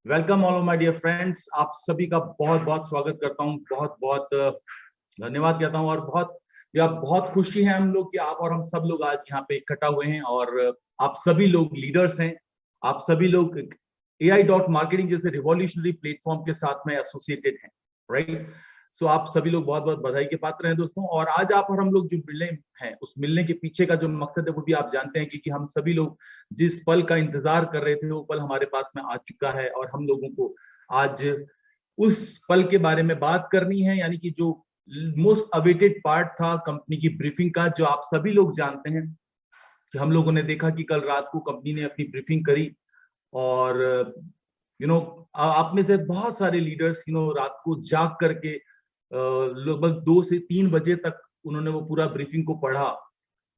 Welcome all my dear friends. आप सभी का बहुत बहुत स्वागत करता हूं, बहुत बहुत धन्यवाद कहता हूं और बहुत खुशी है हम लोग कि आप और हम सब लोग आज यहाँ पे इकट्ठा हुए हैं। और आप सभी लोग लीडर्स हैं, आप सभी लोग AI.marketing जैसे रिवॉल्यूशनरी प्लेटफॉर्म के साथ में एसोसिएटेड हैं, राइट। सो आप सभी लोग बहुत बहुत बधाई के पात्र हैं दोस्तों। और आज आप और हम लोग जो मिलने हैं, उस मिलने के पीछे का जो मकसद है वो भी आप जानते हैं, क्योंकि हम सभी लोग जिस पल का इंतजार कर रहे थे वो पल हमारे पास में आ चुका है और हम लोगों को आज उस पल के बारे में बात करनी है। यानी कि जो मोस्ट अवेटेड पार्ट था कंपनी की ब्रीफिंग का, जो आप सभी लोग जानते हैं कि हम लोगों ने देखा कि कल रात को कंपनी ने अपनी ब्रीफिंग करी। और आप में से बहुत सारे लीडर्स रात को जाग करके लगभग 2 से 3 बजे तक उन्होंने वो पूरा ब्रीफिंग को पढ़ा।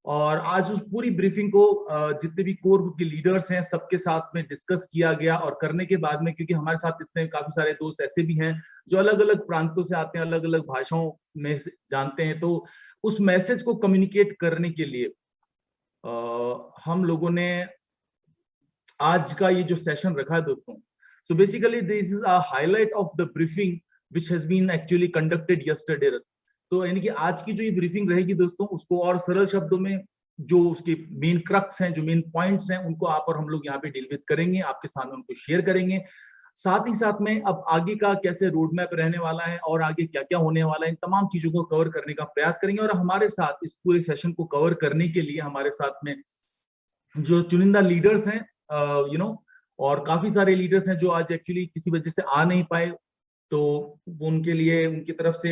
और आज उस पूरी ब्रीफिंग को जितने भी कोर ग्रुप के लीडर्स हैं सबके साथ में डिस्कस किया गया। और करने के बाद में, क्योंकि हमारे साथ इतने काफी सारे दोस्त ऐसे भी हैं जो अलग अलग प्रांतों से आते हैं, अलग अलग भाषाओं में जानते हैं, तो उस मैसेज को कम्युनिकेट करने के लिए हम लोगों ने आज का ये जो सेशन रखा है दोस्तों। So basically this is a highlight of the briefing which has been actually conducted yesterday. तो यानी कि आज की जो ये ब्रीफिंग रहेगी दोस्तों, उसको और सरल शब्दों में जो उसके मेन क्रक्स हैं, जो मेन पॉइंट्स हैं, उनको आप और हम लोग यहाँ पे डील विद करेंगे, आपके सामने उनको शेयर करेंगे। साथ ही साथ में अब आगे का कैसे रोड मैप रहने वाला है और आगे क्या क्या होने वाला है, इन तमाम चीजों को कवर करने का प्रयास करेंगे। और हमारे साथ इस पूरे सेशन को कवर करने के लिए हमारे साथ में जो चुनिंदा लीडर्स हैं, और काफी सारे लीडर्स हैं जो आज एक्चुअली किसी वजह से आ नहीं पाए, तो उनके लिए उनकी तरफ से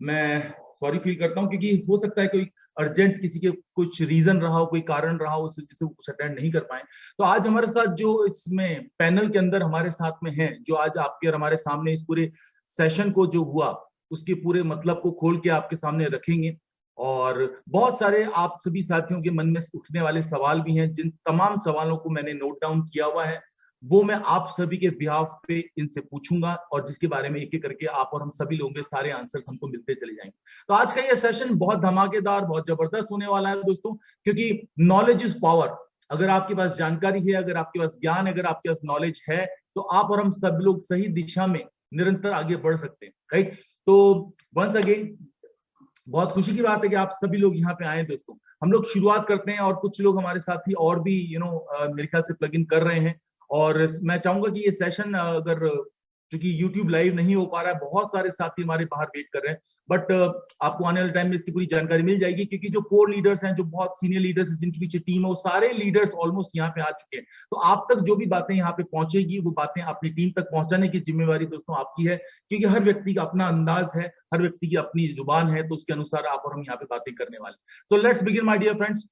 मैं सॉरी फील करता हूं, क्योंकि हो सकता है कोई अर्जेंट किसी के कुछ रीजन रहा हो, कोई कारण रहा हो, उस वजह से वो कुछ अटेंड नहीं कर पाए। तो आज हमारे साथ जो इसमें पैनल के अंदर हमारे साथ में है, जो आज आपके और हमारे सामने इस पूरे सेशन को जो हुआ उसके पूरे मतलब को खोल के आपके सामने रखेंगे। और बहुत सारे आप सभी साथियों के मन में उठने वाले सवाल भी हैं, जिन तमाम सवालों को मैंने नोट डाउन किया हुआ है वो मैं आप सभी के बिहाफ पे इनसे पूछूंगा, और जिसके बारे में एक एक करके आप और हम सभी लोगों के सारे आंसर्स हमको मिलते चले जाएंगे। तो आज का ये सेशन बहुत धमाकेदार, बहुत जबरदस्त होने वाला है दोस्तों, क्योंकि नॉलेज इज पावर। अगर आपके पास जानकारी है, अगर आपके पास ज्ञान, अगर आपके पास नॉलेज है, तो आप और हम सब लोग सही दिशा में निरंतर आगे बढ़ सकते हैं, राइट। तो वंस अगेन बहुत खुशी की बात है कि आप सभी लोग यहाँ पे आए दोस्तों। हम लोग शुरुआत करते हैं, और कुछ लोग हमारे साथी और भी मेरे ख्याल से प्लग इन कर रहे हैं। और मैं चाहूंगा कि ये सेशन अगर क्योंकि YouTube लाइव नहीं हो पा रहा है, बहुत सारे साथी हमारे बाहर वेट कर रहे हैं, बट आपको आने वाले टाइम में इसकी पूरी जानकारी मिल जाएगी, क्योंकि जो कोर लीडर्स हैं, जो बहुत सीनियर लीडर्स हैं, जिनके पीछे टीम है, वो सारे लीडर्स ऑलमोस्ट यहाँ पे आ चुके हैं। तो आप तक जो भी बातें यहाँ पे पहुंचेगी, वो बातें अपनी टीम तक पहुंचाने की जिम्मेवारी दोस्तों आपकी है, क्योंकि हर व्यक्ति का अपना अंदाज है, हर व्यक्ति की अपनी जुबान है, तो उसके अनुसार आप और हम यहाँ पे बातें करने वाले। So let's begin my dear friends.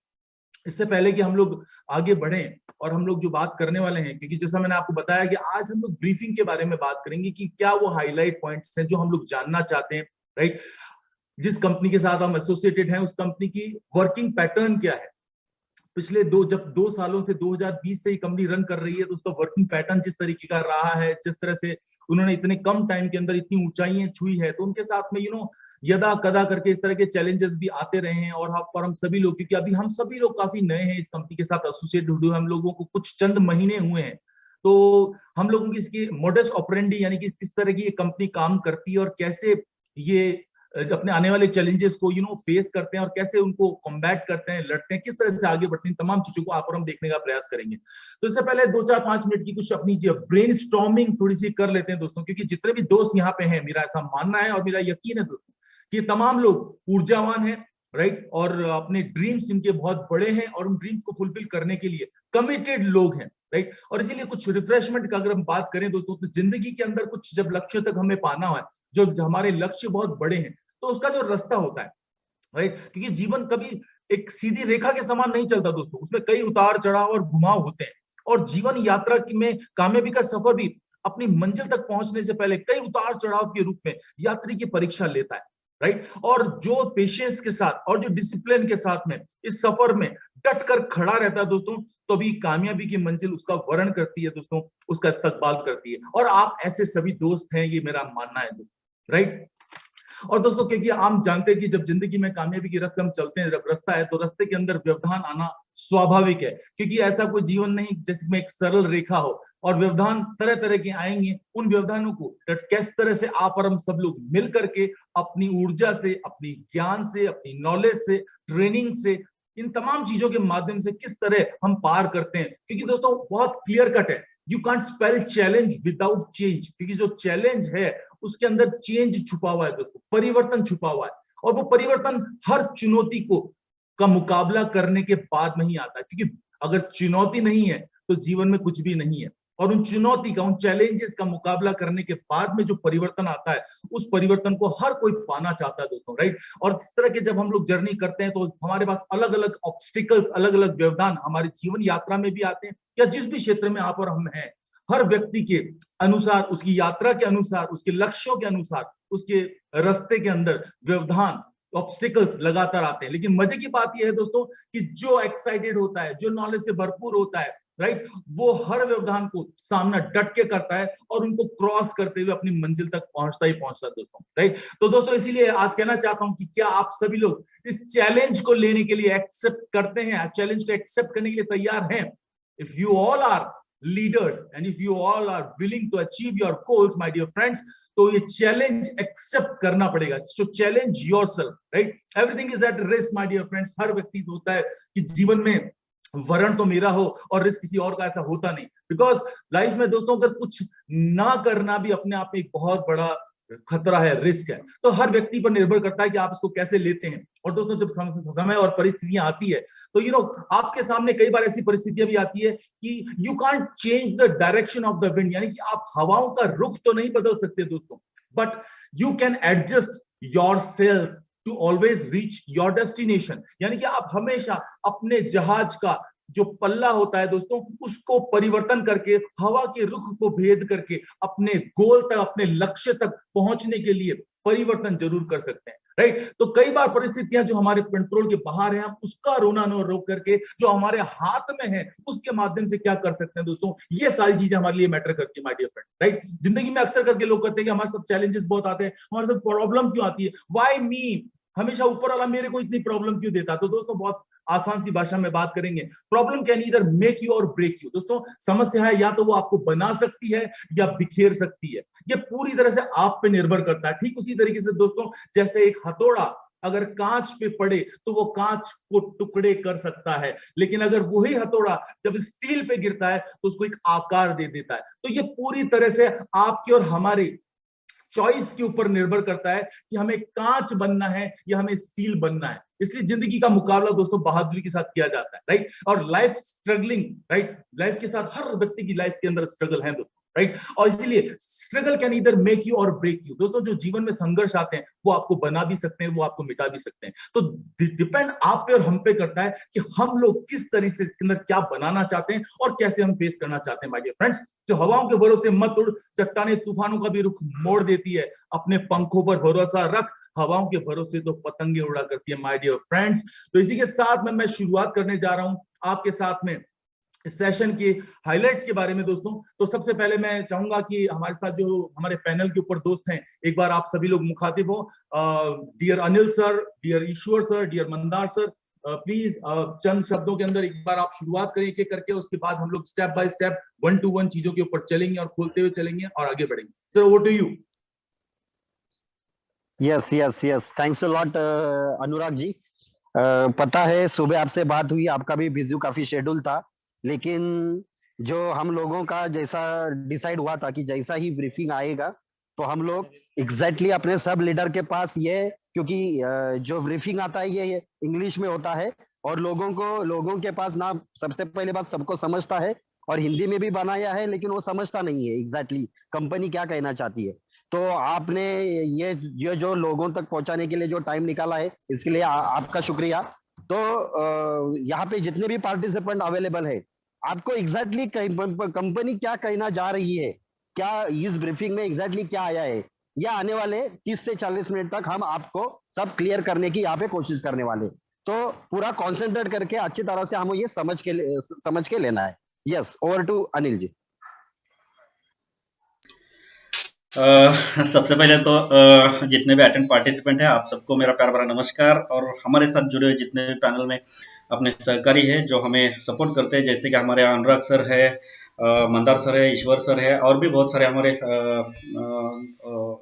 इससे पहले कि हम लोग आगे बढ़े और हम लोग जो बात करने वाले हैं, क्योंकि जैसा मैंने आपको बताया कि आज हम लोग ब्रीफिंग के बारे में बात करेंगे कि क्या वो हाईलाइट पॉइंट्स हैं जो हम लोग जानना चाहते हैं, राइट। जिस कंपनी के साथ हम एसोसिएटेड हैं, उस कंपनी की वर्किंग पैटर्न क्या है। पिछले 2 सालों से 2020 से ही कंपनी रन कर रही है, तो उसका वर्किंग पैटर्न जिस तरीके का रहा है, जिस तरह से उन्होंने इतने कम टाइम के अंदर इतनी ऊंचाइयां छुई है, तो उनके साथ में यदा कदा करके इस तरह के चैलेंजेस भी आते रहे हैं। और हम सभी लोग, क्योंकि अभी हम सभी लोग काफी नए हैं इस कंपनी के साथ एसोसिएट हुए, हम लोगों को कुछ चंद महीने हुए हैं, तो हम लोगों की इसकी मोडस ऑपरेंडी यानी कि किस तरह की ये कंपनी काम करती है और कैसे ये अपने आने वाले चैलेंजेस को फेस करते हैं और कैसे उनको कॉम्बैट करते हैं, लड़ते हैं, किस तरह से आगे बढ़ते हैं, तमाम चीजों को आप और हम देखने का प्रयास करेंगे। तो इससे पहले 2-4-5 मिनट की कुछ अपनी ब्रेन स्टॉर्मिंग थोड़ी सी कर लेते हैं दोस्तों, क्योंकि जितने भी दोस्त यहाँ पे हैं, मेरा ऐसा मानना है और मेरा यकीन है दोस्तों कि तमाम लोग ऊर्जावान हैं, राइट, और अपने ड्रीम्स इनके बहुत बड़े हैं और उन ड्रीम्स को फुलफिल करने के लिए कमिटेड लोग हैं, राइट। और इसीलिए कुछ रिफ्रेशमेंट का अगर हम बात करें दोस्तों, तो जिंदगी के अंदर कुछ जब लक्ष्य तक हमें पाना है, जो हमारे लक्ष्य बहुत बड़े हैं, तो उसका जो रास्ता होता है, राइट, क्योंकि जीवन कभी एक सीधी रेखा के समान नहीं चलता दोस्तों, उसमें कई उतार चढ़ाव और घुमाव होते हैं। और जीवन यात्रा में कामयाबी का सफर भी अपनी मंजिल तक पहुंचने से पहले कई उतार चढ़ाव के रूप में यात्री की परीक्षा लेता है, राइट। और जो पेशेंस के साथ और जो डिसिप्लिन के साथ में इस सफर में डट कर खड़ा रहता है दोस्तों, तो भी कामयाबी की मंजिल उसका वर्ण करती है दोस्तों, उसका इस्तकबाल करती है। और आप ऐसे सभी दोस्त हैं, ये मेरा मानना है दोस्तों, राइट। और दोस्तों, क्योंकि हम जानते हैं कि जब जिंदगी में कामयाबी की रास्ते हम चलते हैं, जब रास्ता है, तो रास्ते के अंदर व्यवधान आना स्वाभाविक है, क्योंकि ऐसा कोई जीवन नहीं जिसमें एक सरल रेखा हो और व्यवधान तरह तरह के आएंगे। उन व्यवधानों को किस तरह से आप और हम सब लोग मिल करके अपनी ऊर्जा से, अपनी ज्ञान से, अपनी नॉलेज से, ट्रेनिंग से, इन तमाम चीजों के माध्यम से किस तरह हम पार करते हैं। क्योंकि दोस्तों बहुत क्लियर कट है, you can't spell challenge without change, क्योंकि जो चैलेंज है उसके अंदर चेंज छुपा हुआ है दोस्तों, परिवर्तन छुपा हुआ है। और वो परिवर्तन हर चुनौती को का मुकाबला करने के बाद नहीं आता, क्योंकि अगर चुनौती नहीं है तो जीवन में कुछ भी नहीं है। और उन चुनौती का, उन चैलेंजेस का मुकाबला करने के बाद में जो परिवर्तन आता है, उस परिवर्तन को हर कोई पाना चाहता है दोस्तों, राइट। और इस तरह के जब हम लोग जर्नी करते हैं तो हमारे पास अलग अलग ऑब्स्टिकल्स, अलग अलग व्यवधान हमारी जीवन यात्रा में भी आते हैं, या जिस भी क्षेत्र में आप और हम हैं, हर व्यक्ति के अनुसार, उसकी यात्रा के अनुसार, उसके लक्ष्यों के अनुसार, उसके रास्ते के अंदर व्यवधान, ऑब्स्टिकल्स लगातार आते हैं। लेकिन मजे की बात यह है दोस्तों कि जो एक्साइटेड होता है, जो नॉलेज से भरपूर होता है, राइट, वो हर व्यवधान को सामना डट के करता है और उनको क्रॉस करते हुए अपनी मंजिल तक पहुंचता ही पहुंचता है दोस्तों, राइट। तो दोस्तों इसीलिए आज कहना चाहता हूं कि क्या आप सभी लोग इस चैलेंज को लेने के लिए एक्सेप्ट करते हैं, चैलेंज को एक्सेप्ट करने के लिए तैयार हैं? If you all are leaders and if you all are willing to achieve your goals, my dear friends, तो ये चैलेंज एक्सेप्ट करना पड़ेगा। So challenge yourself, right. Everything is at risk my dear friends. हर व्यक्ति होता है कि जीवन में वरण तो मेरा हो और रिस्क किसी और का, ऐसा होता नहीं। बिकॉज लाइफ में दोस्तों अगर कुछ ना करना भी अपने आप में एक बहुत बड़ा खतरा है, रिस्क है। तो हर व्यक्ति पर निर्भर करता है कि आप इसको कैसे लेते हैं। और दोस्तों जब समय और परिस्थितियां आती है तो आपके सामने कई बार ऐसी परिस्थितियां भी आती है कि you can't change the direction of the wind, यानी कि आप हवाओं का रुख तो नहीं बदल सकते दोस्तों, but you can adjust your sails to always reach your destination. यानी कि आप हमेशा अपने जहाज का जो पल्ला होता है दोस्तों, उसको परिवर्तन करके, हवा के रुख को भेद करके अपने गोल तक, अपने लक्ष्य तक पहुंचने के लिए परिवर्तन जरूर कर सकते हैं, राइट। तो कई बार परिस्थितियां जो हमारे कंट्रोल के बाहर है, हम उसका रोना न रोक करके जो हमारे हाथ में है उसके माध्यम से क्या कर सकते हैं दोस्तों, ये सारी चीजें हमारे लिए मैटर करती है माय डियर फ्रेंड, राइट। जिंदगी में अक्सर करके लोग कहते हैं कि हमारे साथ चैलेंजेस बहुत आते हैं, हमारे साथ प्रॉब्लम क्यों आती है, व्हाई मी, हमेशा ऊपर वाला मेरे को इतनी प्रॉब्लम क्यों देता। तो दोस्तों बहुत आसान सी भाषा में बात करेंगे, problem can either make you और ब्रेक यू। दोस्तों समस्या है या तो वो आपको बना सकती है या बिखेर सकती है, ये पूरी तरह से आप पे निर्भर करता है। ठीक उसी तरीके से दोस्तों जैसे एक हथौड़ा अगर कांच पे पड़े तो वो कांच को टुकड़े कर सकता है, लेकिन अगर वही हथौड़ा जब स्टील पे गिरता है तो उसको एक आकार दे देता है। तो ये पूरी तरह से आपकी और हमारी चॉइस के ऊपर निर्भर करता है कि हमें कांच बनना है या हमें स्टील बनना है। इसलिए जिंदगी का मुकाबला दोस्तों बहादुरी के साथ किया जाता है, राइट। और लाइफ स्ट्रगलिंग, राइट, लाइफ के साथ हर व्यक्ति की लाइफ के अंदर स्ट्रगल है दोस्तों, राइट। और इसीलिए struggle can either make you और ब्रेक यू। दोस्तों जो जीवन में संघर्ष आते हैं वो आपको बना भी सकते हैं, वो आपको मिटा भी सकते हैं। तो डिपेंड आप पे और हम पे करता है कि हम लोग किस तरीके से इसके अंदर क्या बनाना चाहते हैं और कैसे हम फेस करना चाहते हैं माय डियर फ्रेंड्स। जो हवाओं के भरोसे मत उड़, चट्टाने तूफानों का भी रुख मोड़ देती है, अपने पंखों पर भरोसा रख, हवाओं के भरोसे तो पतंगे उड़ा करती है माय डियर फ्रेंड्स। तो इसी के साथ में मैं शुरुआत करने जा रहा हूं आपके साथ में इस सेशन के हाइलाइट्स के बारे में दोस्तों। तो सबसे पहले मैं चाहूंगा कि हमारे साथ जो हमारे पैनल के ऊपर दोस्त हैं, एक बार आप सभी लोग मुखातिब हो। Dear Anil sir, dear Ishwar sir, dear Mandar sir, please चंद शब्दों के अंदर एक बार आप शुरुआत करें एक एक करके, उसके बाद हम लोग स्टेप बाय स्टेप 1 to 1 चीजों के ऊपर चलेंगे और खोलते हुए चलेंगे और आगे बढ़ेंगे। Sir over to you. Yes yes yes, thanks a lot Anurag ji. पता है सुबह आपसे बात हुई, आपका भी बिजी काफी शेड्यूल था, लेकिन जो हम लोगों का जैसा डिसाइड हुआ था कि जैसा ही ब्रीफिंग आएगा तो हम लोग एग्जैक्टली अपने सब लीडर के पास ये, क्योंकि जो ब्रीफिंग आता है ये इंग्लिश में होता है और लोगों के पास ना, सबसे पहले बात सबको समझता है और हिंदी में भी बनाया है, लेकिन वो समझता नहीं है एग्जैक्टली कंपनी क्या कहना चाहती है। तो आपने ये जो लोगों तक पहुंचाने के लिए जो टाइम निकाला है, इसके लिए आपका शुक्रिया। तो यहाँ पे जितने भी पार्टिसिपेंट अवेलेबल है, आपको एग्जैक्टली कंपनी क्या कहना जा रही है, क्या इस ब्रीफिंग में एग्जैक्टली क्या आया है, या आने वाले 30 से 40 मिनट तक हम आपको सब क्लियर करने की यहाँ पे कोशिश करने वाले। तो पूरा कॉन्सेंट्रेट करके अच्छी तरह से हमें ये समझ के लेना है। यस, ओवर टू अनिल जी। सबसे पहले तो जितने भी अटेंड पार्टिसिपेंट हैं आप सबको मेरा प्यार भरा नमस्कार, और हमारे साथ जुड़े हुए जितने भी पैनल में अपने सहकारी हैं जो हमें सपोर्ट करते हैं, जैसे कि हमारे अनुराग सर है, मंदार सर है, ईश्वर सर है और भी बहुत सारे हमारे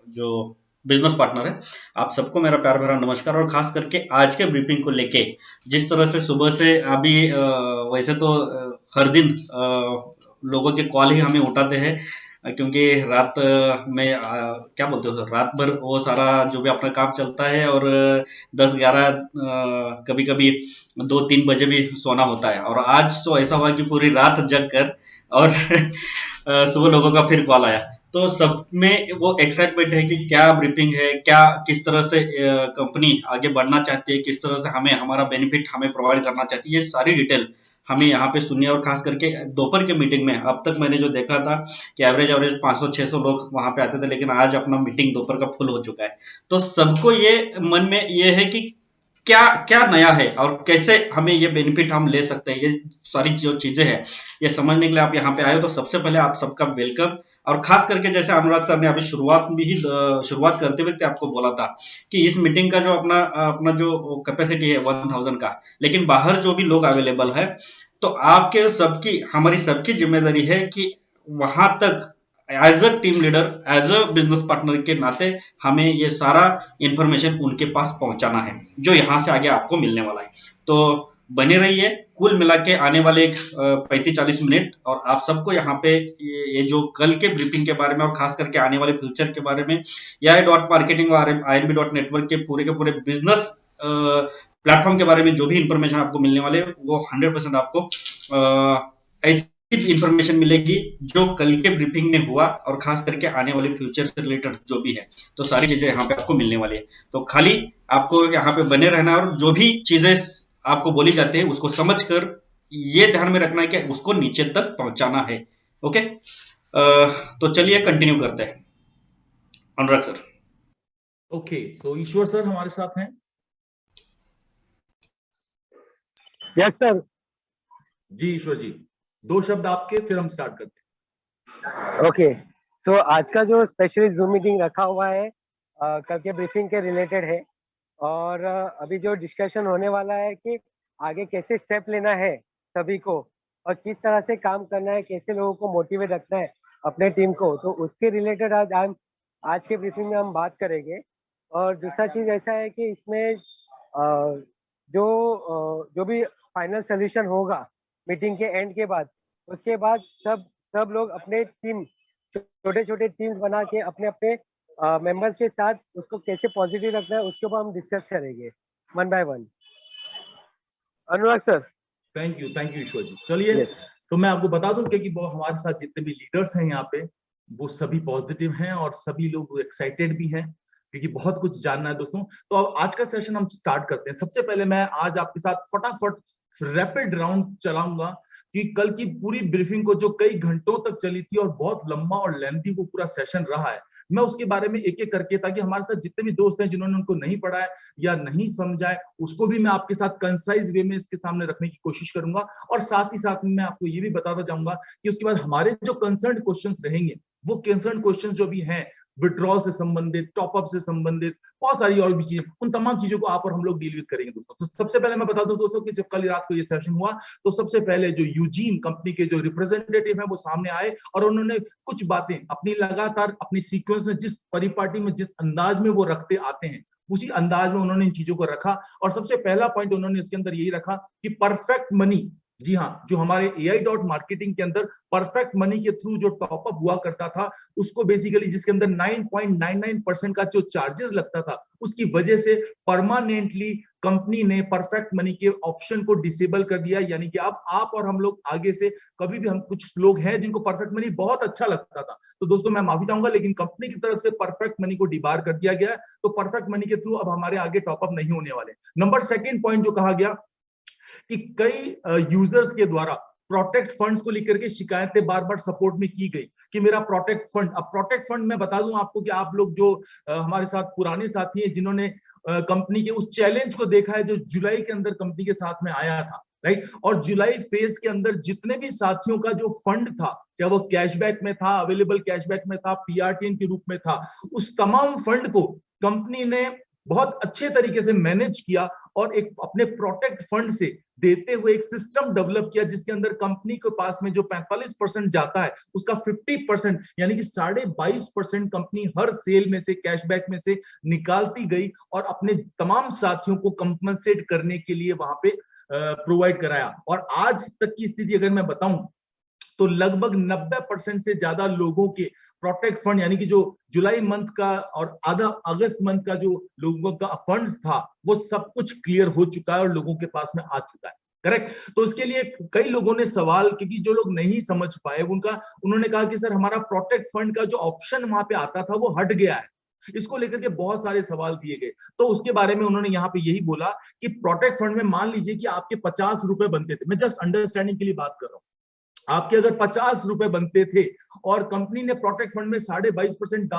जो बिजनेस पार्टनर है, आप सबको मेरा प्यार भरा नमस्कार। और खास करके आज के ब्रीफिंग को लेके जिस तरह से सुबह से अभी वैसे तो हर दिन लोगों के कॉल ही हमें उठाते हैं, क्योंकि रात में क्या बोलते हो, रात भर वो सारा जो भी अपना काम चलता है और 10-11 कभी कभी 2-3 बजे भी सोना होता है। और आज तो ऐसा हुआ कि पूरी रात जग कर और सुबह लोगों का फिर कॉल आया, तो सब में वो एक्साइटमेंट है कि क्या ब्रीफिंग है, क्या किस तरह से कंपनी आगे बढ़ना चाहती है, किस तरह से हमें हमारा बेनिफिट हमें प्रोवाइड करना चाहती है, ये सारी डिटेल हमें यहाँ पे सुनिए। और खास करके दोपहर के मीटिंग में अब तक मैंने जो देखा था कि एवरेज 500-600 लोग वहां पे आते थे, लेकिन आज अपना मीटिंग दोपहर का फुल हो चुका है। तो सबको ये मन में ये है कि क्या क्या नया है और कैसे हमें ये बेनिफिट हम ले सकते हैं, ये सारी जो चीजें हैं ये समझने के लिए आप यहाँ पे आए हो। तो सबसे पहले आप सबका वेलकम। और खास करके जैसे अनुराग सर ने अभी शुरुआत करते वक्त आपको बोला था कि इस मीटिंग का जो अपना जो कैपेसिटी है 1000 का, लेकिन बाहर जो भी लोग अवेलेबल है, तो आपके सबकी हमारी सबकी जिम्मेदारी है कि वहां तक as a team leader, as a business partner के नाते हमें ये सारा इंफॉर्मेशन उनके पास पहुंचाना है जो यहाँ से आगे आपको मिलने वाला है। तो बने रहिए। कुल मिला के आने वाले 35-40 मिनट और आप सबको यहाँ पे ये जो कल के ब्रीफिंग के बारे में और खास करके आने वाले फ्यूचर के बारे में या मार्केटिंग और INB.network के पूरे बिजनेस प्लेटफॉर्म के बारे में जो भी इंफॉर्मेशन आपको मिलने वाले वो 100% आपको ऐसी इंफॉर्मेशन मिलेगी जो कल के ब्रीफिंग में हुआ और खास करके आने वाले फ्यूचर से रिलेटेड जो भी है, तो सारी चीजें यहाँ पे आपको मिलने वाली है। तो खाली आपको यहाँ पे बने रहना और जो भी चीजें आपको बोली जाती है उसको समझकर ये ध्यान में रखना है कि उसको नीचे तक पहुंचाना है। ओके, तो चलिए कंटिन्यू करते हैं। अनुराग सर। ओके, सो ईश्वर सर हमारे साथ हैं। Yes sir. जी ईश्वर जी, 2 शब्द आपके, फिर हम स्टार्ट करते हैं। ओके, सो आज का जो स्पेशल जूम मीटिंग रखा हुआ है कल के ब्रीफिंग के रिलेटेड है और अभी जो डिस्कशन होने वाला है कि आगे कैसे स्टेप लेना है सभी को और किस तरह से काम करना है, कैसे लोगों को मोटिवेट रखना है अपने टीम को, तो उसके रिलेटेड आज के ब्रीफिंग में हम बात करेंगे। और दूसरा चीज ऐसा है कि इसमें जो भी फाइनल सोल्यूशन होगा मीटिंग के एंड के बाद, उसके बाद सब लोग अपने टीम छोटे टीम्स बना के अपने मेंबर्स के साथ उसको कैसे पॉजिटिव रखना है उसके ऊपर हम डिस्कस करेंगे one by one. Anurag sir. Thank you Ishwar ji. चलिए तो मैं आपको बता दूं कि हमारे साथ जितने भी लीडर्स हैं यहाँ पे वो सभी पॉजिटिव हैं और सभी लोग एक्साइटेड भी हैं क्योंकि बहुत कुछ जानना है दोस्तों। तो अब आज का सेशन हम स्टार्ट करते हैं। सबसे पहले मैं आज आपके साथ फटाफट रैपिड राउंड चलाऊंगा कि कल की पूरी ब्रीफिंग को जो कई घंटों तक चली थी और बहुत लंबा और लेंथी वो पूरा सेशन रहा है, मैं उसके बारे में एक एक करके, ताकि हमारे साथ जितने भी दोस्त हैं जिन्होंने उनको नहीं पढ़ा है या नहीं समझा है उसको भी मैं आपके साथ कंसाइज वे में इसके सामने रखने की कोशिश करूंगा। और साथ ही साथ में मैं आपको ये भी बताता जाऊंगा कि उसके बाद हमारे जो कंसर्न क्वेश्चंस रहेंगे वो कंसर्न क्वेश्चंस जो भी हैं विड्रॉल से संबंधित, टॉपअप से संबंधित, बहुत सारी और भी चीजें, उन तमाम चीजों को आप और हम लोग डील विद करेंगे दोस्तों। तो सबसे पहले मैं बता दूं दोस्तों कि जब कल रात को ये सेशन हुआ तो सबसे पहले जो यूजीन कंपनी के जो रिप्रेजेंटेटिव हैं वो सामने आए और उन्होंने कुछ बातें अपनी लगातार अपनी सीक्वेंस में जिस परिपाटी में जिस अंदाज में वो रखते आते हैं उसी अंदाज में उन्होंने इन चीजों को रखा। और सबसे पहला पॉइंट उन्होंने इसके अंदर यही रखा कि परफेक्ट मनी, जी हाँ, जो हमारे AI.marketing के अंदर परफेक्ट मनी के थ्रू जो टॉपअप हुआ करता था उसको बेसिकली जिसके अंदर 9.99% का जो चार्जेस लगता था उसकी वजह से परमानेंटली कंपनी ने परफेक्ट मनी के ऑप्शन को डिसेबल कर दिया। यानी कि अब आप और हम लोग आगे से कभी भी, हम कुछ लोग हैं जिनको परफेक्ट मनी बहुत अच्छा लगता था, तो दोस्तों मैं माफी चाहूंगा लेकिन कंपनी की तरफ से परफेक्ट मनी को डिबार कर दिया गया है। तो परफेक्ट मनी के थ्रू अब हमारे आगे टॉपअप नहीं होने वाले। नंबर सेकेंड पॉइंट जो कहा गया कि कई यूजर्स के द्वारा प्रोटेक्ट फंड्स को लेकर के शिकायतें बार बार सपोर्ट में की गई कि मेरा प्रोटेक्ट फंड, अब प्रोटेक्ट फंड मैं बता दूं आपको कि आप लोग जो हमारे साथ पुराने साथी हैं जिन्होंने कंपनी के उस चैलेंज को देखा है जो जुलाई के अंदर कंपनी के साथ में आया था, राइट, और जुलाई फेज के अंदर जितने भी साथियों का जो फंड था, चाहे वो कैशबैक में था, अवेलेबल कैशबैक में था, PRTN के रूप में था, उस तमाम फंड को कंपनी ने बहुत अच्छे तरीके से मैनेज किया और एक अपने प्रोटेक्ट फंड से देते हुए एक सिस्टम डेवलप किया जिसके अंदर कंपनी के पास में जो 45% जाता है उसका 50% यानी कि 22.5% कंपनी हर सेल में से कैशबैक में से निकालती गई और अपने तमाम साथियों को कंपनसेट करने के लिए वहां पे प्रोवाइड कराया। और आज तक की स्थिति अगर मैं बताऊं तो लगभग 90% से ज्यादा लोगों के प्रोटेक्ट फंड यानी कि जो जुलाई मंथ का और आधा अगस्त मंथ का जो लोगों का फंड्स था वो सब कुछ क्लियर हो चुका है और लोगों के पास में आ चुका है। करेक्ट। तो इसके लिए कई लोगों ने सवाल, क्योंकि जो लोग नहीं समझ पाए उन्होंने कहा कि सर हमारा प्रोटेक्ट फंड का जो ऑप्शन वहां पे आता था वो हट गया है। इसको लेकर के बहुत सारे सवाल दिए गए। तो उसके बारे में उन्होंने यहाँ पे यही बोला कि प्रोटेक्ट फंड में मान लीजिए कि आपके 50 रुपए बनते थे, मैं जस्ट अंडरस्टैंडिंग के लिए बात कर रहा हूं, आपके अगर 50 रुपए बनते थे और कंपनी ने प्रोटेक्ट फंड में 22.5%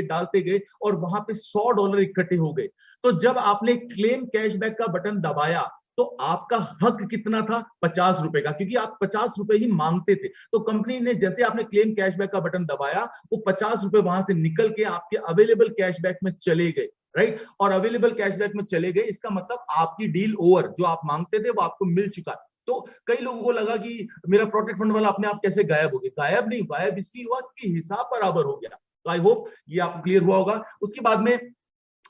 डालते गए और वहां पे $100 इकट्ठे हो गए। तो जब आपने क्लेम कैशबैक का बटन दबाया तो आपका हक कितना था? 50 रुपए का, क्योंकि आप 50 रुपए ही मांगते थे। तो कंपनी ने जैसे आपने क्लेम कैशबैक का बटन दबाया वो 50 रुपए वहां से निकल के आपके अवेलेबल कैशबैक में चले गए, राइट। और अवेलेबल कैशबैक में चले गए इसका मतलब आपकी डील ओवर, जो आप मांगते थे वो आपको मिल चुका। तो कई लोगों को लगा कि मेरा प्रोटेक्ट फंड वाला अपने आप कैसे गायब हो गया। गायब नहीं, गायब इसलिए हुआ कि हिसाब बराबर हो गया। तो आई होप ये आपको क्लियर हुआ होगा। उसके बाद में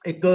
एक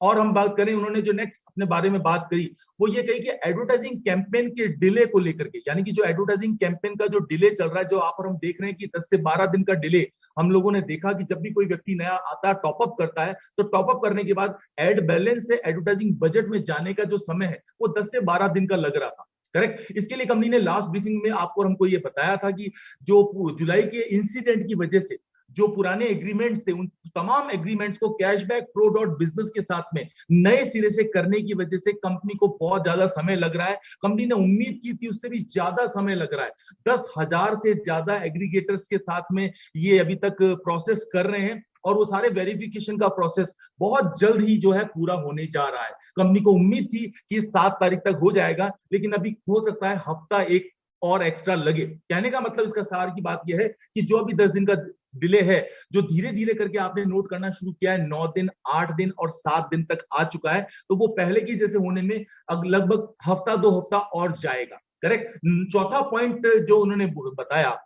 और हम बात करें, उन्होंने जो नेक्स्ट अपने बारे में बात करी वो ये कही कि एडवर्टाइजिंग कैंपेन के डिले को लेकर के, यानी कि जो एडवर्टाइजिंग कैंपेन का जो डिले चल रहा है, जो आप और हम देख रहे हैं कि 10 से 12 दिन का डिले, हम लोगों ने देखा कि जब भी कोई व्यक्ति नया आता है टॉपअप करता है तो टॉपअप करने के बाद एड बैलेंस से एडवर्टाइजिंग बजट में जाने का जो समय है वो 10 से 12 दिन का लग रहा था। करेक्ट। इसके लिए कंपनी ने लास्ट ब्रीफिंग में आपको और हमको ये बताया था कि जो जुलाई के इंसिडेंट की वजह से जो पुराने एग्रीमेंट्स थे उन तमाम एग्रीमेंट्स को कैशबैक प्रो डॉट बिजनेस के साथ में नए सिरे से करने की वजह से कंपनी को बहुत ज्यादा समय लग रहा है। कंपनी ने उम्मीद की थी उससे भी ज्यादा समय लग रहा है। 10,000 से ज्यादा एग्रीगेटर्स के साथ में ये अभी तक प्रोसेस कर रहे हैं और वो सारे वेरिफिकेशन का प्रोसेस बहुत जल्द ही जो है पूरा होने जा रहा है। कंपनी को उम्मीद थी कि 7 तारीख तक हो जाएगा, लेकिन अभी हो सकता है हफ्ता एक और एक्स्ट्रा लगे। कहने का मतलब इसका सार की बात यह है कि जो अभी 10 दिन का डिले है, जो धीरे धीरे करके आपने नोट करना शुरू किया है, 9 दिन, 8 दिन और 7 दिन तक आ चुका है, तो वो पहले की जैसे होने में अब लगभग हफ्ता 2 हफ्ता और जाएगा। करेक्ट। चौथा पॉइंट जो उन्होंने बताया,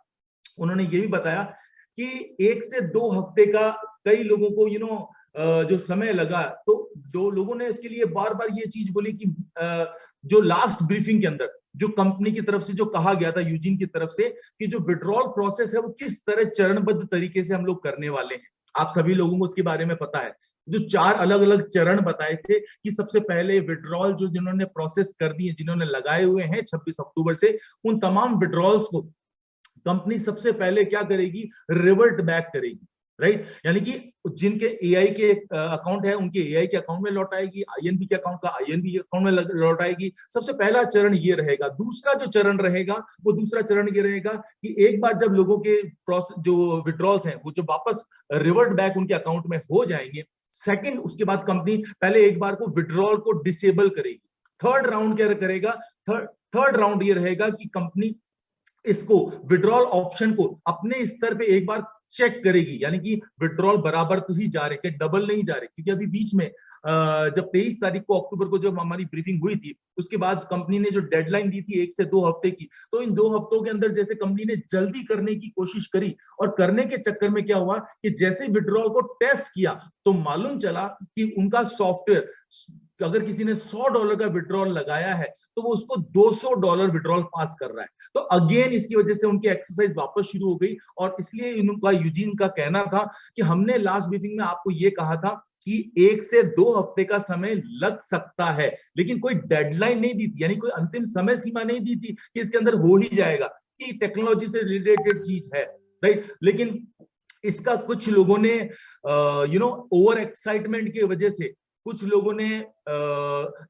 उन्होंने ये भी बताया कि 1 से 2 हफ्ते का कई लोगों को जो समय लगा, तो जो लोगों ने इसके लिए बार बार ये चीज बोली कि जो लास्ट ब्रीफिंग के अंदर जो कंपनी की तरफ से जो कहा गया था, यूजिन की तरफ से, कि जो विड्रॉल प्रोसेस है वो किस तरह चरणबद्ध तरीके से हम लोग करने वाले हैं। आप सभी लोगों को उसके बारे में पता है। जो 4 अलग अलग चरण बताए थे कि सबसे पहले विड्रॉल जो जिन्होंने प्रोसेस कर दिए, जिन्होंने लगाए हुए हैं 26 अक्टूबर से, उन तमाम विड्रॉल्स को कंपनी सबसे पहले क्या करेगी? रिवर्ट बैक करेगी, राइट। यानी कि जिनके एआई के अकाउंट है उनके एआई के अकाउंट में लौटाएगी, आईएनबी के अकाउंट का आईएनबी अकाउंट में लौटाएगी। सबसे पहला चरण ये रहेगा। दूसरा जो चरण रहेगा वो दूसरा चरण ये रहेगा कि एक बार जब लोगों के जो विड्रॉल्स हैं वो जो वापस रिवर्ट बैक उनके अकाउंट में हो जाएंगे, सेकंड उसके बाद कंपनी पहले एक बार को विड्रॉल को डिसेबल करेगी। थर्ड राउंड क्या करेगा? थर्ड राउंड ये रहेगा कि कंपनी इसको विड्रॉल ऑप्शन को अपने स्तर पे एक बार चेक करेगी, यानी कि विड्रॉल बराबर तो ही जा रहे, डबल नहीं जा रहे। क्योंकि अभी बीच में जब 23 तारीख को अक्टूबर को जब हमारी ब्रीफिंग हुई थी, उसके बाद कंपनी ने जो डेडलाइन दी थी 1 से 2 हफ्ते की, तो इन 2 हफ्तों के अंदर जैसे कंपनी ने जल्दी करने की कोशिश करी और करने के चक्कर में क्या हुआ कि जैसे विड्रॉल को टेस्ट किया तो मालूम चला कि उनका सॉफ्टवेयर, अगर किसी ने $100 का विड्रॉल लगाया है तो वो उसको $200 विड्रॉल पास कर रहा है। तो अगेन इसकी वजह से उनकी एक्सरसाइज वापस शुरू हो गई और इसलिए इनका यूजिन का कहना था कि हमने लास्ट ब्रीफिंग में आपको ये कहा था कि 1 से 2 हफ्ते का समय लग सकता है, लेकिन कोई डेडलाइन नहीं दी थी, यानी कोई अंतिम समय सीमा नहीं दी थी कि इसके अंदर हो ही जाएगा, कि टेक्नोलॉजी से रिलेटेड चीज है, राइट। लेकिन इसका कुछ लोगों ने ओवर एक्साइटमेंट की वजह से कुछ लोगों ने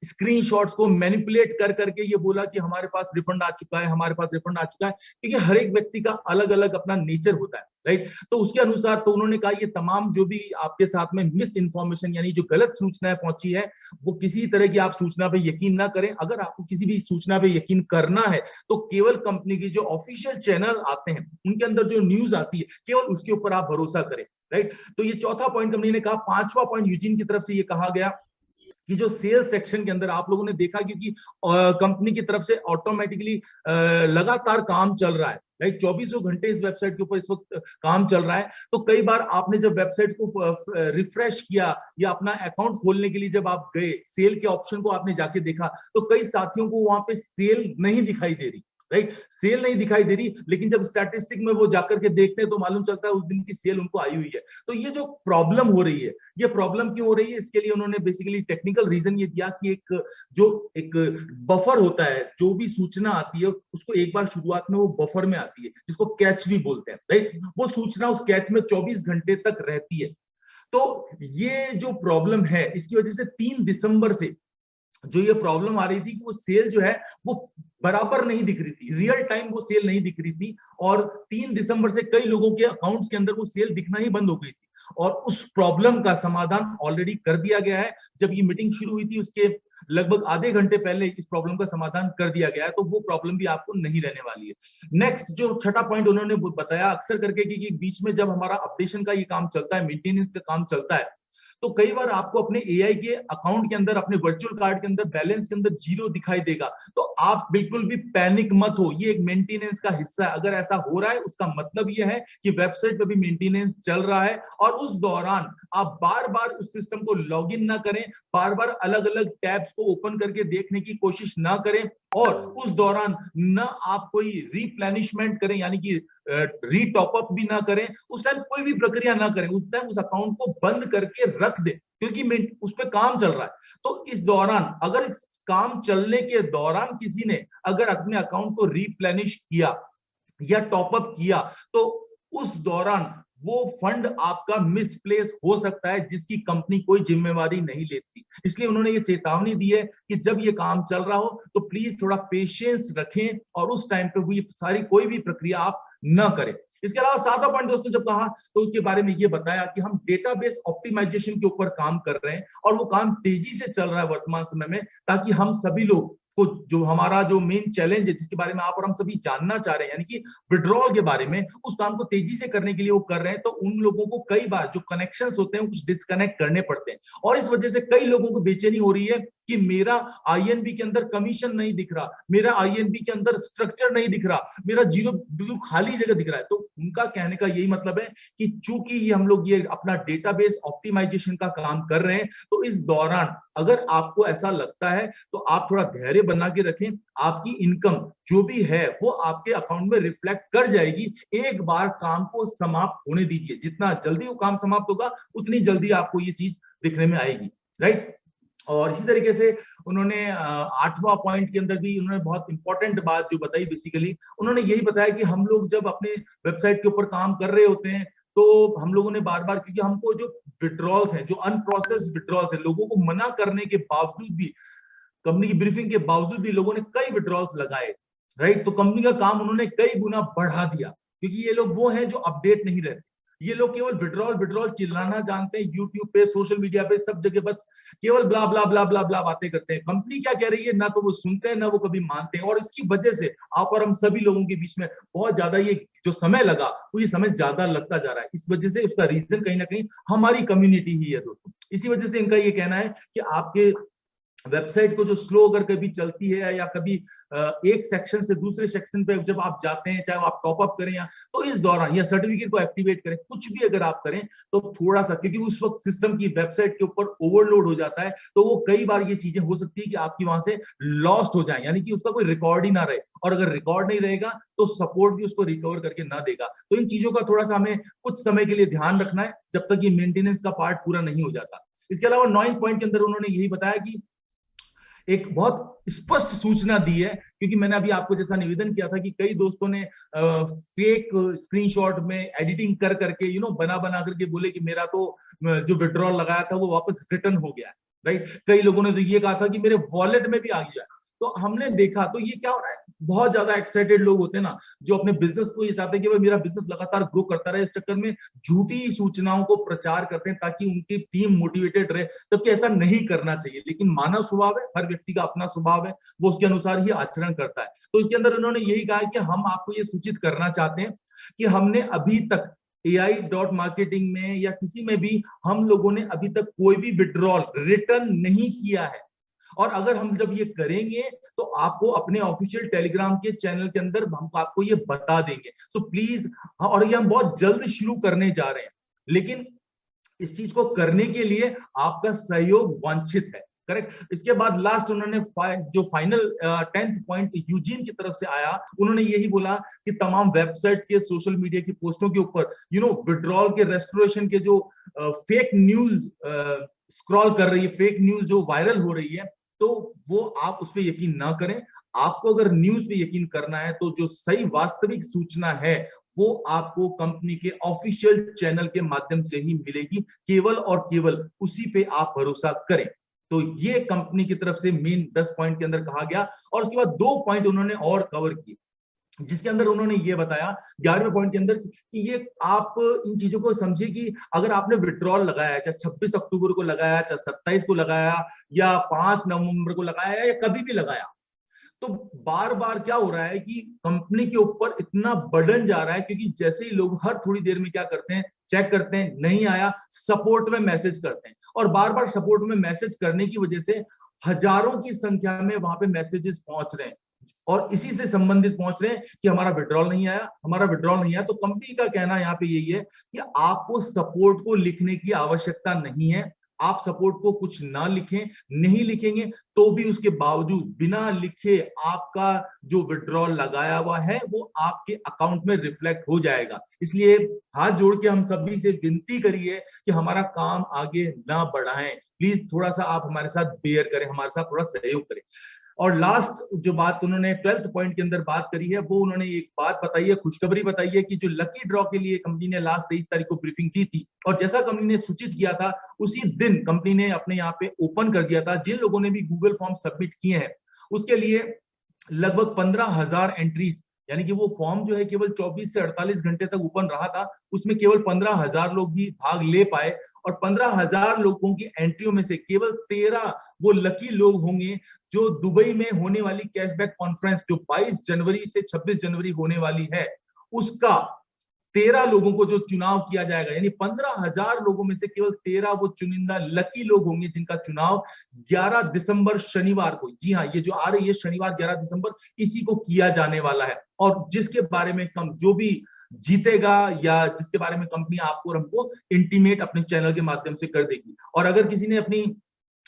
स्क्रीनशॉट्स को मैनिपुलेट कर करके ये बोला कि हमारे पास रिफंड आ चुका है, हमारे पास रिफंड आ चुका है, क्योंकि हर एक व्यक्ति का अलग अलग अपना नेचर होता है, राइट। तो उसके अनुसार तो उन्होंने कहा ये तमाम जो भी आपके साथ में मिस इन्फॉर्मेशन यानी जो गलत सूचनाएं पहुंची है, वो किसी तरह की आप सूचना पे यकीन ना करें। अगर आपको किसी भी सूचना पे यकीन करना है तो केवल कंपनी की जो ऑफिशियल चैनल आते हैं उनके अंदर जो न्यूज आती है केवल उसके ऊपर आप भरोसा करें, राइट। तो ये चौथा पॉइंट कंपनी ने कहा। 5वां पॉइंट यूजिन की तरफ से ये कहा गया कि जो सेल्स सेक्शन के अंदर आप लोगों ने देखा, क्योंकि कंपनी की तरफ से ऑटोमेटिकली लगातार काम चल रहा है, राइट, 24 घंटे इस वेबसाइट के ऊपर इस वक्त काम चल रहा है। तो कई बार आपने जब वेबसाइट को रिफ्रेश किया या अपना अकाउंट खोलने के लिए जब आप गए, सेल के ऑप्शन को आपने जाके देखा, तो कई साथियों को वहां पे सेल नहीं दिखाई दे रही, राइट, सेल नहीं दिखाई दे रही, लेकिन जब स्टैटिस्टिक में वो जाकर के देखते हैं तो मालूम चलता है उस दिन की सेल उनको आई हुई है। तो ये जो प्रॉब्लम हो रही है, ये प्रॉब्लम क्यों हो रही है, इसके लिए उन्होंने बेसिकली टेक्निकल रीजन ये दिया कि एक बफर होता है, जो भी सूचना आती है उसको एक बार शुरुआत में वो बफर में आती है, जिसको कैच भी बोलते हैं, राइट, वो सूचना उस कैच में 24 घंटे तक रहती है। तो ये जो प्रॉब्लम है, इसकी वजह से 3 दिसंबर से जो ये प्रॉब्लम आ रही थी कि वो सेल जो है वो बराबर नहीं दिख रही थी, रियल टाइम वो सेल नहीं दिख रही थी, और 3 दिसंबर से कई लोगों के अकाउंट्स के अंदर वो सेल दिखना ही बंद हो गई थी। और उस प्रॉब्लम का समाधान ऑलरेडी कर दिया गया है। जब ये मीटिंग शुरू हुई थी उसके लगभग आधे घंटे पहले इस प्रॉब्लम का समाधान कर दिया गया है, तो वो प्रॉब्लम भी आपको नहीं रहने वाली है। नेक्स्ट जो छठा पॉइंट उन्होंने बताया अक्सर करके कि बीच में जब हमारा अपडेशन का ये काम चलता है, मेंटेनेंस का काम चलता है, तो कई बार आपको अपने एआई के अकाउंट के अंदर, अपने वर्चुअल कार्ड के अंदर बैलेंस के अंदर 0 दिखाई देगा। तो आप बिल्कुल भी पैनिक मत हो, ये एक मेंटेनेंस का हिस्सा है। अगर ऐसा हो रहा है उसका मतलब ये है कि वेबसाइट पे भी मेंटेनेंस चल रहा है, और उस दौरान आप बार बार उस सिस्टम को लॉग इन ना करें, बार बार अलग अलग टैब्स को ओपन करके देखने की कोशिश ना करें, और उस दौरान ना आप कोई रिप्लेनिशमेंट करें, यानी कि रीटॉपअप भी ना करें, उस टाइम कोई भी प्रक्रिया ना करें, उस टाइम उस अकाउंट को बंद करके रख दे, क्योंकि उस पर काम चल रहा है। तो इस दौरान, अगर इस काम चलने के दौरान किसी ने अगर अपने अकाउंट को रिप्लेनिश किया या टॉपअप किया, तो उस दौरान वो फंड आपका मिसप्लेस हो सकता है, जिसकी कंपनी कोई जिम्मेवारी नहीं लेती। इसलिए उन्होंने ये चेतावनी दी है कि जब ये काम चल रहा हो तो प्लीज थोड़ा पेशेंस रखें, और उस टाइम पे भी सारी कोई भी प्रक्रिया आप न करें। इसके अलावा 7वां पॉइंट दोस्तों जब कहा, तो उसके बारे में ये बताया कि हम डेटाबेस ऑप्टिमाइजेशन के ऊपर काम कर रहे हैं, और वो काम तेजी से चल रहा है वर्तमान समय में, ताकि हम सभी लोग को जो हमारा जो मेन चैलेंज है, जिसके बारे में आप और हम सभी जानना चाह रहे हैं, यानी कि विड्रॉल के बारे में, उस काम को तेजी से करने के लिए वो कर रहे हैं। तो उन लोगों को कई बार जो कनेक्शंस होते हैं कुछ डिस्कनेक्ट करने पड़ते हैं, और इस वजह से कई लोगों को बेचैनी हो रही है कि मेरा आईएनबी के अंदर कमीशन नहीं दिख रहा, मेरा आईएनबी के अंदर स्ट्रक्चर नहीं दिख रहा, मेरा जीरो बिल्कुल खाली जगह दिख रहा है। तो उनका कहने का यही मतलब है कि चूंकि ये हम लोग ये अपना डेटाबेस ऑप्टिमाइजेशन का काम कर रहे हैं, तो इस दौरान अगर आपको ऐसा लगता है तो आप थोड़ा धैर्य बना के रखें, आपकी इनकम जो भी है वो आपके अकाउंट में रिफ्लेक्ट कर जाएगी। एक बार काम को समाप्त होने दीजिए, जितना जल्दी वो काम समाप्त होगा उतनी जल्दी आपको ये चीज दिखने में आएगी, राइट। और इसी तरीके से उन्होंने 8वां पॉइंट के अंदर भी उन्होंने बहुत इंपॉर्टेंट बात जो बताई, बेसिकली उन्होंने यही बताया कि हम लोग जब अपने वेबसाइट के ऊपर काम कर रहे होते हैं, तो हम लोगों ने बार बार, क्योंकि हमको जो विड्रॉल्स हैं, जो अनप्रोसेस्ड विड्रॉल्स हैं, लोगों को मना करने के बावजूद भी, कंपनी की ब्रीफिंग के बावजूद भी लोगों ने कई विड्रॉल्स लगाए, राइट। तो कंपनी का काम उन्होंने कई गुना बढ़ा दिया, क्योंकि ये लोग वो हैं जो अपडेट नहीं रहते। ये लोग केवल विड्रॉल चिल्लाना जानते हैं, यूट्यूब पे, सोशल मीडिया पे, सब जगह बस केवल ब्ला ब्ला ब्ला ब्ला ब्ला बातें करते हैं। कंपनी क्या कह रही है ना तो वो सुनते हैं, ना वो कभी मानते हैं, और इसकी वजह से आप और हम सभी लोगों के बीच में बहुत ज्यादा ये जो समय लगा, वो ये समय ज्यादा लगता जा रहा है। इस वजह से उसका रीजन कहीं ना कहीं हमारी कम्युनिटी ही है दोस्तों। इसी वजह से इनका ये कहना है कि आपके वेबसाइट को जो स्लो अगर कभी चलती है, या कभी एक सेक्शन से दूसरे सेक्शन पे जब आप जाते हैं, चाहे आप टॉपअप करें या तो इस दौरान, या सर्टिफिकेट को एक्टिवेट करें, कुछ भी अगर आप करें तो थोड़ा सा, क्योंकि उस वक्त सिस्टम की वेबसाइट के ऊपर ओवरलोड हो जाता है, तो वो कई बार ये चीजें हो सकती है कि आपकी वहां से लॉस्ट हो जाए, यानी कि उसका कोई रिकॉर्ड ही ना रहे, और अगर रिकॉर्ड नहीं रहेगा तो सपोर्ट भी उसको रिकवर करके ना देगा। तो इन चीजों का थोड़ा सा हमें कुछ समय के लिए ध्यान रखना है, जब तक ये मेंटेनेंस का पार्ट पूरा नहीं हो जाता। इसके अलावा 9 पॉइंट के अंदर उन्होंने यही बताया कि एक बहुत स्पष्ट सूचना दी है, क्योंकि मैंने अभी आपको जैसा निवेदन किया था कि कई दोस्तों ने फेक स्क्रीनशॉट में एडिटिंग कर करके बना बना करके बोले कि मेरा तो जो विड्रॉल लगाया था वो वापस रिटर्न हो गया, राइट। कई लोगों ने तो ये कहा था कि मेरे वॉलेट में भी आ गया। तो हमने देखा तो ये क्या हो रहा है, बहुत ज्यादा एक्साइटेड लोग होते हैं ना, जो अपने बिजनेस को ये चाहते हैं कि भाई मेरा बिजनेस लगातार ग्रो करता रहे, इस चक्कर में झूठी सूचनाओं को प्रचार करते हैं ताकि उनकी टीम मोटिवेटेड रहे, जबकि ऐसा नहीं करना चाहिए। लेकिन मानव स्वभाव है, हर व्यक्ति का अपना स्वभाव है, वो उसके अनुसार ही आचरण करता है। तो इसके अंदर उन्होंने यही कहा कि हम आपको ये सूचित करना चाहते हैं कि हमने अभी तक AI.marketing में या किसी में भी हम लोगों ने अभी तक कोई भी विड्रॉल रिटर्न नहीं किया है। और अगर हम जब ये करेंगे तो आपको अपने ऑफिशियल टेलीग्राम के चैनल के अंदर हम आपको ये बता देंगे। सो प्लीज, और ये हम बहुत जल्द शुरू करने जा रहे हैं, लेकिन इस चीज को करने के लिए आपका सहयोग वांछित है। करेक्ट। इसके बाद लास्ट उन्होंने जो फाइनल 10th पॉइंट यूजीन की तरफ से आया, उन्होंने यही बोला कि तमाम वेबसाइट्स के सोशल मीडिया की पोस्टों के ऊपर विड्रॉल के रेस्टोरेशन के जो फेक न्यूज स्क्रॉल कर रही है, फेक न्यूज जो वायरल हो रही है, तो वो आप उस पर यकीन ना करें। आपको अगर न्यूज पे यकीन करना है तो जो सही वास्तविक सूचना है वो आपको कंपनी के ऑफिशियल चैनल के माध्यम से ही मिलेगी, केवल और केवल उसी पे आप भरोसा करें। तो ये कंपनी की तरफ से मेन 10 पॉइंट के अंदर कहा गया। और उसके बाद 2 पॉइंट उन्होंने और कवर किए, जिसके अंदर उन्होंने ये बताया 11वें पॉइंट के अंदर कि ये आप इन चीजों को समझिए कि अगर आपने विड्रॉल लगाया, चाहे 26 अक्टूबर को लगाया, चाहे 27 को लगाया, या 5 नवंबर को लगाया, या कभी भी लगाया, तो बार बार क्या हो रहा है कि कंपनी के ऊपर इतना बर्डन जा रहा है, क्योंकि जैसे ही लोग हर थोड़ी देर में क्या करते हैं, चेक करते हैं, नहीं आया, सपोर्ट में मैसेज करते हैं, और बार बार सपोर्ट में मैसेज करने की वजह से हजारों की संख्या में वहां पे मैसेजेस पहुंच रहे हैं, और इसी से संबंधित पहुंच रहे हैं कि हमारा विड्रॉल नहीं आया, हमारा विड्रॉल नहीं आया। तो कंपनी का कहना यहाँ पे यही है कि आपको सपोर्ट को लिखने की आवश्यकता नहीं है। आप सपोर्ट को कुछ ना लिखें, नहीं लिखेंगे तो भी उसके बावजूद बिना लिखे आपका जो विड्रॉल लगाया हुआ है वो आपके अकाउंट में रिफ्लेक्ट हो जाएगा। इसलिए हाथ जोड़ के हम सभी से विनती करिए कि हमारा काम आगे ना बढ़ाएं। प्लीज थोड़ा सा आप हमारे साथ बेयर करें, हमारे साथ थोड़ा सहयोग करें। और लास्ट जो बात उन्होंने 12th पॉइंट के अंदर बात करी है, वो उन्होंने एक बात बताई है, खुशखबरी बताई है कि जो लकी ड्रॉ के लिए कंपनी ने लास्ट 23 तारीख को ब्रीफिंग की थी, और जैसा कंपनी ने सूचित किया था उसी दिन कंपनी ने अपने यहाँ पे ओपन कर दिया था। जिन लोगों ने भी गूगल फॉर्म सबमिट किए हैं उसके लिए लगभग 15,000 एंट्रीज, यानी कि वो फॉर्म जो है केवल 24 से 48 घंटे तक ओपन रहा था, उसमें केवल 15,000 लोग ही भाग ले पाए, और 15,000 लोगों की एंट्रियों में से केवल 13 वो लकी लोग होंगे जो दुबई में होने वाली कैशबैक कॉन्फ्रेंस जो 22 जनवरी से 26 जनवरी होने वाली है, उसका 13 लोगों को जो चुनाव किया जाएगा, यानी 15,000 लोगों में से केवल 13 वो चुनिंदा लकी लोग होंगे जिनका चुनाव 11 दिसंबर शनिवार को, जी हाँ, ये जो आ रही है शनिवार 11 दिसंबर, इसी को किया जाने वाला है। और जिसके बारे में जो भी जीतेगा या जिसके बारे में कंपनी आपको और हमको इंटीमेट अपने चैनल के माध्यम से कर देगी। और अगर किसी ने अपनी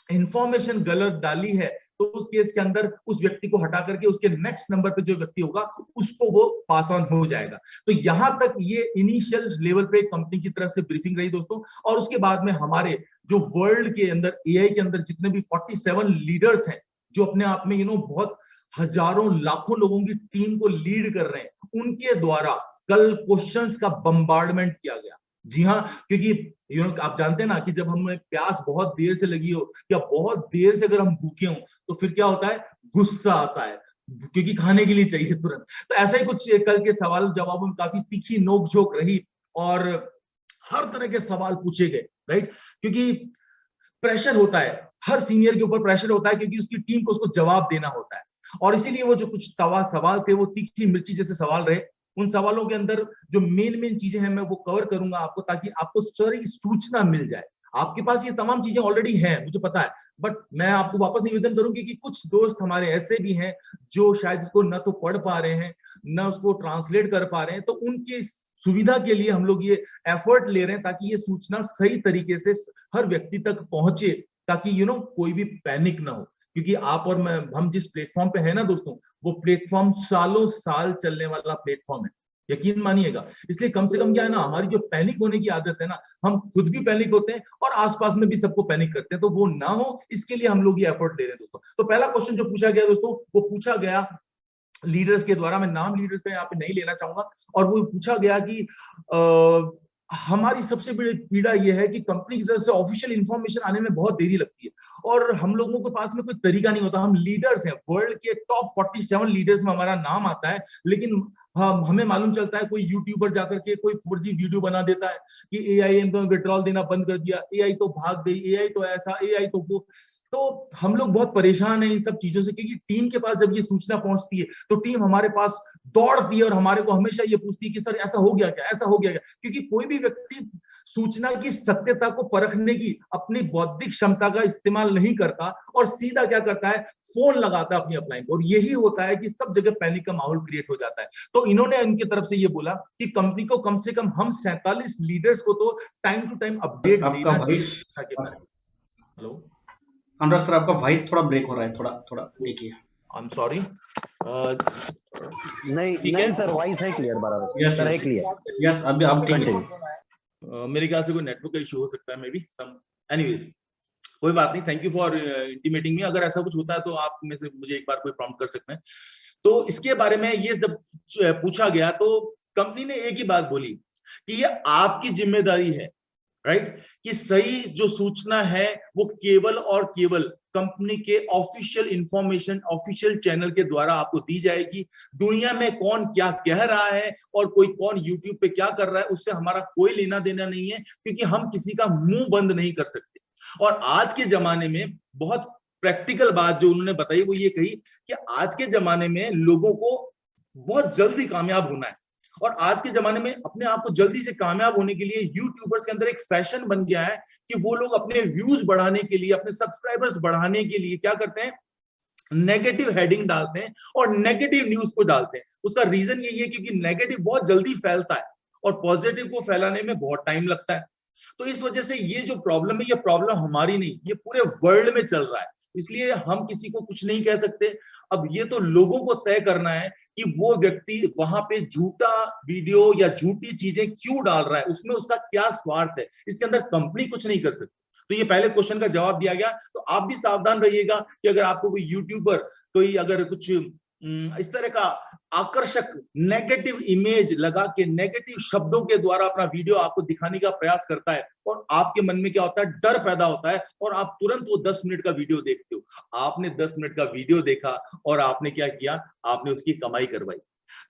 इंफॉर्मेशन गलत डाली है तो उस केस के अंदर उस व्यक्ति को हटा करके उसके नेक्स्ट नंबर पे जो व्यक्ति होगा उसको वो पास ऑन हो जाएगा। तो यहां तक ये इनिशियल लेवल पे कंपनी की तरफ से ब्रीफिंग रही दोस्तों। और उसके बाद में हमारे जो वर्ल्ड के अंदर एआई के अंदर जितने भी 47 लीडर्स हैं जो अपने आप में बहुत हजारों लाखों लोगों की टीम को लीड कर रहे हैं, उनके द्वारा कल क्वेश्चंस का बम्बार्डमेंट किया गया। जी हाँ, क्योंकि आप जानते हैं ना कि जब हमें प्यास बहुत देर से लगी हो या बहुत देर से अगर हम भूखे हों तो फिर क्या होता है, गुस्सा आता है, क्योंकि खाने के लिए चाहिए तुरंत। तो ऐसा ही कुछ कल के सवाल जवाबों में काफी तीखी नोकझोंक रही और हर तरह के सवाल पूछे गए, राइट, क्योंकि प्रेशर होता है, हर सीनियर के ऊपर प्रेशर होता है क्योंकि उसकी टीम को उसको जवाब देना होता है। और इसीलिए वो जो कुछ सवाल थे वो तीखी मिर्ची जैसे सवाल रहे। उन सवालों के अंदर जो मेन चीजें हैं मैं वो कवर करूंगा आपको, ताकि आपको सारी सूचना मिल जाए। आपके पास ये तमाम चीजें ऑलरेडी हैं, मुझे पता है, बट मैं आपको वापस निवेदन करूंगी कि कुछ दोस्त हमारे ऐसे भी हैं जो शायद इसको न तो पढ़ पा रहे हैं न उसको ट्रांसलेट कर पा रहे हैं। तो उनकी सुविधा के लिए हम लोग ये एफर्ट ले रहे हैं ताकि ये सूचना सही तरीके से हर व्यक्ति तक पहुंचे, ताकि कोई भी पैनिक ना हो। क्योंकि आप और मैं, हम जिस प्लेटफॉर्म पे है ना दोस्तों, वो प्लेटफॉर्म सालों साल चलने वाला प्लेटफॉर्म है, यकीन मानिएगा। इसलिए कम से कम क्या है ना, हमारी जो पैनिक होने की आदत है ना, हम खुद भी पैनिक होते हैं और आसपास में भी सबको पैनिक करते हैं, तो वो ना हो इसके लिए हम लोग ये एफर्ट ले रहे हैं दोस्तों। तो पहला क्वेश्चन जो पूछा गया दोस्तों, वो पूछा गया लीडर्स के द्वारा, मैं नाम लीडर्स पे यहाँ पे नहीं लेना चाहूंगा, और वो पूछा गया कि हमारी सबसे बड़ी पीड़ा यह है कि कंपनी की तरफ से ऑफिशियल इंफॉर्मेशन आने में बहुत देरी लगती है और हम लोगों के पास में कोई तरीका नहीं होता। हम लीडर्स हैं, वर्ल्ड के टॉप 47 लीडर्स में हमारा नाम आता है, लेकिन हमें मालूम चलता है कोई यूट्यूबर जाकर के कोई 4G वीडियो बना देता है कि एआई तो विड्रॉल देना बंद कर दिया, एआई तो भाग गई, एआई तो ऐसा, एआई तो वो। तो हम लोग बहुत परेशान हैं इन सब चीजों से, क्योंकि टीम के पास जब ये सूचना पहुंचती है तो टीम हमारे पास दौड़ती है और हमारे को हमेशा ये पूछती है कि सर ऐसा हो गया क्या, ऐसा हो गया क्या। क्योंकि कोई भी व्यक्ति सूचना की सत्यता को परखने की अपनी बौद्धिक क्षमता का इस्तेमाल नहीं करता और सीधा क्या करता है, फोन लगाता है अपनी अपलाइन। और यही होता है कि सब जगह पैनिक का माहौल क्रिएट हो जाता है। तो इन्होंने इनकी तरफ से ये बोला कि कंपनी को कम से कम हम 47 लीडर्स को तो टाइम टू टाइम अपडेट देना चाहिए। हेलो अनुराग सर, आपका वॉइस थोड़ा ब्रेक हो रहा है, थोड़ा देखिए। I am sorry. नहीं सर, वॉइस है क्लियर बराबर। यस सर है क्लियर। यस, अभी आप ठीक है। मेरे ख्याल से कोई नेटवर्क का इशू हो सकता है, मे बी सम। एनीवेज, कोई बात नहीं, थैंक यू फॉर इंटीमेटिंग मी। अगर ऐसा कुछ होता है तो आप में से मुझे एक बार कोई प्रॉम्प्ट कर सकते हैं। तो इसके बारे में ये जब पूछा गया तो कंपनी ने एक ही बात बोली कि ये आपकी जिम्मेदारी है, राइट, कि सही जो सूचना है वो केवल और केवल कंपनी के ऑफिशियल इंफॉर्मेशन, ऑफिशियल चैनल के द्वारा आपको दी जाएगी। दुनिया में कौन क्या कह रहा है और कोई कौन यूट्यूब पे क्या कर रहा है, उससे हमारा कोई लेना देना नहीं है, क्योंकि हम किसी का मुंह बंद नहीं कर सकते। और आज के जमाने में बहुत प्रैक्टिकल बात जो उन्होंने बताई वो ये कही कि आज के जमाने में लोगों को बहुत जल्दी कामयाब होना है, और आज के जमाने में अपने आप को जल्दी से कामयाब होने के लिए यूट्यूबर्स के अंदर एक फैशन बन गया है कि वो लोग अपने व्यूज बढ़ाने के लिए, अपने सब्सक्राइबर्स बढ़ाने के लिए क्या करते हैं, नेगेटिव हेडिंग डालते हैं और नेगेटिव न्यूज को डालते हैं। उसका रीजन यही है क्योंकि नेगेटिव बहुत जल्दी फैलता है और पॉजिटिव को फैलाने में बहुत टाइम लगता है। तो इस वजह से ये जो प्रॉब्लम है, ये प्रॉब्लम हमारी नहीं, ये पूरे वर्ल्ड में चल रहा है। इसलिए हम किसी को कुछ नहीं कह सकते। अब ये तो लोगों को तय करना है कि वो व्यक्ति वहां पे झूठा वीडियो या झूठी चीजें क्यों डाल रहा है, उसमें उसका क्या स्वार्थ है, इसके अंदर कंपनी कुछ नहीं कर सकती। तो ये पहले क्वेश्चन का जवाब दिया गया। तो आप भी सावधान रहिएगा कि अगर आपको कोई यूट्यूबर कोई अगर कुछ इस तरह का आकर्षक नेगेटिव इमेज लगा के नेगेटिव शब्दों के द्वारा अपना वीडियो आपको दिखाने का प्रयास करता है और आपके मन में क्या होता है, डर पैदा होता है और आप तुरंत वो 10 मिनट का वीडियो देखते हो। आपने 10 मिनट का वीडियो देखा और आपने क्या किया, आपने उसकी कमाई करवाई।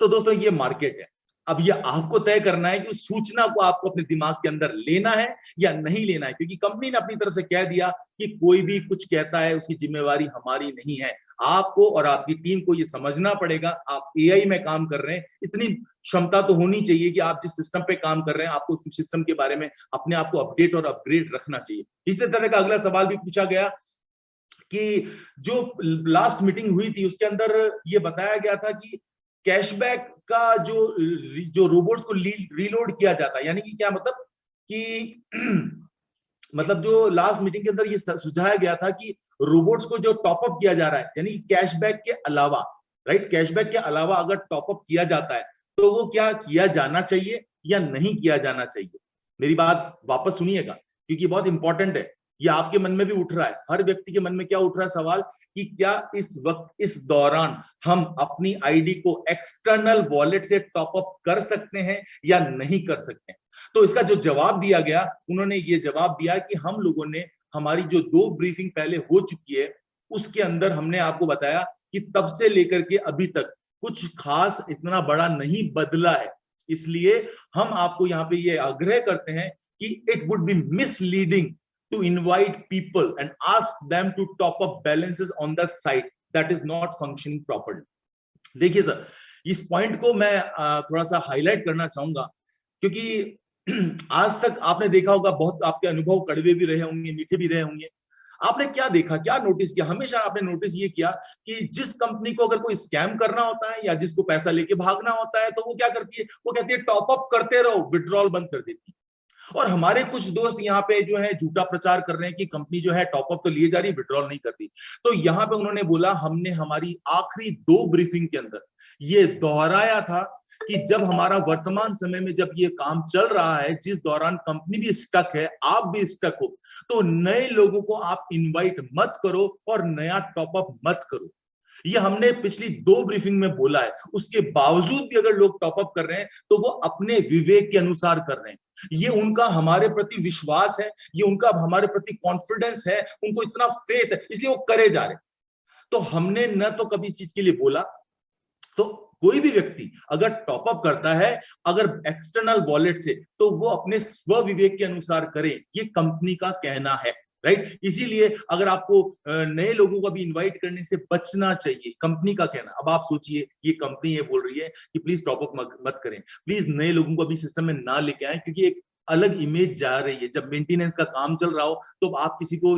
तो दोस्तों ये मार्केट है। अब ये आपको तय करना है कि उस सूचना को आपको अपने दिमाग के अंदर लेना है या नहीं लेना है, क्योंकि कंपनी ने अपनी तरफ से कह दिया कि कोई भी कुछ कहता है उसकी जिम्मेवारी हमारी नहीं है। आपको और आपकी टीम को ये समझना पड़ेगा, आप एआई में काम कर रहे हैं, इतनी क्षमता तो होनी चाहिए कि आप जिस सिस्टम पे काम कर रहे हैं आपको उस सिस्टम के बारे में अपने आप को अपडेट और अपग्रेड रखना चाहिए। इसी तरह का अगला सवाल भी पूछा गया कि जो लास्ट मीटिंग हुई थी उसके अंदर ये बताया गया था कि कैशबैक का जो रोबोट्स को रीलोड किया जाता है, यानी कि क्या मतलब कि मतलब जो लास्ट मीटिंग के अंदर ये सुझाया गया था कि रोबोट्स को जो टॉपअप किया जा रहा है, यानी कैशबैक के अलावा, राइट, कैशबैक के अलावा अगर टॉपअप किया जाता है तो वो क्या किया जाना चाहिए या नहीं किया जाना चाहिए। मेरी बात वापस सुनिएगा क्योंकि बहुत इंपॉर्टेंट है। ये आपके मन में भी उठ रहा है, हर व्यक्ति के मन में क्या उठ रहा है सवाल कि क्या इस वक्त इस दौरान हम अपनी आईडी को एक्सटर्नल वॉलेट से टॉपअप कर सकते हैं या नहीं कर सकते हैं। तो इसका जो जवाब दिया गया, उन्होंने ये जवाब दिया कि हम लोगों ने हमारी जो 2 ब्रीफिंग पहले हो चुकी है उसके अंदर हमने आपको बताया कि तब से लेकर के अभी तक कुछ खास इतना बड़ा नहीं बदला है। इसलिए हम आपको यहाँ पे ये आग्रह करते हैं कि it would be misleading to invite people and ask them to top up balances on the site that is not functioning properly। देखिए सर, इस पॉइंट को मैं थोड़ा सा हाईलाइट करना चाहूंगा क्योंकि आज तक आपने देखा होगा, बहुत आपके अनुभव कड़वे भी रहे होंगे, मीठे भी रहे होंगे। आपने क्या देखा, क्या नोटिस किया, हमेशा आपने नोटिस ये किया कि जिस कंपनी को अगर कोई स्कैम करना होता है या जिसको पैसा लेके भागना होता है तो वो क्या करती है, वो कहती है टॉप अप करते रहो, विड्रॉल बंद कर देती है। और हमारे कुछ दोस्त यहाँ पे जो है झूठा प्रचार कर रहे हैं कि कंपनी जो है टॉपअप तो लिए जा रही है, विड्रॉल नहीं करती। तो यहाँ पे उन्होंने बोला, हमने हमारी आखिरी 2 ब्रीफिंग के अंदर ये दोहराया था कि जब हमारा वर्तमान समय में जब ये काम चल रहा है, जिस दौरान कंपनी भी स्टक है, आप भी स्टक हो, तो नए लोगों को आप इनवाइट मत करो और नया टॉपअप मत करो। ये हमने पिछली 2 ब्रीफिंग में बोला है। उसके बावजूद भी अगर लोग टॉपअप कर रहे हैं तो वो अपने विवेक के अनुसार कर रहे हैं। ये उनका हमारे प्रति विश्वास है, ये उनका हमारे प्रति कॉन्फिडेंस है, उनको इतना फेथ है, इसलिए वो करे जा रहे। तो हमने न तो कभी इस चीज के लिए बोला, तो कोई भी व्यक्ति अगर टॉपअप करता है अगर एक्सटर्नल वॉलेट से, तो वो अपने स्व विवेक के अनुसार करे, ये कंपनी का कहना है, राइट। इसीलिए अगर आपको नए लोगों को भी इनवाइट करने से बचना चाहिए, कंपनी का कहना। अब आप सोचिए, ये कंपनी ये बोल रही है कि प्लीज टॉपअप मत करें, प्लीज नए लोगों को अभी सिस्टम में ना लेके आए, क्योंकि एक अलग इमेज जा रही है। जब मेंटेनेंस का काम चल रहा हो तो आप किसी को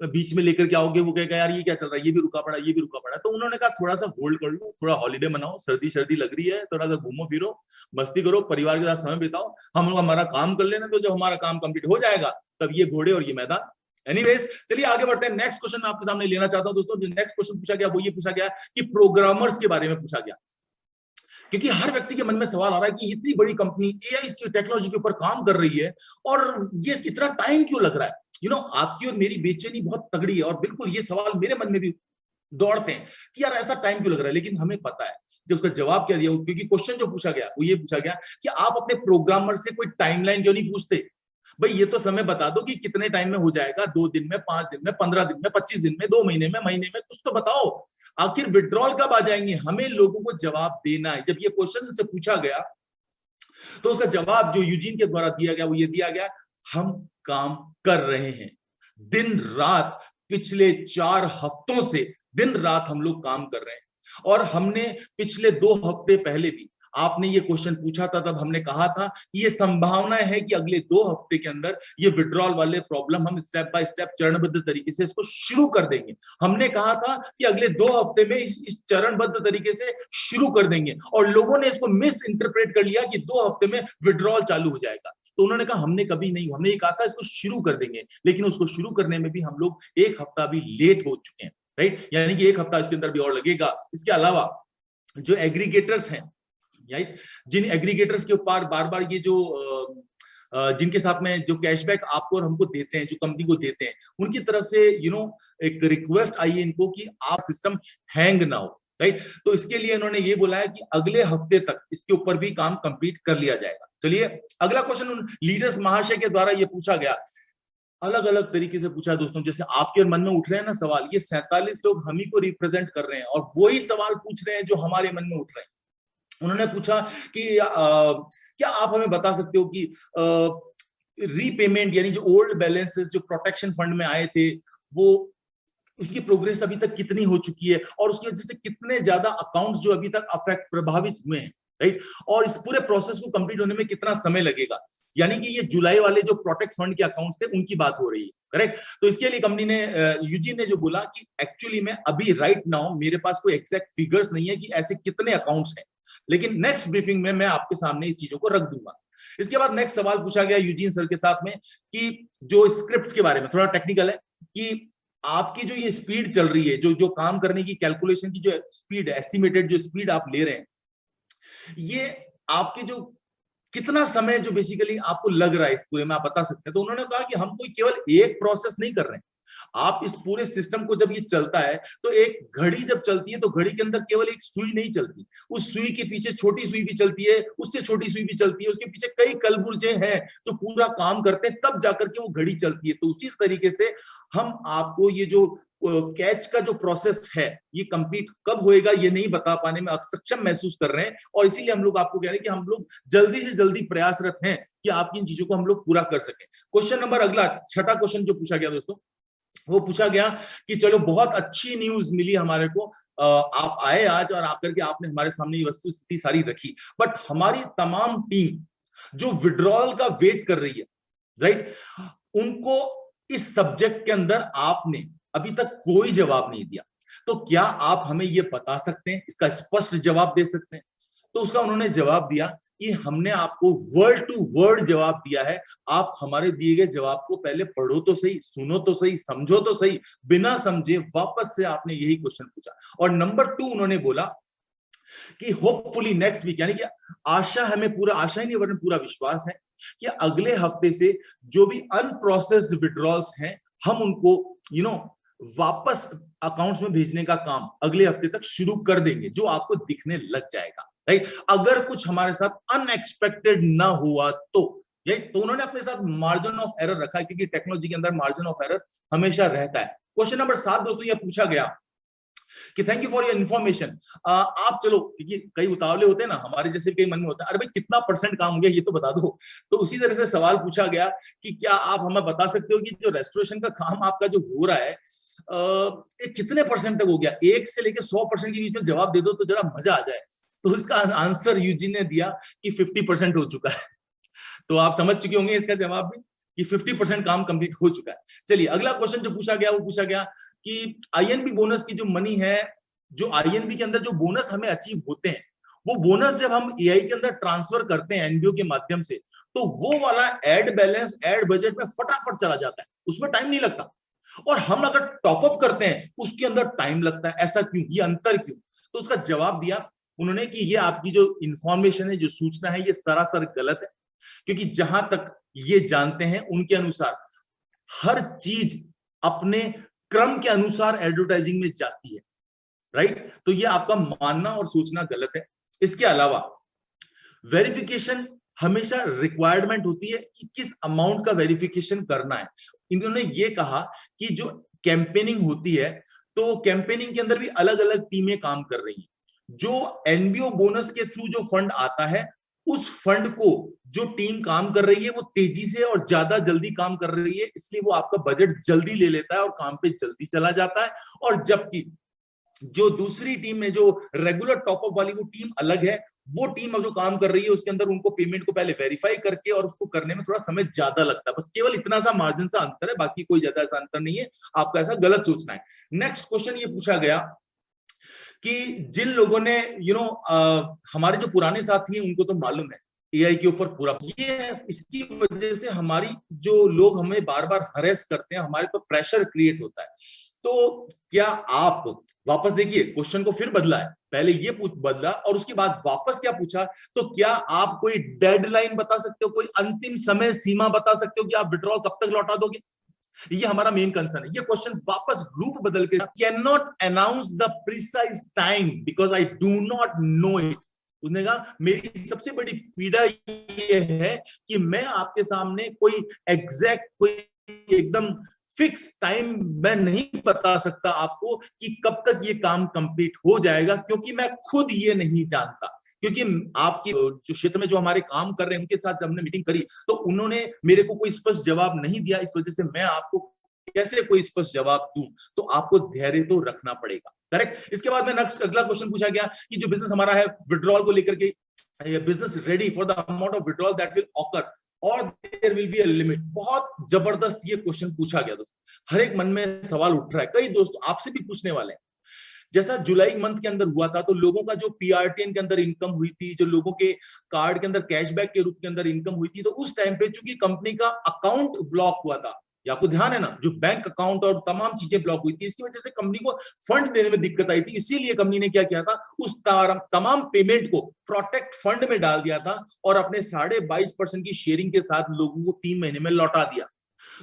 बीच में लेकर के आओगे, वो कहेगा यार ये क्या चल रहा है, ये भी रुका पड़ा, ये भी रुका पड़ा। तो उन्होंने कहा थोड़ा सा होल्ड कर लो, थोड़ा हॉलीडे मनाओ, सर्दी सर्दी लग रही है, थोड़ा सा घूमो फिरो, मस्ती करो, परिवार के साथ समय बिताओ, हम लोग हमारा काम कर लेना। तो जब हमारा काम कंप्लीट हो जाएगा तब ये घोड़े और ये मैदान। एनीवेज, चलिए आगे बढ़ते हैं। नेक्स्ट क्वेश्चन मैं आपके सामने लेना चाहता हूं दोस्तों। जो नेक्स्ट क्वेश्चन पूछा गया वो ये पूछा गया कि प्रोग्रामर्स के बारे में पूछा गया, क्योंकि हर व्यक्ति के मन में सवाल आ रहा है कि इतनी बड़ी कंपनी एआई की टेक्नोलॉजी के ऊपर काम कर रही है और ये इतना टाइम क्यों लग रहा है। आपकी और मेरी बेचैनी बहुत तगड़ी है और बिल्कुल ये सवाल मेरे मन में भी दौड़ते हैं कि यार ऐसा टाइम क्यों लग रहा है। लेकिन हमें पता है जो उसका जवाब क्या दिया, क्योंकि क्वेश्चन जो पूछा गया वो ये पूछा गया कि आप अपने प्रोग्रामर से कोई टाइमलाइन क्यों नहीं पूछते। भाई ये तो समय बता दो कि कितने टाइम में हो जाएगा, 2 दिन में, 5 दिन में, 15 दिन में, 25 दिन में, 2 महीने में, महीने में, कुछ तो बताओ। आखिर विड्रॉल कब आ जाएंगे, हमें लोगों को जवाब देना है। जब ये क्वेश्चन से पूछा गया तो उसका जवाब जो यूजीन के द्वारा दिया गया वो ये दिया गया, हम काम कर रहे हैं दिन रात, पिछले 4 हफ्तों से दिन रात हम लोग काम कर रहे हैं। और हमने पिछले 2 हफ्ते पहले भी आपने ये क्वेश्चन पूछा था, तब हमने कहा था कि ये संभावना है कि अगले 2 हफ्ते के अंदर ये विड्रॉल वाले प्रॉब्लम हम स्टेप बाय स्टेप चरणबद्ध तरीके से इसको शुरू कर देंगे। हमने कहा था कि अगले 2 हफ्ते में इस चरणबद्ध तरीके से शुरू कर देंगे, और लोगों ने इसको मिस इंटरप्रेट कर लिया कि 2 हफ्ते में विड्रॉल चालू हो जाएगा। तो उन्होंने कहा हमने कभी नहीं, हमने ये कहा था इसको शुरू कर देंगे, लेकिन उसको शुरू करने में भी हम लोग 1 हफ्ता भी लेट हो चुके हैं, राइट। यानी कि 1 हफ्ता इसके अंदर भी और लगेगा। इसके अलावा जो एग्रीगेटर्स हैं, राइट, जिन एग्रीगेटर्स के ऊपर बार बार ये जो जिनके साथ में जो कैशबैक आपको और हमको देते हैं, जो कंपनी को देते हैं, उनकी तरफ से एक रिक्वेस्ट आई है इनको कि आप सिस्टम हैंग ना हो, राइट। तो इसके लिए इन्होंने ये बोला है कि अगले हफ्ते तक इसके ऊपर भी काम कंप्लीट कर लिया जाएगा। चलिए अगला क्वेश्चन उन लीडर्स महाशय के द्वारा ये पूछा गया, अलग अलग तरीके से पूछा दोस्तों। जैसे आपके मन में उठ रहे हैं ना सवाल, ये 47 लोग हम ही को रिप्रेजेंट कर रहे हैं और वही सवाल पूछ रहे हैं जो हमारे मन में उठ रहे हैं। उन्होंने पूछा कि क्या आप हमें बता सकते हो कि रीपेमेंट यानी जो ओल्ड बैलेंसेस जो प्रोटेक्शन फंड में आए थे, वो उसकी प्रोग्रेस अभी तक कितनी हो चुकी है और उसकी वजह से कितने ज्यादा अकाउंट्स जो अभी तक प्रभावित हुए हैं, राइट। और इस पूरे प्रोसेस को कंप्लीट होने में कितना समय लगेगा। यानी कि ये जुलाई वाले जो प्रोटेक्ट फंड के अकाउंट्स थे उनकी बात हो रही है, करेक्ट। तो इसके लिए कंपनी ने यूजीन ने जो बोला कि एक्चुअली में अभी राइट नाउ मेरे पास कोई एग्जैक्ट फिगर्स नहीं है कि ऐसे कितने अकाउंट्स हैं, लेकिन नेक्स्ट ब्रीफिंग में मैं आपके सामने इस चीजों को रख दूंगा। इसके बाद नेक्स्ट सवाल पूछा गया यूजीन सर के साथ में कि जो स्क्रिप्ट्स के बारे में, थोड़ा टेक्निकल है, कि आपकी जो ये स्पीड चल रही है, जो काम करने की कैलकुलेशन की जो स्पीड है, एस्टिमेटेड जो स्पीड आप ले रहे हैं, ये आपके जो कितना समय जो बेसिकली आपको लग रहा है इस पूरे में, आप बता सकते हैं। तो उन्होंने कहा कि हम कोई केवल एक प्रोसेस नहीं कर रहे हैं, आप इस पूरे सिस्टम को जब ये चलता है तो एक घड़ी जब चलती है तो घड़ी के अंदर केवल एक सुई नहीं चलती, उस सुई के पीछे छोटी सुई भी चलती है, उससे छोटी सुई भी चलती है, उसके पीछे कई कलबुर्जे हैं जो पूरा काम करते हैं, तब जाकर के वो घड़ी चलती है। तो उसी तरीके से हम आपको ये जो कैच का जो प्रोसेस है ये कंप्लीट कब होएगा ये नहीं बता पाने में अक्षम महसूस कर रहे हैं, और इसीलिए हम लोग आपको कह रहे हैं कि हम लोग जल्दी से जल्दी प्रयासरत हैं कि आपकी इन चीजों को हम लोग पूरा कर सकें। क्वेश्चन नंबर अगला 6वां क्वेश्चन जो पूछा गया दोस्तों, वो पूछा गया कि चलो बहुत अच्छी न्यूज मिली हमारे को, आप आए आज और आकर के आपने हमारे सामने ये वस्तु स्थिति सारी रखी, बट हमारी तमाम टीम जो विड्रॉल का वेट कर रही है, राइट, उनको इस सब्जेक्ट के अंदर आपने अभी तक कोई जवाब नहीं दिया। तो क्या आप हमें ये बता सकते हैं, इसका स्पष्ट जवाब दे सकते हैं? तो उसका उन्होंने जवाब दिया कि हमने आपको वर्ड टू वर्ड जवाब दिया है, आप हमारे दिए गए जवाब को पहले पढ़ो तो सही, सुनो तो सही, समझो तो सही। बिना समझे वापस से आपने यही क्वेश्चन पूछा। और नंबर 2 उन्होंने बोला कि होपफुली नेक्स्ट वीक, यानी कि आशा हमें पूरा, आशा ही नहीं वरन पूरा विश्वास है कि अगले हफ्ते से जो भी अनप्रोसेस्ड विड्रॉल्स हैं हम उनको वापस अकाउंट्स में भेजने का काम अगले हफ्ते तक शुरू कर देंगे, जो आपको दिखने लग जाएगा, राइट। अगर कुछ हमारे साथ अनएक्सपेक्टेड ना हुआ तो उन्होंने अपने साथ मार्जिन ऑफ एरर रखा है, क्योंकि टेक्नोलॉजी के अंदर मार्जिन ऑफ एरर हमेशा रहता है। क्वेश्चन नंबर 7 दोस्तों ये पूछा गया कि thank you for your information. आप चलो, क्योंकि कई उतावले होते हैं ना, हमारे जैसे कई मन में होता है, अरे भाई कितना % काम हो गया ये तो बता दो। तो उसी तरह से सवाल पूछा गया कि क्या आप हमें बता सकते हो कि जो रेस्टोरेशन का काम आपका जो हो रहा है ये कितने % तक हो गया? 1 से लेकर 100% के बीच में जवाब दे दो तो जरा मजा आ जाए। तो इसका आंसर यूजी ने दिया कि 50% हो चुका है। तो आप समझ चुके होंगे इसका जवाब भी कि 50% काम कंप्लीट हो चुका है। चलिए अगला क्वेश्चन जो पूछा गया वो पूछा गया कि आईएनबी बोनस की जो मनी है, जो आईएनबी के अंदर जो बोनस हमें अचीव होते हैं, वो बोनस जब हम एआई के अंदर ट्रांसफर करते हैं एनबीओ के माध्यम से, तो वो वाला ऐड बैलेंस ऐड बजट में फटाफट चला जाता है, उसमें टाइम नहीं लगता। और हम अगर टॉपअप करते हैं उसके अंदर टाइम लगता है। ऐसा क्यों? ये अंतर क्यों? तो उसका जवाब दिया उन्होंने कि ये आपकी जो इंफॉर्मेशन है, जो सूचना है, ये सरासर गलत है। क्योंकि जहां तक ये जानते हैं उनके अनुसार हर चीज अपने क्रम के अनुसार एडवर्टाइजिंग में जाती है, राइट? तो ये आपका मानना और सोचना गलत है। इसके अलावा वेरिफिकेशन हमेशा रिक्वायरमेंट होती है कि किस अमाउंट का वेरिफिकेशन करना है। इन्होंने ये कहा कि जो कैंपेनिंग होती है, तो कैंपेनिंग के अंदर भी अलग अलग टीमें काम कर रही हैं। जो एनबीओ बोनस के थ्रू जो फंड आता है, उस फंड को जो टीम काम कर रही है वो तेजी से और ज्यादा जल्दी काम कर रही है, इसलिए वो आपका बजट जल्दी ले लेता है और काम पे जल्दी चला जाता है। और जबकि जो दूसरी टीम में जो रेगुलर टॉपअप वाली वो टीम अलग है, वो टीम अब जो काम कर रही है उसके अंदर उनको पेमेंट को पहले वेरीफाई करके और उसको करने में थोड़ा समय ज्यादा लगता है। बस केवल इतना सा मार्जिन सा अंतर है, बाकी कोई ज्यादा ऐसा अंतर नहीं है। आपका ऐसा गलत सोचना है। नेक्स्ट क्वेश्चन ये पूछा गया कि जिन लोगों ने हमारे जो पुराने साथी हैं उनको तो मालूम है एआई के ऊपर पूरा, ये इसकी वजह से हमारी जो लोग हमें बार बार हरेस करते हैं, हमारे पर प्रेशर क्रिएट होता है। तो क्या आप वापस देखिए, क्वेश्चन को फिर बदला है, पहले ये बदला और उसके बाद वापस क्या पूछा, तो क्या आप कोई डेडलाइन बता सकते हो, कोई अंतिम समय सीमा बता सकते हो कि आप विड्रॉल कब तक लौटा दोगे? ये हमारा मेन कंसर्न है। ये क्वेश्चन वापस रूप बदल के, can not announce the precise time because I do not know it. उसने कहा मेरी सबसे बड़ी पीड़ा ये है कि मैं आपके सामने कोई एग्जैक्ट, कोई एकदम फिक्स टाइम मैं नहीं बता सकता आपको कि कब तक ये काम कंप्लीट हो जाएगा, क्योंकि मैं खुद ये नहीं जानता। क्योंकि आपकी जो क्षेत्र में जो हमारे काम कर रहे हैं उनके साथ जब हमने मीटिंग करी तो उन्होंने मेरे को कोई स्पष्ट जवाब नहीं दिया, इस वजह से मैं आपको कैसे कोई स्पष्ट जवाब दूं। तो आपको धैर्य तो रखना पड़ेगा, करेक्ट। इसके बाद में नेक्स्ट अगला क्वेश्चन पूछा गया कि जो बिजनेस हमारा है विड्रॉल को लेकर के, business ready for the amount of withdrawal that will occur और there will be a limit. बहुत जबरदस्त ये क्वेश्चन पूछा गया दोस्तों, हर एक मन में सवाल उठ रहा है, कई दोस्त आपसे भी पूछने वाले हैं। जैसा जुलाई मंथ के अंदर हुआ था तो लोगों का जो पीआरटीएन के अंदर इनकम हुई थी, जो लोगों के कार्ड के अंदर कैशबैक के रूप के अंदर इनकम हुई थी, तो उस टाइम पे चूंकि कंपनी का अकाउंट ब्लॉक हुआ था, ये आपको ध्यान है ना, जो बैंक अकाउंट और तमाम चीजें ब्लॉक हुई थी, इसकी वजह से कंपनी को फंड देने में दिक्कत आई थी। इसीलिए कंपनी ने क्या किया था, उस तमाम पेमेंट को प्रोटेक्ट फंड में डाल दिया था और अपने 22.5% की शेयरिंग के साथ लोगों को 3 महीने में लौटा दिया।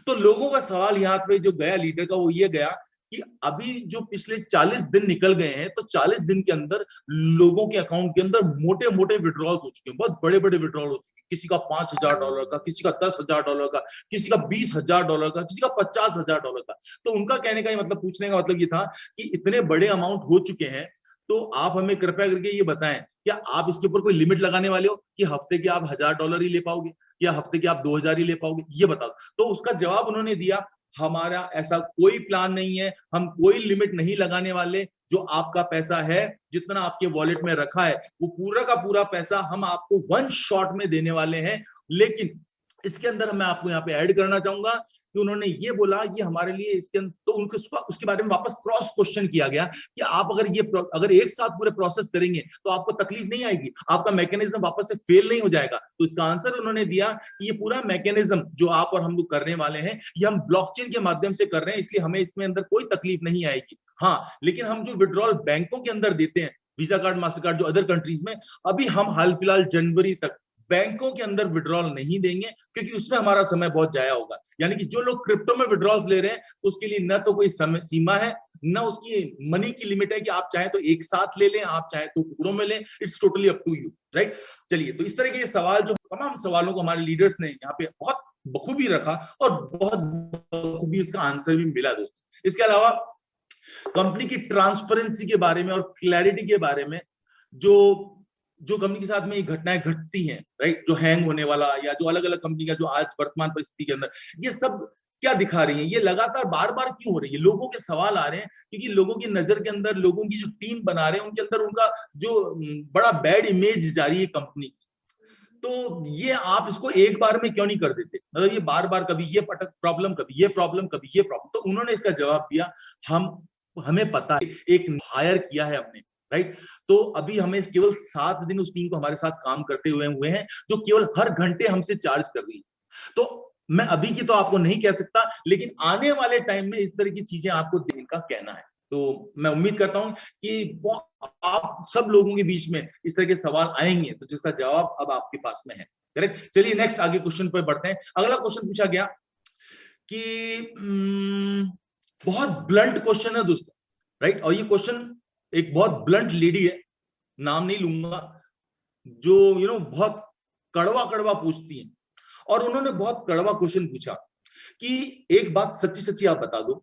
तो लोगों का सवाल यहाँ पे जो गया लीडर का, वो ये गया कि अभी जो पिछले 40 दिन निकल गए हैं, तो 40 दिन के अंदर लोगों के अकाउंट के अंदर मोटे मोटे विड्रॉल हो चुके हैं, बहुत बड़े बड़े विड्रॉल हो चुके हैं। किसी का $5,000 का, किसी का $10,000 का, किसी का $20,000 का, किसी का $50,000 का। तो उनका कहने का मतलब, पूछने का मतलब ये था कि इतने बड़े अमाउंट हो चुके हैं, तो आप हमें कृपया करके ये बताएं, क्या आप इसके ऊपर कोई लिमिट लगाने वाले हो कि हफ्ते के आप $1,000 ही ले पाओगे या हफ्ते के आप 2,000 ही ले पाओगे, ये बताओ। तो उसका जवाब उन्होंने दिया, हमारा ऐसा कोई प्लान नहीं है, हम कोई लिमिट नहीं लगाने वाले। जो आपका पैसा है, जितना आपके वॉलेट में रखा है, वो पूरा का पूरा पैसा हम आपको 1 शॉट में देने वाले हैं। लेकिन इसके अंदर मैं आपको यहाँ पे ऐड करना चाहूंगा कि उन्होंने ये बोला कि हमारे लिए इसके अंदर, तो उनको उसके बारे में वापस क्रॉस क्वेश्चन किया गया कि आप अगर एक साथ पूरे प्रोसेस करेंगे तो आपको तकलीफ नहीं आएगी, आपका मैकेनिज्म वापस से फेल नहीं हो जाएगा। तो इसका आंसर उन्होंने दिया कि ये पूरा मैकेनिज्म जो आप और हम लोग करने वाले हैं, ये हम ब्लॉकचेन के माध्यम से कर रहे हैं, इसलिए हमें इसमें अंदर कोई तकलीफ नहीं आएगी। हाँ, लेकिन हम जो विड्रॉल बैंकों के अंदर देते हैं, वीजा कार्ड, मास्टर कार्ड, जो अदर कंट्रीज में, अभी हम हाल फिलहाल जनवरी तक बैंकों के अंदर विड्रॉल नहीं देंगे, क्योंकि उसमें हमारा समय बहुत जाया होगा। यानी कि जो लोग क्रिप्टो में विड्रॉल्स ले रहे हैं, उसके लिए न तो कोई समय सीमा है, न उसकी मनी की लिमिट है कि आप चाहे तो एक साथ ले लें, आप चाहे तो टुकड़ों में लें, it's totally up to you, right. चलिए, तो इस तरह के सवाल, जो तमाम सवालों को हमारे लीडर्स ने यहाँ पे बहुत बखूबी रखा और बहुत बखूबी इसका आंसर भी मिला दोस्तों। इसके अलावा कंपनी की ट्रांसपेरेंसी के बारे में और क्लैरिटी के बारे में, जो जो कंपनी के साथ में ये घटनाएं घटती हैं, राइट, जो हैंग होने वाला या जो अलग अलग कंपनी का जो आज वर्तमान परिस्थिति के अंदर ये सब क्या दिखा रही है, ये लगातार बार बार क्यों हो रही है, लोगों के सवाल आ रहे हैं, क्योंकि लोगों की नजर के अंदर, लोगों की जो टीम बना रहे हैं उनके अंदर उनका जो बड़ा बैड इमेज जा रही है कंपनी की। तो ये आप इसको एक बार में क्यों नहीं कर देते, मतलब ये बार बार कभी ये प्रॉब्लम, कभी ये प्रॉब्लम, कभी ये प्रॉब्लम। तो उन्होंने इसका जवाब दिया, हमें पता है, एक हायर किया है हमने, राइट। तो अभी हमें केवल 7 दिन उस टीम को हमारे साथ काम करते हुए हैं, जो केवल हर घंटे हमसे चार्ज कर रही है। तो मैं अभी की तो आपको नहीं कह सकता, लेकिन आने वाले टाइम में इस तरह की चीजें आपको देने का कहना है। तो मैं उम्मीद करता हूं कि आप सब लोगों के बीच में इस तरह के सवाल आएंगे, तो जिसका जवाब अब आपके पास में है, करेक्ट। चलिए नेक्स्ट आगे क्वेश्चन पर बढ़ते हैं। अगला क्वेश्चन पूछा गया कि बहुत ब्लंट क्वेश्चन है दोस्तों, राइट। और ये क्वेश्चन एक बहुत ब्लंट लेडी है, नाम नहीं लूंगा, जो बहुत कड़वा कड़वा पूछती है। और उन्होंने बहुत कड़वा क्वेश्चन पूछा कि एक बात सच्ची सच्ची आप बता दो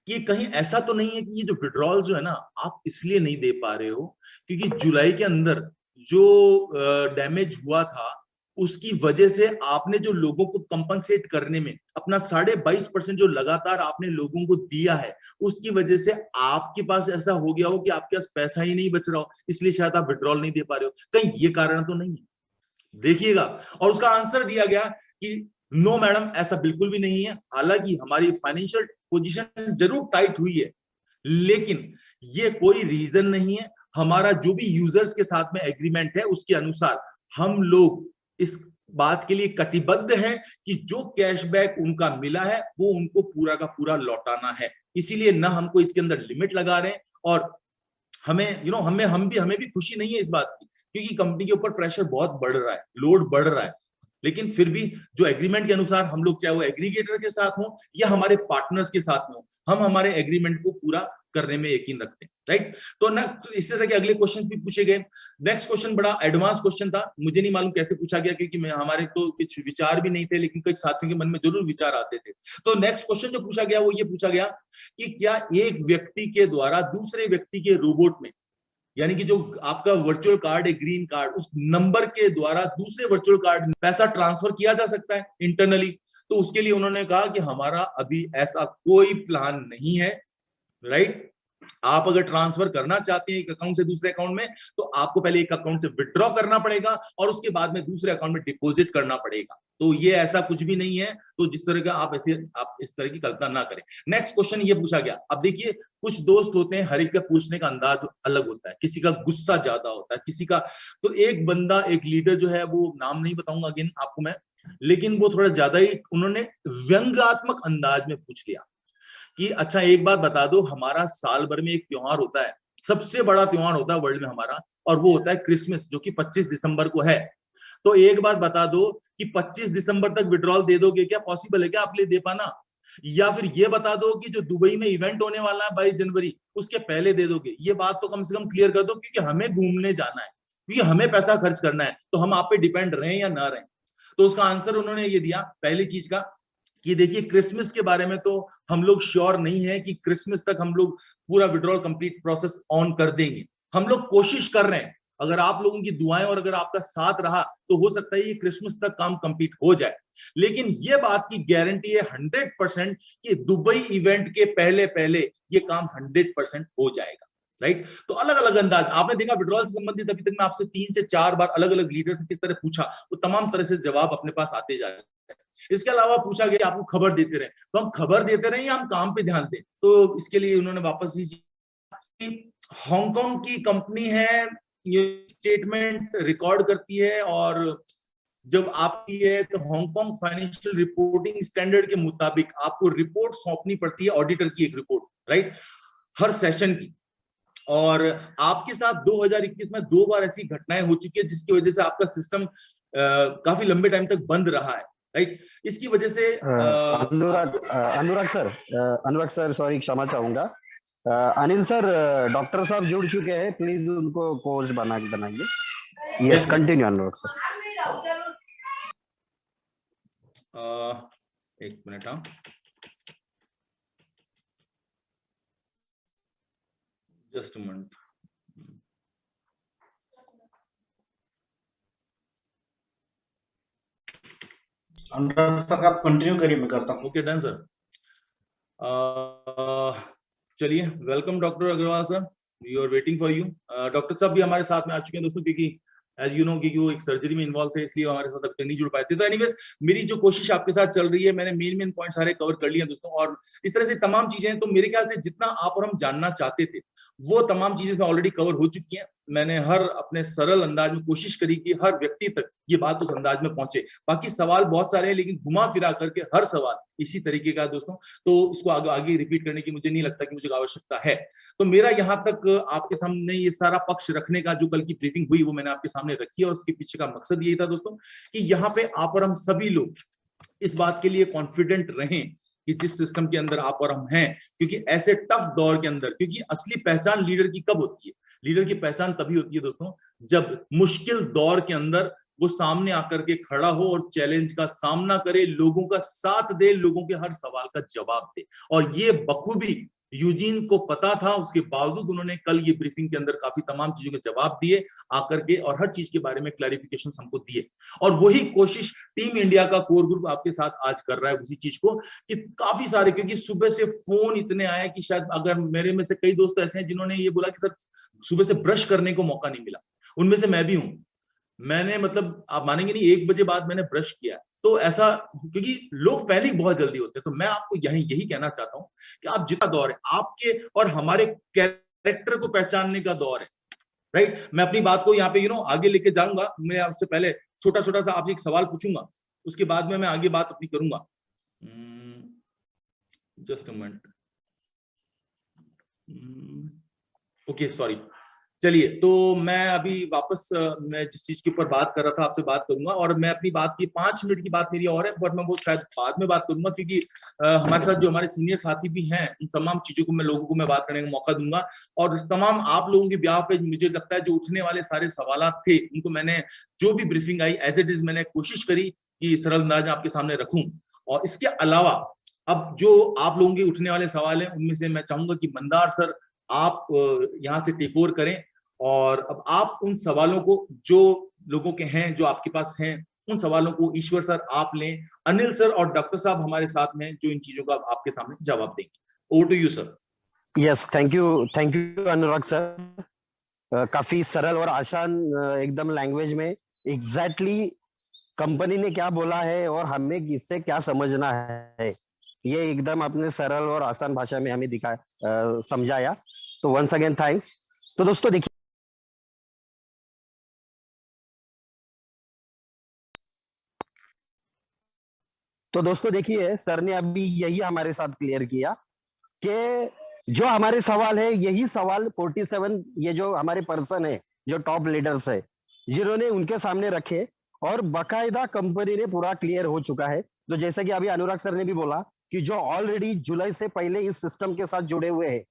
कि कहीं ऐसा तो नहीं है कि ये जो विड्रॉल जो है ना, आप इसलिए नहीं दे पा रहे हो क्योंकि जुलाई के अंदर जो डैमेज हुआ था उसकी वजह से आपने जो लोगों को कंपनसेट करने में अपना 22.5% जो लगातार आपने लोगों को दिया है, उसकी वजह से आपके पास ऐसा हो गया हो कि आपके पास पैसा ही नहीं बच रहा हो, इसलिए शायद आप विड्रॉल नहीं दे पा रहे हो। कहीं ये कारण तो नहीं है? देखिएगा। और उसका आंसर दिया गया कि नो मैडम, ऐसा बिल्कुल भी नहीं है। हालांकि हमारी फाइनेंशियल पोजीशन जरूर टाइट हुई है, लेकिन ये कोई रीजन नहीं है। हमारा जो भी यूजर्स के साथ में एग्रीमेंट है उसके अनुसार हम लोग इस बात के लिए कटिबद्ध हैं कि जो कैशबैक उनका मिला है वो उनको पूरा का पूरा लौटाना है। इसीलिए ना हमको इसके अंदर लिमिट लगा रहे हैं, और हमें हमें भी खुशी नहीं है इस बात की, क्योंकि कंपनी के ऊपर प्रेशर बहुत बढ़ रहा है, लोड बढ़ रहा है। लेकिन फिर भी जो एग्रीमेंट के अनुसार हम लोग, चाहे वो एग्रीगेटर के साथ हो या हमारे पार्टनर्स के साथ हो, हम हमारे एग्रीमेंट को पूरा करने में यकीन रखते हैं, राइट। तो ना इस तरह के अगले क्वेश्चन भी पूछे गए। नेक्स्ट क्वेश्चन बड़ा एडवांस क्वेश्चन था, मुझे नहीं मालूम कैसे पूछा गया, क्योंकि हमारे तो कुछ विचार भी नहीं थे, लेकिन कई साथियों के मन में जरूर विचार आते थे। तो नेक्स्ट क्वेश्चन जो पूछा गया वो ये पूछा गया कि क्या एक व्यक्ति के द्वारा दूसरे व्यक्ति के रोबोट में, यानी कि जो आपका वर्चुअल कार्ड है ग्रीन कार्ड, उस नंबर के द्वारा दूसरे वर्चुअल कार्ड में पैसा ट्रांसफर किया जा सकता है इंटरनली? तो उसके लिए उन्होंने कहा कि हमारा अभी ऐसा कोई प्लान नहीं है, राइट। आप अगर ट्रांसफर करना चाहते हैं एक अकाउंट से दूसरे अकाउंट में, तो आपको पहले एक अकाउंट से विड्रॉ करना पड़ेगा और उसके बाद में दूसरे अकाउंट में डिपॉजिट करना पड़ेगा। तो ये ऐसा कुछ भी नहीं है। तो जिस तरह का आप इस तरह की कल्पना ना करें। नेक्स्ट क्वेश्चन ये पूछा गया। अब देखिए, कुछ दोस्त होते हैं, हर एक का पूछने का अंदाज अलग होता है, किसी का गुस्सा ज्यादा होता है, किसी का। तो एक बंदा, एक लीडर जो है, वो नाम नहीं बताऊंगा अगेन आपको मैं, लेकिन वो थोड़ा ज्यादा ही उन्होंने व्यंग्यात्मक अंदाज में पूछ लिया कि अच्छा एक बात बता दो, हमारा साल भर में एक त्योहार होता है, सबसे बड़ा त्योहार होता है वर्ल्ड में हमारा, और वो होता है क्रिसमस, जो कि 25 दिसंबर को है। तो एक बात बता दो कि 25 दिसंबर तक विड्रॉल दे दोगे क्या? पॉसिबल है क्या आप लिए दे पाना? या फिर ये बता दो कि जो दुबई में इवेंट होने वाला है 22 जनवरी, उसके पहले दे दोगे? ये बात तो कम से कम क्लियर कर दो, क्योंकि हमें घूमने जाना है, क्योंकि हमें पैसा खर्च करना है, तो हम आप पे डिपेंड रहें या ना रहें। तो उसका आंसर उन्होंने ये दिया, पहली चीज का कि देखिए, क्रिसमस के बारे में तो हम लोग श्योर नहीं है कि क्रिसमस तक हम लोग पूरा विड्रॉल कंप्लीट प्रोसेस ऑन कर देंगे। हम लोग कोशिश कर रहे हैं, अगर आप लोगों की दुआएं और अगर आपका साथ रहा तो हो सकता है ये क्रिसमस तक काम कंप्लीट हो जाए। लेकिन ये बात की गारंटी है 100% कि दुबई इवेंट के पहले पहले ये काम 100% हो जाएगा, राइट। तो अलग अलग अंदाज आपने देखा विड्रॉल से संबंधित, अभी तक मैं आपसे 3 से 4 बार अलग अलग लीडर्स ने किस तरह पूछा, तो तमाम तरह से जवाब अपने पास आते जा रहे हैं। इसके अलावा पूछा गया आपको खबर देते रहे, तो हम खबर देते रहे या हम काम पे ध्यान दें? तो इसके लिए उन्होंने वापस ही हांगकांग की कंपनी है, ये स्टेटमेंट रिकॉर्ड करती है, और जब आपकी है तो हांगकांग फाइनेंशियल रिपोर्टिंग स्टैंडर्ड के मुताबिक आपको रिपोर्ट सौंपनी पड़ती है, ऑडिटर की एक रिपोर्ट, राइट, हर सेशन की। और आपके साथ 2021 में 2 बार ऐसी घटनाएं हो चुकी है जिसकी वजह से आपका सिस्टम काफी लंबे टाइम तक बंद रहा है, राइट। इसकी वजह से अनुराग सर सॉरी, क्षमा चाहूंगा। अनिल सर, डॉक्टर साहब जुड़ चुके हैं, प्लीज उनको कोच बनाइए। Yes, continue Anurag sir. एक मिनट। हाँ, just a minute. Anurag sir आप कंटिन्यू करिए, मैं करता हूँ। Okay done sir. चलिए, welcome doctor Agarwal sir, we are waiting for you. Doctor साहब भी हमारे साथ में आ चुके हैं दोस्तों, क्योंकि एज यू नो कि वो एक सर्जरी में इन्वॉल्व थे, इसलिए हमारे साथ अब तक नहीं जुड़ पाए थे। तो एनीवेज, मेरी जो कोशिश आपके साथ चल रही है, मैंने मेन पॉइंट सारे कवर कर लिए हैं दोस्तों, और इस तरह से तमाम चीजें, तो मेरे ख्याल से जितना आप और हम जानना चाहते थे वो तमाम चीजें ऑलरेडी कवर हो चुकी हैं। मैंने हर अपने सरल अंदाज में कोशिश करी कि हर व्यक्ति तक ये बात उस अंदाज में पहुंचे। बाकी सवाल बहुत सारे हैं, लेकिन घुमा फिरा करके हर सवाल इसी तरीके का दोस्तों, तो इसको आगे रिपीट करने की मुझे नहीं लगता कि मुझे आवश्यकता है। तो मेरा यहाँ तक आपके सामने ये सारा पक्ष रखने का, जो कल की ब्रीफिंग हुई वो मैंने आपके सामने रखी है, और उसके पीछे का मकसद यही था दोस्तों कि यहाँ पे आप और हम सभी लोग इस बात के लिए कॉन्फिडेंट रहें कि जिस सिस्टम के अंदर आप और हम हैं, क्योंकि ऐसे टफ दौर के अंदर, क्योंकि असली पहचान लीडर की कब होती है? लीडर की पहचान तभी होती है दोस्तों जब मुश्किल दौर के अंदर वो सामने आकर के खड़ा हो और चैलेंज का सामना करे, लोगों का साथ दे, लोगों के हर सवाल का जवाब दे। और ये बखूबी यूजीन को पता था, उसके बावजूद उन्होंने कल ये ब्रीफिंग के अंदर काफी तमाम चीजों के जवाब दिए आकर के, और हर चीज के बारे में क्लैरिफिकेशन हमको दिए। और वही कोशिश टीम इंडिया का कोर ग्रुप आपके साथ आज कर रहा है उसी चीज को, कि काफी सारे, क्योंकि सुबह से फोन इतने आए कि शायद अगर मेरे में से कई दोस्त ऐसे हैं जिन्होंने ये बोला कि सर सुबह से ब्रश करने को मौका नहीं मिला, उनमें से मैं भी हूं। मैंने मतलब आप मानेंगे नहीं, 1 बजे बाद मैंने ब्रश किया। तो ऐसा, क्योंकि लोग पैनिक बहुत जल्दी होते हैं, तो मैं आपको यही कहना चाहता हूं कि आप जितना दौर है आपके और हमारे कैरेक्टर को पहचानने का दौर है, राइट। मैं अपनी बात को यहाँ पे आगे लेके जाऊंगा। मैं आपसे पहले छोटा सा आपसे एक सवाल पूछूंगा, उसके बाद में मैं आगे बात अपनी करूंगा। Just a minute, okay sorry. चलिए, तो मैं अभी वापस मैं जिस चीज के ऊपर बात कर रहा था आपसे बात करूंगा, और मैं अपनी बात की 5 मिनट की बात मेरी और है, बट मैं वो शायद बाद में बात करूंगा, क्योंकि हमारे साथ जो हमारे सीनियर साथी भी हैं, उन तमाम चीजों को मैं लोगों को मैं बात करने का मौका दूंगा। और तमाम आप लोगों के ब्याह पे मुझे लगता है जो उठने वाले सारे सवाल थे, उनको मैंने जो भी briefing I as it is मैंने कोशिश करी कि सरल अंदाज आपके सामने रखूं। और इसके अलावा अब जो आप लोगों के उठने वाले सवाल हैं, उनमें से मैं चाहूंगा कि मंदार सर आप यहाँ से टेक ओवर करें, और अब आप उन सवालों को जो लोगों के हैं, जो आपके पास हैं, उन सवालों को ईश्वर सर आप लें, अनिल सर और डॉक्टर साहब हमारे साथ में जो इन चीजों का आपके सामने जवाब देंगे। Over to you sir. Yes, thank you Anurag sir. काफी सरल और आसान एकदम लैंग्वेज में एग्जैक्टली कंपनी ने क्या बोला है और हमें इससे क्या समझना है, ये एकदम अपने सरल और आसान भाषा में हमें समझाया। तो वंस अगेन थैंक्स। तो दोस्तों देखिए, सर ने अभी यही हमारे साथ क्लियर किया कि जो हमारे सवाल है, यही सवाल 47 ये जो हमारे पर्सन है, जो टॉप लीडर्स है, जिन्होंने उनके सामने रखे, और बकायदा कंपनी ने पूरा क्लियर हो चुका है। तो जैसा कि अभी अनुराग सर ने भी बोला कि जो ऑलरेडी जुलाई से पहले इस सिस्टम के साथ जुड़े हुए हैं,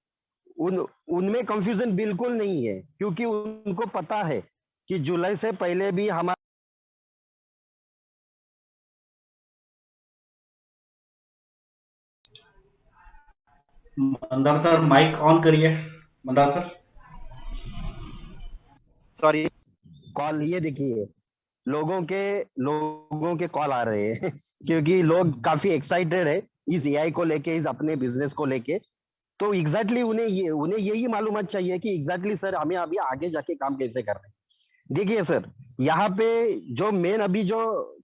उनमें कंफ्यूजन बिल्कुल नहीं है, क्योंकि उनको पता है कि जुलाई से पहले भी हमारा मंदार सर माइक ऑन करिए। मंदार सर, सॉरी, कॉल, ये देखिए लोगों के कॉल आ रहे हैं क्योंकि लोग काफी एक्साइटेड है इस एआई को लेके, इस अपने बिजनेस को लेके। तो एग्जैक्टली उन्हें यही मालूमात चाहिए कि एग्जैक्टली सर हमें अभी आगे जाके काम कैसे करना है। देखिए सर, यहाँ पे जो मेन अभी जो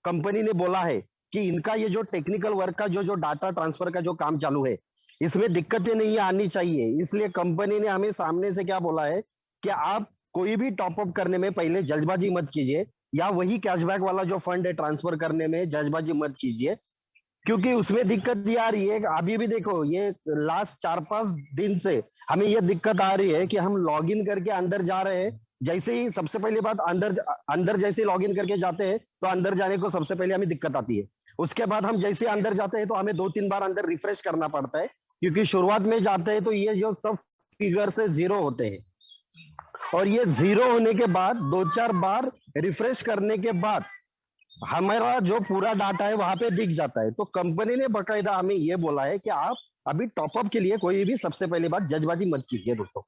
कंपनी ने बोला है कि इनका ये जो टेक्निकल वर्क का जो डाटा ट्रांसफर का जो काम चालू है, इसमें दिक्कतें नहीं आनी चाहिए। इसलिए कंपनी ने हमें सामने से क्या बोला है कि आप कोई भी टॉपअप करने में पहले जल्दबाजी मत कीजिए, या वही कैशबैक वाला जो फंड है ट्रांसफर करने में जल्दबाजी मत कीजिए, क्योंकि उसमें दिक्कत ये आ रही है। अभी भी देखो, ये लास्ट 4-5 दिन से हमें ये दिक्कत आ रही है कि हम लॉगिन करके अंदर जा रहे हैं, जैसे ही सबसे पहली बात अंदर जैसे लॉगिन करके जाते हैं तो अंदर जाने को सबसे पहले हमें दिक्कत आती है। उसके बाद हम जैसे अंदर जाते हैं तो हमें 2-3 बार अंदर रिफ्रेश करना पड़ता है, क्योंकि शुरुआत में जाते हैं तो ये जो सब फिगर से 0 होते हैं, और ये 0 होने के बाद 2-4 बार रिफ्रेश करने के बाद हमारा जो पूरा डाटा है वहां पे दिख जाता है। तो कंपनी ने बकायदा हमें ये बोला है कि आप अभी टॉपअप के लिए कोई भी सबसे पहले बात जल्दबाजी मत कीजिए दोस्तों।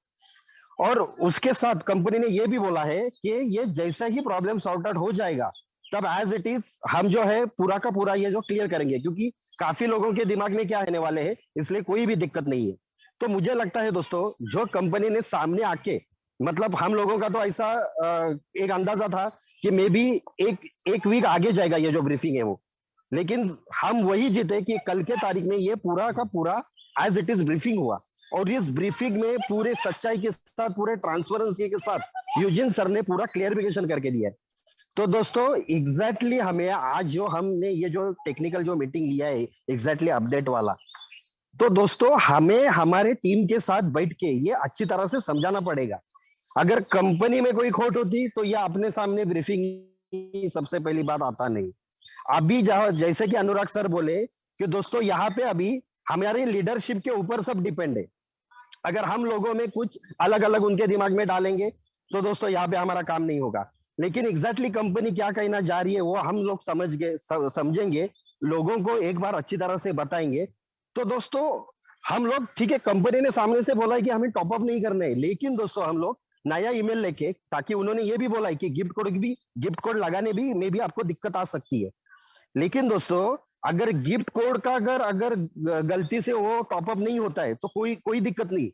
और उसके साथ कंपनी ने ये भी बोला है कि ये जैसा ही प्रॉब्लम सॉर्ट आउट हो जाएगा तब एज इट इज हम जो है पूरा का पूरा ये जो क्लियर करेंगे, क्योंकि काफी लोगों के दिमाग में क्या आने वाले हैं, इसलिए कोई भी दिक्कत नहीं है। तो मुझे लगता है दोस्तों, जो कंपनी ने सामने आके, मतलब हम लोगों का तो ऐसा एक अंदाजा था कि मे बी एक वीक आगे जाएगा ये जो ब्रीफिंग है वो, लेकिन हम वही जीते कि कल के तारीख में ये पूरा का पूरा एज इट इज ब्रीफिंग हुआ। और इस ब्रीफिंग में पूरे सच्चाई के साथ, पूरे ट्रांसपेरेंसी के साथ यूजिन सर ने पूरा क्लियरिफिकेशन करके दिया है। तो दोस्तों एग्जैक्टली हमें आज जो हमने ये जो टेक्निकल जो मीटिंग लिया है एग्जैक्टली अपडेट वाला, तो दोस्तों हमें हमारे टीम के साथ बैठ के ये अच्छी तरह से समझाना पड़ेगा। अगर कंपनी में कोई खोट होती तो ये अपने सामने ब्रीफिंग सबसे पहली बात आता नहीं। अभी जैसे कि अनुराग सर बोले कि दोस्तों यहाँ पे अभी हमारी लीडरशिप के ऊपर सब डिपेंड है। अगर हम लोगों में कुछ अलग अलग उनके दिमाग में डालेंगे तो दोस्तों यहाँ पे हमारा काम नहीं होगा। लेकिन एग्जैक्टली कंपनी क्या कहना जा रही है वो हम लोग समझेंगे, लोगों को एक बार अच्छी तरह से बताएंगे। तो दोस्तों हम लोग, ठीक है, कंपनी ने सामने से बोला है कि हमें टॉप अप नहीं करना है, लेकिन दोस्तों हम लोग नया ईमेल लेके, ताकि उन्होंने ये भी बोला है कि गिफ्ट कोड लगाने भी में भी आपको दिक्कत आ सकती है। लेकिन दोस्तों अगर गिफ्ट कोड का अगर गलती से वो टॉपअप नहीं होता है तो कोई दिक्कत नहीं,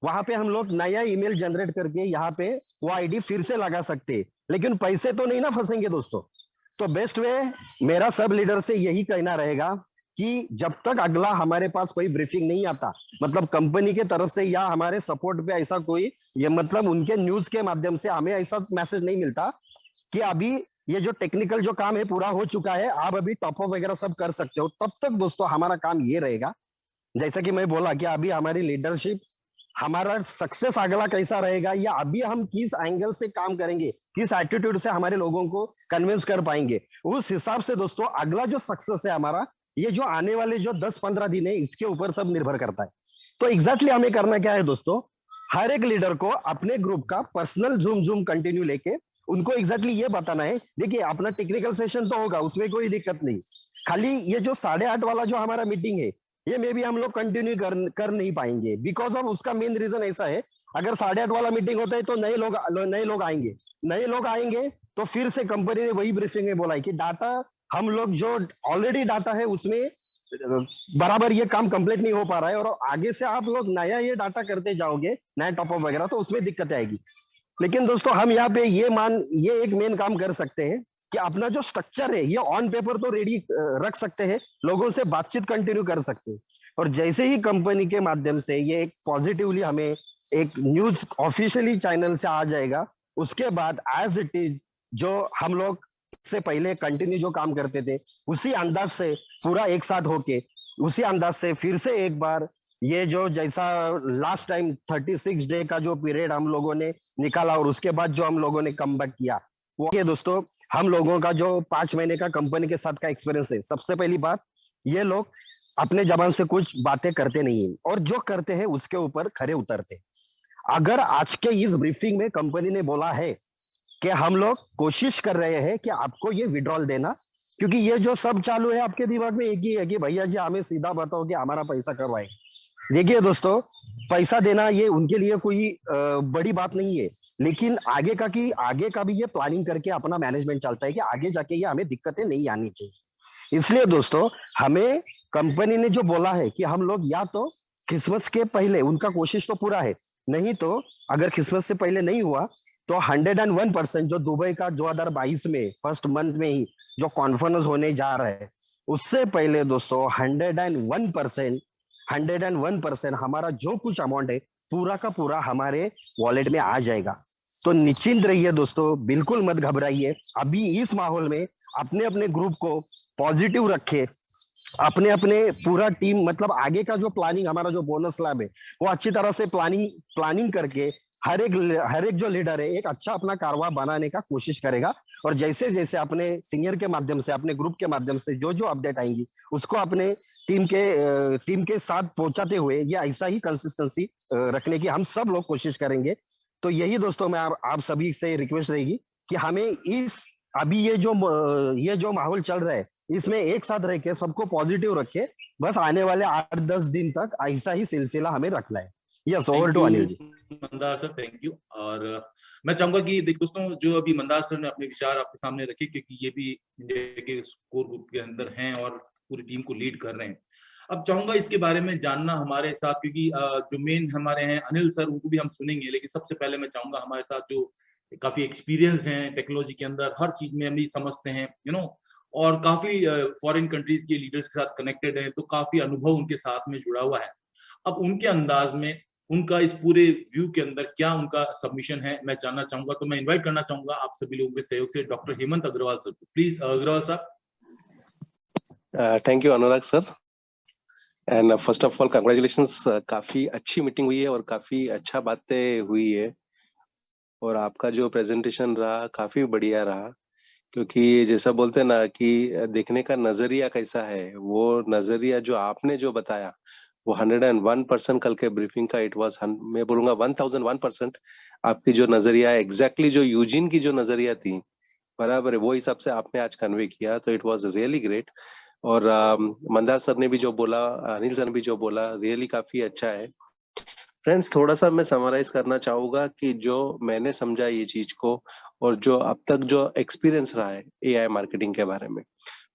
वहां पे हम लोग नया ईमेल जनरेट करके यहाँ पे वो आईडी फिर से लगा सकते हैं, लेकिन पैसे तो नहीं ना फंसेंगे दोस्तों। तो बेस्ट वे मेरा सब लीडर से यही कहना रहेगा कि जब तक अगला हमारे पास कोई ब्रीफिंग नहीं आता, मतलब कंपनी के तरफ से या हमारे सपोर्ट पे ऐसा कोई, ये मतलब उनके न्यूज के माध्यम से हमें ऐसा मैसेज नहीं मिलता कि अभी ये जो टेक्निकल जो काम है पूरा हो चुका है, आप अभी टॉप अप वगैरह सब कर सकते हो, तब तक दोस्तों हमारा काम ये रहेगा। जैसा कि मैं बोला कि अभी हमारी लीडरशिप, हमारा सक्सेस अगला कैसा रहेगा, या अभी हम किस एंगल से काम करेंगे, किस एटीट्यूड से हमारे लोगों को कन्विंस कर पाएंगे, उस हिसाब से दोस्तों अगला जो सक्सेस है हमारा, ये जो आने वाले जो 10-15 दिन है, इसके ऊपर सब निर्भर करता है। तो एग्जैक्टली हमें करना क्या है दोस्तों, हर एक लीडर को अपने ग्रुप का पर्सनल जूम कंटिन्यू लेके उनको एग्जैक्टली ये बताना है, देखिए अपना टेक्निकल सेशन तो होगा, उसमें कोई दिक्कत नहीं, खाली ये जो 8:30 वाला जो हमारा मीटिंग है ये मे भी हम लोग कंटिन्यू कर नहीं पाएंगे, बिकॉज ऑफ उसका मेन रीजन ऐसा है, अगर 8:30 वाला मीटिंग होता है तो नए लोग आएंगे तो फिर से कंपनी ने वही ब्रीफिंग में बोला है कि डाटा हम लोग जो ऑलरेडी डाटा है उसमें बराबर ये काम कंप्लीट नहीं हो पा रहा है, और आगे से आप लोग नया ये डाटा करते जाओगे, नया टॉपअप वगैरह, तो उसमें दिक्कत आएगी। लेकिन दोस्तों हम यहाँ पे ये एक मेन काम कर सकते हैं कि अपना जो स्ट्रक्चर है ये ऑन पेपर तो रेडी रख सकते हैं, लोगों से बातचीत कंटिन्यू कर सकते हैं, और जैसे ही कंपनी के माध्यम से ये एक पॉजिटिवली हमें एक न्यूज ऑफिशियली चैनल से आ जाएगा, उसके बाद एज इट इज जो हम लोग से पहले कंटिन्यू जो काम करते थे उसी अंदाज से पूरा एक साथ होके, उसी अंदाज से फिर से एक बार ये जो जैसा लास्ट टाइम 36 डे का जो पीरियड हम लोगों ने निकाला और उसके बाद जो हम लोगों ने कम बैक किया, वो ये दोस्तों हम लोगों का जो 5 महीने का कंपनी के साथ का एक्सपीरियंस है। सबसे पहली बात, ये लोग अपने जबान से कुछ बातें करते नहीं है, और जो करते हैं उसके ऊपर खरे उतरते। अगर आज के इस ब्रीफिंग में कंपनी ने बोला है कि हम लोग कोशिश कर रहे हैं कि आपको ये विड्रॉल देना, क्योंकि ये जो सब चालू है आपके दिमाग में एक ही है कि भैया जी हमें सीधा बताओ कि हमारा पैसा कब आएगा। देखिए दोस्तों, पैसा देना ये उनके लिए कोई बड़ी बात नहीं है, लेकिन आगे का भी ये प्लानिंग करके अपना मैनेजमेंट चलता है कि आगे जाके ये हमें दिक्कतें नहीं आनी चाहिए। इसलिए दोस्तों हमें कंपनी ने जो बोला है कि हम लोग या तो क्रिसमस के पहले, उनका कोशिश तो पूरा है, नहीं तो अगर क्रिसमस से पहले नहीं हुआ तो 101% जो दुबई का 2022 में फर्स्ट मंथ में ही जो कॉन्फ्रेंस होने जा रहा है, उससे पहले दोस्तों 101% हमारा जो कुछ अमाउंट है पूरा का पूरा हमारे वॉलेट में आ जाएगा। तो निश्चिंत रहिए दोस्तों, बिल्कुल मत घबराइए। अभी इस माहौल में अपने अपने ग्रुप को पॉजिटिव रखे, अपने अपने पूरा टीम, मतलब आगे का जो प्लानिंग, हमारा जो बोनस लैब है वो अच्छी तरह से प्लानिंग करके हर एक जो लीडर है एक अच्छा अपना कारवा बनाने का कोशिश करेगा, और जैसे जैसे अपने सीनियर के माध्यम से, अपने ग्रुप के माध्यम से जो जो अपडेट आएंगी उसको अपने टीम के साथ पहुंचाते हुए ये ऐसा ही कंसिस्टेंसी रखने की हम सब लोग कोशिश करेंगे। तो यही दोस्तों मैं आप सभी से रिक्वेस्ट रहेगी कि हमें अभी ये जो माहौल चल रहा है इसमें एक साथ रह के सबको पॉजिटिव रखे, बस आने वाले 8-10 दिन तक ऐसा ही सिलसिला हमें रखना है। Yes, over to Anil ji. Mandar sir, thank you. और मैं चाहूंगा कि देख दोस्तों, जो अभी मंदार सर ने अपने विचार आपके सामने रखे, क्योंकि ये भी इंडिया के कोर ग्रुप के अंदर हैं और पूरी टीम को लीड कर रहे हैं। अब चाहूंगा इसके बारे में जानना हमारे साथ, क्योंकि जो मेन हमारे हैं अनिल सर, उनको भी हम सुनेंगे, लेकिन सबसे पहले मैं चाहूंगा हमारे साथ जो काफी एक्सपीरियंस्ड हैं टेक्नोलॉजी के अंदर, हर चीज में हम भी समझते हैं और काफी फॉरेन कंट्रीज के लीडर्स के साथ कनेक्टेड है, तो काफी अनुभव उनके साथ में जुड़ा हुआ है। अब उनके अंदाज में, उनका इस पूरे व्यू के अंदर क्या उनका सबमिशन है, मैं जानना चाहूंगा। तो मैं इनवाइट करना चाहूंगा आप सभी लोगों के सहयोग से डॉक्टर हेमंत अग्रवाल सर को। प्लीज अग्रवाल साहब। Thank you Anurag sir, and first of all congratulations. काफी अच्छी मीटिंग हुई है और काफी अच्छा बातें हुई है, और आपका जो प्रेजेंटेशन रहा काफी बढ़िया रहा, क्योंकि जैसा बोलते हैं ना कि देखने का नजरिया कैसा है, वो नजरिया जो आपने जो बताया वो 101% कल के ब्रीफिंग का इट वाज, मैं बोलूंगा 1001% आपकी जो नजरिया है, एग्जैक्टली जो यूजिन की जो नजरिया थी बराबर है, वो हिसाब से आपने आज कन्वे किया, तो इट वाज रियली ग्रेट। और मंदार सर ने भी जो बोला, अनिल सर ने भी जो बोला, रियली काफी अच्छा है। फ्रेंड्स, थोड़ा सा मैं समराइज करना चाहूंगा कि जो मैंने समझा ये चीज को, और जो अब तक जो एक्सपीरियंस रहा है एआई मार्केटिंग के बारे में।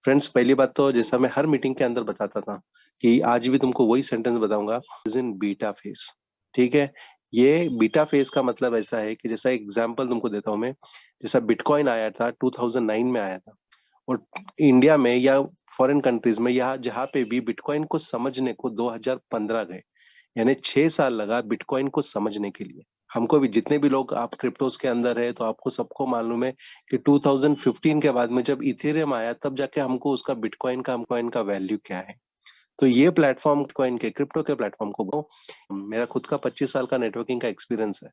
फ्रेंड्स, पहली बात तो जैसा मैं हर मीटिंग के अंदर बताता था कि आज भी तुमको वही सेंटेंस बताऊंगा, इज इन बीटा फेज। ठीक है, ये बीटा फेज का मतलब ऐसा है कि जैसा एग्जांपल तुमको देता हूं मैं, जैसा बिटकॉइन आया था 2009 में आया था, और इंडिया में या फॉरेन कंट्रीज में यहाँ जहाँ पे भी बिटकॉइन को समझने को 2015 गए, यानी 6 साल लगा बिटकॉइन को समझने के लिए। हमको भी, जितने भी लोग आप क्रिप्टोस के अंदर है, तो आपको सबको मालूम है कि 2015 के बाद में जब इथेरियम आया, तब जाके हमको उसका बिटकॉइन का वैल्यू क्या है। तो ये प्लेटफॉर्म कॉइन के, क्रिप्टो के प्लेटफॉर्म को, मेरा खुद का 25 साल का नेटवर्किंग का एक्सपीरियंस है।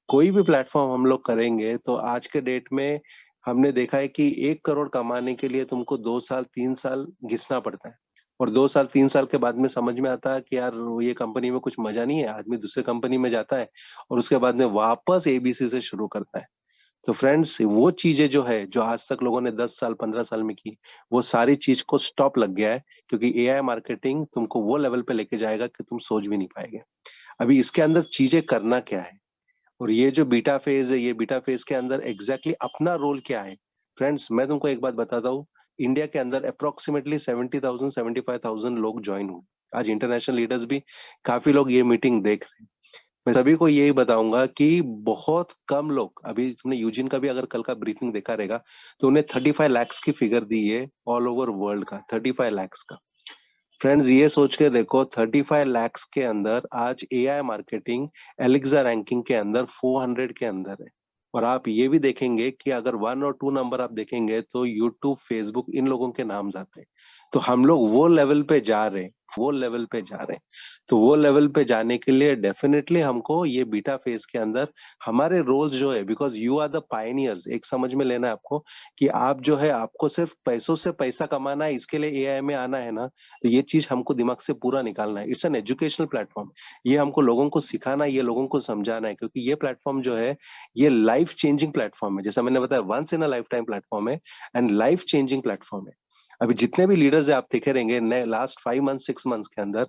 कोई भी प्लेटफॉर्म हम लोग करेंगे तो आज के डेट में हमने देखा है कि 1 करोड़ कमाने के लिए तुमको 2 साल 3 साल घिसना पड़ता है, और 2 साल 3 साल के बाद में समझ में आता है कि यार ये कंपनी में कुछ मजा नहीं है, आदमी दूसरे कंपनी में जाता है और उसके बाद में वापस एबीसी से शुरू करता है। तो फ्रेंड्स, वो चीजें जो है, जो आज तक लोगों ने 10 साल 15 साल में की, वो सारी चीज को स्टॉप लग गया है, क्योंकि एआई मार्केटिंग तुमको वो लेवल पे लेके जाएगा कि तुम सोच भी नहीं पाएंगे। अभी इसके अंदर चीजें करना क्या है, और ये जो बीटा फेज है, ये बीटा फेज के अंदर एग्जैक्टली अपना रोल क्या है। फ्रेंड्स, मैं तुमको एक बात बताता हूँ, इंडिया के अंदर अप्रोक्सीमेटली 70,000 75,000 लोग ज्वाइन हुए। आज इंटरनेशनल लीडर्स भी काफी लोग ये मीटिंग देख रहे हैं। मैं सभी को यही बताऊंगा कि बहुत कम लोग, अभी तुमने यूजिन का भी अगर कल का ब्रीफिंग देखा रहेगा, तो उन्हें 35 लाख की फिगर दी है ऑल ओवर वर्ल्ड का, 35 लाख का। फ्रेंड्स, ये सोच के देखो, 35 लाख के अंदर आज एआई मार्केटिंग एलेक्सा रैंकिंग के अंदर 400 के अंदर है। और आप ये भी देखेंगे कि अगर 1 और 2 नंबर आप देखेंगे तो यूट्यूब, फेसबुक, इन लोगों के नाम जाते हैं। तो हम लोग वो लेवल पे जा रहे हैं, वो लेवल पे जा रहे हैं। तो वो लेवल पे जाने के लिए डेफिनेटली हमको ये बीटा फेज के अंदर हमारे रोल्स जो है, because you are the pioneers, एक समझ में लेना है आपको कि आप जो है, आपको सिर्फ पैसों से पैसा कमाना है, इसके लिए एआई में आना है ना, तो ये चीज हमको दिमाग से पूरा निकालना है। इट्स एन एजुकेशनल प्लेटफॉर्म, ये हमको लोगों को सिखाना है, ये लोगों को समझाना है, क्योंकि ये प्लेटफॉर्म जो है, ये लाइफ चेंजिंग प्लेटफॉर्म है। जैसा मैंने बताया, once in a lifetime platform है एंड लाइफ चेंजिंग प्लेटफॉर्म है। अभी जितने भी लीडर्स है आप देखे रहेंगे लास्ट 5 मंथ 6 मंथ्स के अंदर,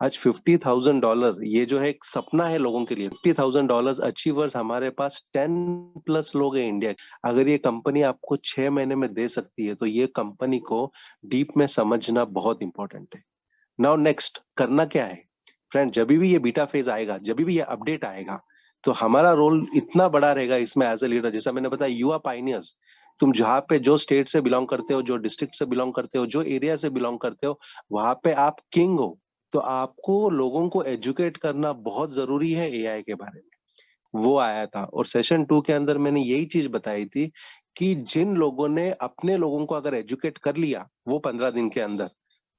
आज $50,000, ये जो है एक सपना है लोगों के लिए। $50,000 अचीवर्स हमारे पास 10+ लोग हैं इंडिया। अगर ये कंपनी आपको 6 महीने में दे सकती है, तो ये कंपनी को डीप में समझना बहुत इंपॉर्टेंट है। नाउ नेक्स्ट करना क्या है फ्रेंड, जब भी ये बीटा फेज आएगा, जब भी ये अपडेट आएगा, तो हमारा रोल इतना बड़ा रहेगा इसमें एज ए लीडर। जैसा मैंने बताया, यू आर पायनियर्स। तुम जहाँ पे जो स्टेट से बिलोंग करते हो, जो डिस्ट्रिक्ट से बिलोंग करते हो, जो एरिया से बिलोंग करते हो, वहां पे आप किंग हो। तो आपको लोगों को एजुकेट करना बहुत जरूरी है एआई के बारे में। वो आया था, और सेशन 2 के अंदर मैंने यही चीज बताई थी कि जिन लोगों ने अपने लोगों को अगर एजुकेट कर लिया वो 15 दिन के अंदर,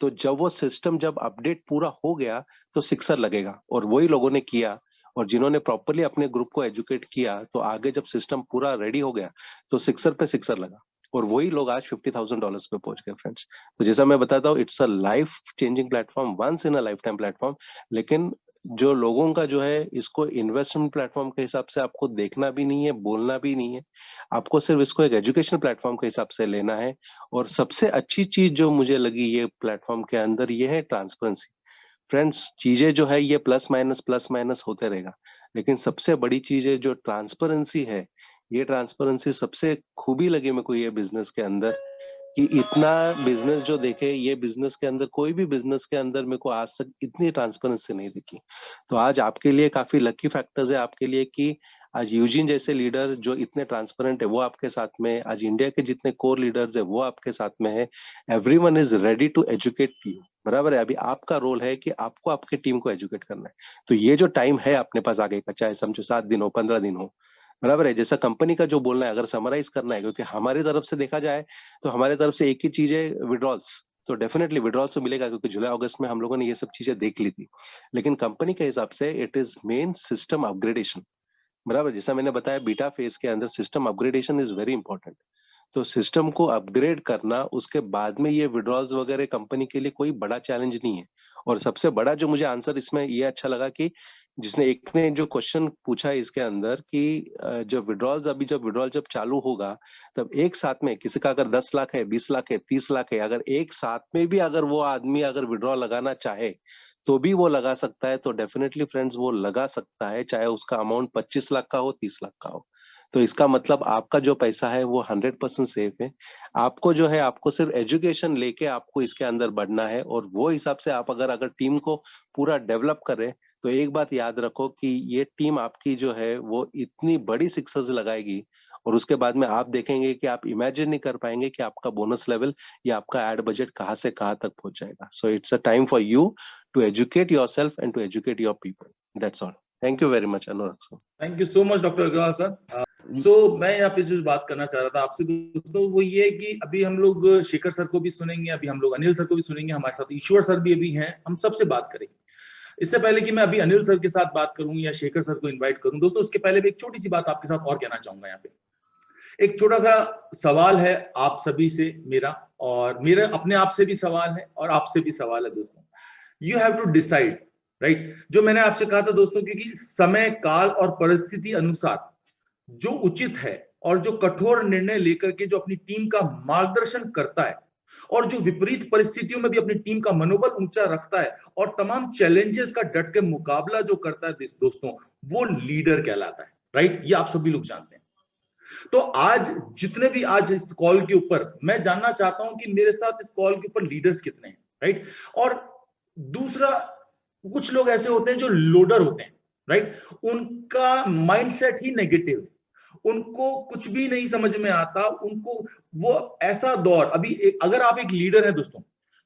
तो जब वो सिस्टम जब अपडेट पूरा हो गया तो सिक्सर लगेगा। और वही लोगों ने किया, और जिन्होंने प्रॉपरली अपने ग्रुप को एजुकेट किया, तो आगे जब सिस्टम पूरा रेडी हो गया तो सिक्सर पे सिक्सर लगा, और वही लोग आज $50,000 पे पहुंच गए फ्रेंड्स। तो जैसा मैं बताता हूँ, it's a life changing platform, once in a lifetime platform. लेकिन जो लोगों का जो है, इसको इन्वेस्टमेंट प्लेटफॉर्म के हिसाब से आपको देखना भी नहीं है, बोलना भी नहीं है। आपको सिर्फ इसको एक एजुकेशन प्लेटफॉर्म के हिसाब से लेना है। और सबसे अच्छी चीज जो मुझे लगी ये प्लेटफॉर्म के अंदर, ये है ट्रांसपेरेंसी। फ्रेंड्स चीजें जो है ये प्लस माइनस होते रहेगा, लेकिन सबसे बड़ी चीज है जो ट्रांसपेरेंसी है, ये ट्रांसपेरेंसी सबसे खूबी लगी मेरे को ये बिजनेस के अंदर, कि इतना बिजनेस जो देखे, ये बिजनेस के अंदर कोई भी बिजनेस के अंदर मेरे को आज तक इतनी ट्रांसपेरेंसी नहीं दिखी। तो आज आपके लिए काफी लकी फैक्टर्स है आपके लिए कि आज यूजिन जैसे लीडर जो इतने ट्रांसपेरेंट है वो आपके साथ में, आज इंडिया के जितने कोर लीडर्स है वो आपके साथ में है। Everyone is ready to educate you, बराबर है। अभी आपका रोल है कि आपको आपके टीम को एजुकेट करना है। तो ये जो टाइम है अपने पास आगे का, चाहे समझो 7 दिन हो 15 दिन हो, बराबर है, जैसा कंपनी का जो बोलना है अगर समराइज करना है, क्योंकि हमारी तरफ से देखा जाए तो हमारी तरफ से एक ही चीज है, विड्रॉल्स। तो डेफिनेटली विड्रॉल्स तो मिलेगा, क्योंकि जुलाई अगस्त में हम लोगों ने ये सब चीजें देख ली थी। लेकिन कंपनी के हिसाब से it is main system upgradation, बराबर। जैसा मैंने बताया बीटा फेज के अंदर system upgradation is very important. तो सिस्टम को अपग्रेड करना, उसके बाद में ये विड्रॉल्स वगैरह कंपनी के लिए कोई बड़ा चैलेंज नहीं है। और सबसे बड़ा जो मुझे आंसर इसमें ये अच्छा लगा कि जिसने एक ने जो क्वेश्चन पूछा इसके अंदर कि जब विड्रॉल जब चालू होगा तब एक साथ में किसी का अगर 10 लाख है, 20 लाख है, 30 लाख है, अगर एक साथ में भी अगर वो आदमी अगर विड्रॉल लगाना चाहे तो भी वो लगा सकता है। तो डेफिनेटली फ्रेंड्स वो लगा सकता है, चाहे उसका अमाउंट 25 लाख का हो, 30 लाख का हो। तो इसका मतलब आपका जो पैसा है वो 100% सेफ है। आपको जो है, आपको सिर्फ एजुकेशन लेके आपको इसके अंदर बढ़ना है, और वो हिसाब से आप अगर टीम को पूरा डेवलप करें तो एक बात याद रखो कि ये टीम आपकी जो है वो इतनी बड़ी सिक्सेस लगाएगी, और उसके बाद में आप देखेंगे कि आप इमेजिन नहीं कर पाएंगे कि आपका बोनस लेवल या आपका एड बजट कहाँ से कहाँ तक पहुंच जाएगा। So it's a time for you to educate yourself and to educate your people. That's all. Thank you very much Anurag sir. Thank you so much doctor Agarwal sir. So मैं यहाँ पे जो बात करना चाह रहा था आपसे दोस्तों वो ये है कि अभी हम लोग शेखर सर को भी सुनेंगे, अभी हम लोग अनिल सर को भी सुनेंगे, हमारे साथ ईश्वर सर भी अभी हैं, हम सबसे बात करेंगे। इससे पहले कि मैं अभी अनिल सर के साथ बात करूं या शेखर सर को इनवाइट करूं दोस्तों, उसके पहले भी एक छोटी सी बात आपके साथ और कहना चाहूंगा। यहाँ पे एक छोटा सा सवाल है आप सभी से मेरा, और मेरा अपने आप से भी सवाल है और आपसे भी सवाल है दोस्तों। You have to decide, right. जो मैंने आपसे कहा था दोस्तों, क्योंकि समय काल और परिस्थिति अनुसार जो उचित है और जो कठोर निर्णय लेकर के जो अपनी टीम का मार्गदर्शन करता है और जो विपरीत परिस्थितियों में भी अपनी टीम का मनोबल ऊंचा रखता है और तमाम चैलेंजेस का डट के मुकाबला जो करता है दोस्तों, वो लीडर कहलाता है, राइट। ये आप सभी लोग जानते हैं। तो आज जितने भी आज इस कॉल के ऊपर, मैं जानना चाहता हूं कि मेरे साथ इस कॉल के ऊपर लीडर्स कितने हैं, राइट। और दूसरा, कुछ लोग ऐसे होते हैं जो लोडर होते हैं, राइट। उनका माइंडसेट ही नेगेटिव है, उनको कुछ भी नहीं समझ में आता, उनको वो ऐसा दौर अभी अगर आप एक लीडर है दोस्तों,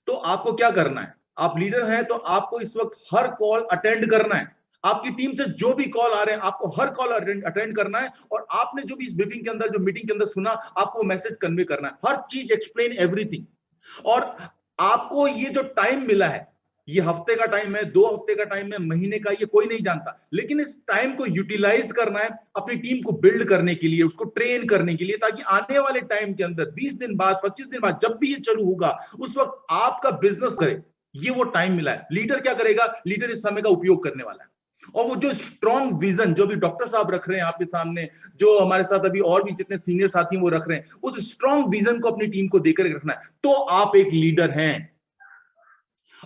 तो आपको क्या करना है? आप लीडर हैं तो आपको इस वक्त हर कॉल अटेंड करना है। आपकी टीम से जो भी कॉल आ रहे हैं आपको हर कॉल अटेंड करना है, और आपने जो भी इस ब्रीफिंग के अंदर, जो मीटिंग के अंदर सुना, आपको मैसेज कन्वे करना है, हर चीज एक्सप्लेन एवरीथिंग। और आपको ये जो टाइम मिला है, ये हफ्ते का टाइम है, 2 हफ्ते का टाइम है, महीने का, ये कोई नहीं जानता, लेकिन इस टाइम को यूटिलाइज करना है अपनी टीम को बिल्ड करने के लिए, उसको ट्रेन करने के लिए, ताकि आने वाले टाइम के अंदर 20 दिन बाद, 25 दिन बाद, जब भी ये चालू होगा, उस वक्त आपका बिजनेस करे। ये वो टाइम मिला है। लीडर क्या करेगा? लीडर इस समय का उपयोग करने वाला है, और वो जो स्ट्रॉन्ग विजन जो भी डॉक्टर साहब रख रहे हैं आपके सामने, जो हमारे साथ अभी और भी जितने सीनियर साथी हैं वो रख रहे हैं, उस स्ट्रॉन्ग विजन को अपनी टीम को देकर रखना है, तो आप एक लीडर हैं।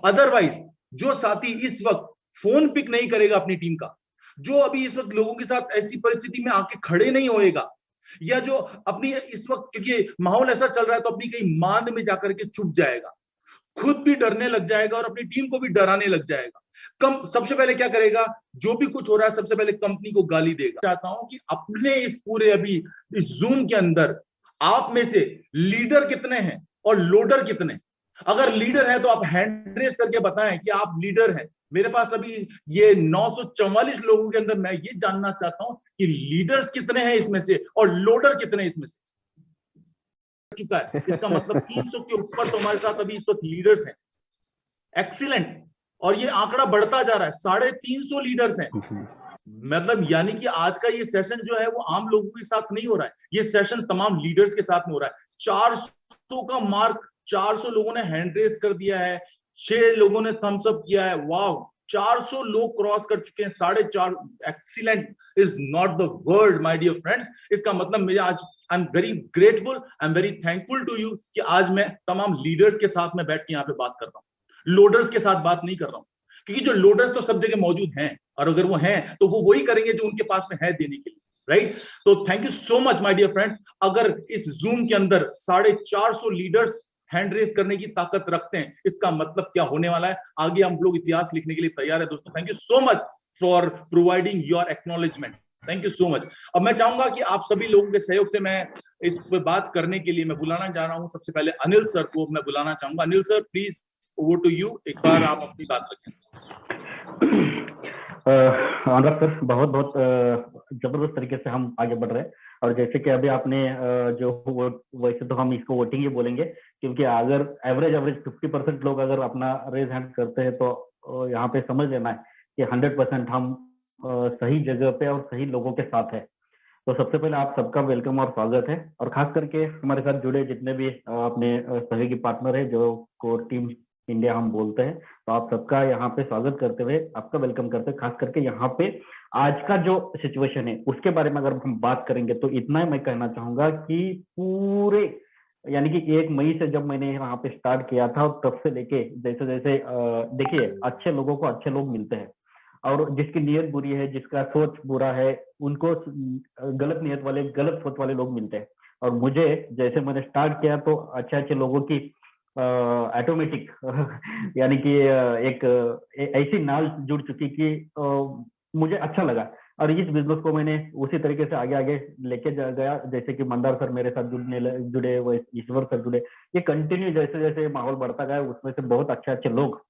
अदरवाइज जो साथी इस वक्त फोन पिक नहीं करेगा अपनी टीम का, जो अभी इस वक्त लोगों के साथ ऐसी परिस्थिति में आके खड़े नहीं होएगा, या जो अपनी इस वक्त, क्योंकि माहौल ऐसा चल रहा है, तो अपनी कहीं मांद में जाकर के छुप जाएगा, खुद भी डरने लग जाएगा और अपनी टीम को भी डराने लग जाएगा। सबसे पहले क्या करेगा? जो भी कुछ हो रहा है सबसे पहले कंपनी को गाली देगा। चाहता हूं कि अपने इस पूरे अभी इस जूम के अंदर आप में से लीडर कितने हैं और लोडर कितने? अगर लीडर है तो आप हैंड रेस करके बताएं कि आप लीडर हैं। मेरे पास अभी ये 944 लोगों के अंदर मैं ये जानना चाहता हूं कि लीडर्स कितने हैं इसमें से और लोडर कितने हैं इसमें से। चुका है, इसका मतलब 300 के ऊपर तो हमारे साथ अभी इस वक्त लीडर्स हैं। एक्सीलेंट। और ये आंकड़ा बढ़ता जा रहा है, 350 लीडर्स हैं। मतलब यानी कि आज का ये सेशन जो है वो आम लोगों के साथ नहीं हो रहा है, ये सेशन तमाम लीडर्स के साथ में हो रहा है। 400 का मार्क, 400 लोगों ने हैंड रेस कर दिया है, 6 लोगों ने थम्स अप किया है। वाव, 400 लोग क्रॉस कर चुके हैं, 4.5। Excellent is not the word my dear friends. इसका मतलब मुझे आज I am very grateful, I am very thankful to you कि आज मैं तमाम लीडर्स के साथ में बैठ के यहाँ पे बात कर रहा हूँ, लोडर्स के साथ बात नहीं कर रहा हूँ। क्योंकि जो लोडर्स तो सब जगह मौजूद हैं, और अगर वो हैं तो वो वही करेंगे जो उनके पास में है देने के लिए, राइट। तो thank you so much my dear friends. अगर इस जूम के अंदर 450 लीडर्स हैंड रेस करने की ताकत रखते हैं, इसका मतलब क्या होने वाला है, आगे हम लोग इतिहास लिखने के लिए तैयार है दोस्तों। Thank you so much for providing your acknowledgement, thank you so much. अब मैं चाहूंगा कि आप सभी लोगों के सहयोग से मैं इस पर बात करने के लिए मैं बुलाना चाह रहा हूं, सबसे पहले अनिल सर को मैं बुलाना चाहूंगा। Anil sir please over to you, एक बार आप अपनी बात रखें। अनुराग सर, बहुत बहुत जबरदस्त तरीके से हम आगे बढ़ रहे हैं। और जैसे कि अभी आपने जो वैसे तो हम इसको वोटिंग ही बोलेंगे, क्योंकि अगर एवरेज 50% लोग अगर अपना रेज हैंड करते हैं तो यहाँ पे समझ लेना है कि 100% हम सही जगह पे और सही लोगों के साथ है। तो सबसे पहले आप सबका वेलकम और स्वागत है। और खास करके हमारे साथ जुड़े जितने भी अपने सहयोगी पार्टनर है, जो कोर टीम इंडिया हम बोलते हैं, तो आप सबका यहाँ पे स्वागत करते हुए आपका वेलकम करते हैं। खास करके यहाँ पे आज का जो सिचुएशन है उसके बारे में अगर हम बात करेंगे तो इतना ही मैं कहना चाहूंगा कि पूरे यानी कि 1 मई से जब मैंने यहाँ पे स्टार्ट किया था, तब से लेके जैसे जैसे देखिए, अच्छे लोगों को अच्छे लोग मिलते हैं, और जिसकी नीयत बुरी है, जिसका सोच बुरा है, उनको गलत नीयत वाले, गलत सोच वाले लोग मिलते हैं। और मुझे जैसे मैंने स्टार्ट किया तो अच्छे अच्छे लोगों की ऑटोमेटिक यानी कि एक ऐसी नाल जुड़ चुकी कि मुझे अच्छा लगा, और इस बिजनेस को मैंने उसी तरीके से आगे आगे लेके गया। जैसे कि मंदार सर मेरे साथ जुड़े, वो ईश्वर सर जुड़े, ये कंटिन्यू जैसे जैसे माहौल बढ़ता गया उसमें से बहुत अच्छे अच्छे लोग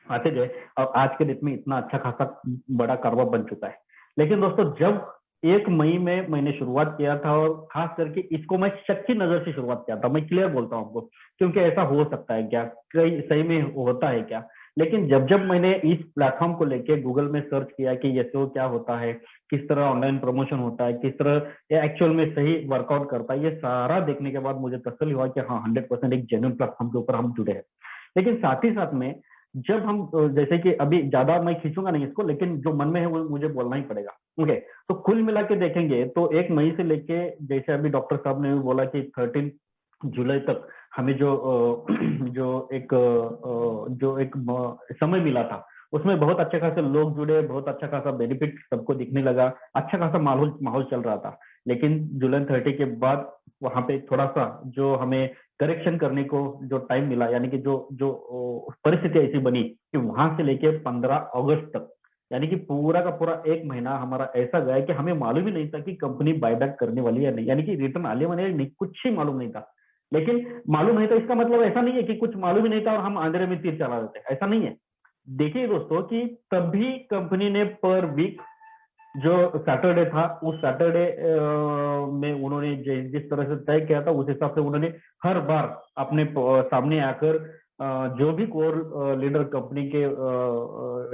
आते गए, और आज के डेट में इतना अच्छा खासा बड़ा कारोबार बन चुका है। लेकिन दोस्तों, जब 1 मई में मैंने शुरुआत किया था, और खास करके इसको मैं सच्ची नजर से शुरुआत किया था, मैं क्लियर बोलता हूँ आपको, क्योंकि ऐसा हो सकता है क्या, कई सही में होता है क्या। लेकिन जब जब मैंने इस प्लेटफॉर्म को लेके गूगल में सर्च किया कि एसईओ क्या होता है, किस तरह ऑनलाइन प्रमोशन होता है, किस तरह ये एक्चुअल में सही वर्कआउट करता है, ये सारा देखने के बाद मुझे तसल्ली हुआ कि हाँ, 100% एक जेन्युइन प्लेटफॉर्म के ऊपर हम जुड़े हैं। लेकिन साथ ही साथ में जब हम जैसे कि अभी ज्यादा मैं खींचूंगा नहीं इसको, लेकिन जो मन में है वो मुझे बोलना ही पड़ेगा। ओके, तो कुल मिला के देखेंगे तो 1 मई से लेके, जैसे अभी डॉक्टर साहब ने भी बोला कि 13 जुलाई तक हमें जो एक समय मिला था, उसमें बहुत अच्छे खासे लोग जुड़े, बहुत अच्छा खासा बेनिफिट सबको दिखने लगा, अच्छा खासा माहौल चल रहा था। लेकिन जुलाई 30 के बाद वहां पे थोड़ा सा जो हमें करेक्शन करने को जो टाइम मिला, यानी कि जो जो परिस्थिति ऐसी बनी कि वहां से लेके 15 अगस्त तक, यानी कि पूरा का पूरा 1 महीना हमारा ऐसा गया कि हमें मालूम ही नहीं था कि कंपनी बायबैक करने वाली है नहीं, यानी कि रिटर्न आने वाले नहीं, कुछ ही मालूम नहीं था। लेकिन मालूम नहीं था इसका मतलब ऐसा नहीं है कि कुछ मालूम ही नहीं था और हम अंधेरे में तीर चला देते, ऐसा नहीं है। देखिए दोस्तों कि तभी कंपनी ने पर वीक जो सैटरडे था, उस सैटरडे में उन्होंने जिस तरह से तय किया था, उस हिसाब से उन्होंने हर बार अपने सामने आकर जो भी कोर लीडर कंपनी के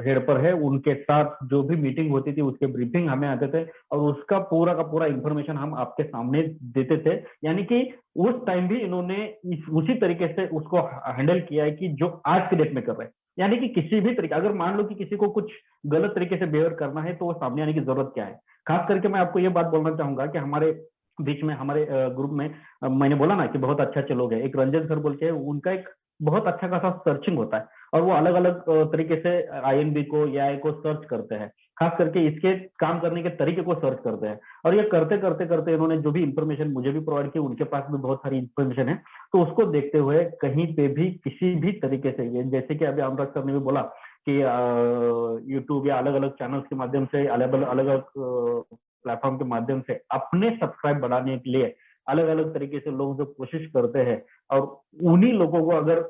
हेड पर है, उनके साथ जो भी मीटिंग होती थी उसके ब्रीफिंग हमें आते थे, और उसका पूरा का पूरा इंफॉर्मेशन हम आपके सामने देते थे। यानी कि उस टाइम भी इन्होंने उसी तरीके से उसको हैंडल किया है कि जो आज के डेट में कर रहे हैं। यानी कि किसी भी तरीके, अगर मान लो कि किसी को कुछ गलत तरीके से बिहेव करना है तो वो सामने आने की जरूरत क्या है। खास करके मैं आपको ये बात बोलना चाहूंगा कि हमारे बीच में, हमारे ग्रुप में, मैंने बोला ना कि बहुत अच्छे अच्छे लोग हैं। एक रंजन सर बोल के, उनका एक बहुत अच्छा खासा सर्चिंग होता है, और वो अलग अलग तरीके से आईएनबी को या को सर्च करते हैं, खास करके इसके काम करने के तरीके को सर्च करते हैं। और ये करते करते करते इन्होंने जो भी इंफॉर्मेशन मुझे भी प्रोवाइड की, उनके पास भी बहुत सारी इंफॉर्मेशन है, तो उसको देखते हुए कहीं पे भी किसी भी तरीके से, ये जैसे कि अभी अनुराग सर ने भी बोला कि यूट्यूब या अलग अलग चैनल्स के माध्यम से, अलग अलग प्लेटफॉर्म के माध्यम से अपने सब्सक्राइब बढ़ाने के लिए अलग अलग तरीके से लोग जो कोशिश करते हैं, और उन्हीं लोगों को अगर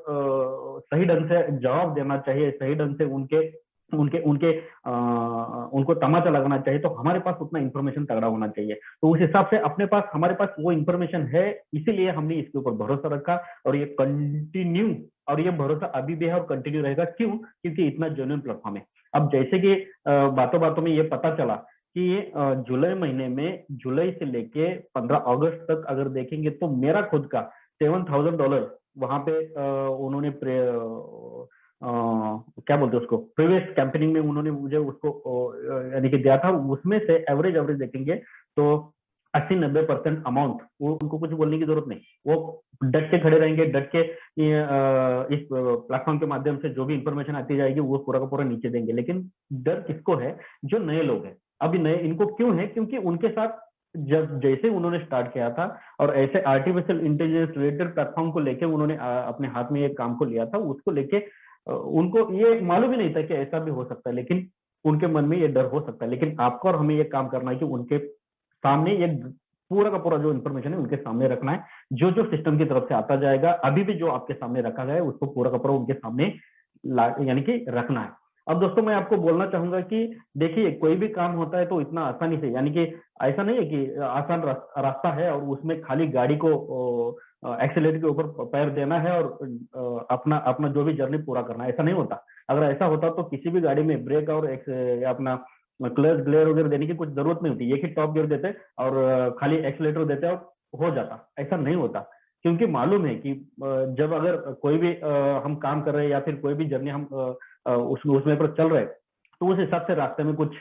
सही ढंग से जवाब देना चाहिए, सही ढंग से उनको तमाचा लगाना चाहिए, तो हमारे पास उतना इंफॉर्मेशन तगड़ा होना चाहिए। तो उस हिसाब से अपने पास, हमारे पास वो इंफॉर्मेशन है, इसीलिए हमने इसके ऊपर भरोसा रखा, और ये कंटिन्यू, और ये भरोसा अभी भी है और कंटिन्यू रहेगा। क्यों? क्योंकि इतना जेन्युइन प्लेटफॉर्म है। अब जैसे कि बातों बातों में ये पता चला कि जुलाई महीने में, जुलाई से लेके 15 अगस्त तक अगर देखेंगे तो मेरा खुद का $7,000 वहां पे उन्होंने क्या बोलते हैं उसको, प्रीवियस कैंपेनिंग में उन्होंने मुझे उसको यानी कि दिया था। उसमें से एवरेज देखेंगे तो 80-90% अमाउंट, वो उनको कुछ बोलने की जरूरत नहीं, वो डट के खड़े रहेंगे, डट के इस प्लेटफॉर्म के माध्यम से जो भी इंफॉर्मेशन आती जाएगी वो पूरा का पूरा नीचे देंगे। लेकिन डर किसको है? जो नए लोग हैं। अभी नए इनको क्यों है? क्योंकि उनके साथ जब जैसे उन्होंने स्टार्ट किया था और ऐसे आर्टिफिशियल इंटेलिजेंस रिलेटेड प्लेटफॉर्म को लेके उन्होंने अपने हाथ में एक काम को लिया था, उसको लेके उनको ये मालूम ही नहीं था कि ऐसा भी हो सकता है, लेकिन उनके मन में ये डर हो सकता है। लेकिन आपको और हमें ये काम करना है कि उनके सामने ये पूरा का पूरा जो इन्फॉर्मेशन है उनके सामने रखना है। जो जो सिस्टम की तरफ से आता जाएगा, अभी भी जो आपके सामने रखा गया है उसको पूरा का पूरा उनके सामने यानी कि रखना है। अब दोस्तों मैं आपको बोलना चाहूंगा कि देखिए, कोई भी काम होता है तो इतना आसानी से, यानी कि ऐसा नहीं है कि आसान रास्ता है और उसमें खाली गाड़ी को एक्सीलेटर के ऊपर पैर देना है और अपना अपना जो भी जर्नी पूरा करना है, ऐसा नहीं होता। अगर ऐसा होता तो किसी भी गाड़ी में ब्रेक और अपना क्लच ग्लेयर वगैरह देने की कुछ जरूरत नहीं होती, एक ही टॉप गियर देते और खाली एक्सीलेटर देते और हो जाता। ऐसा नहीं होता, क्योंकि मालूम है कि जब अगर कोई भी हम काम कर रहे हैं या फिर कोई भी जर्नी हम उसमें पर चल रहे हैं, तो उस हिसाब से रास्ते में कुछ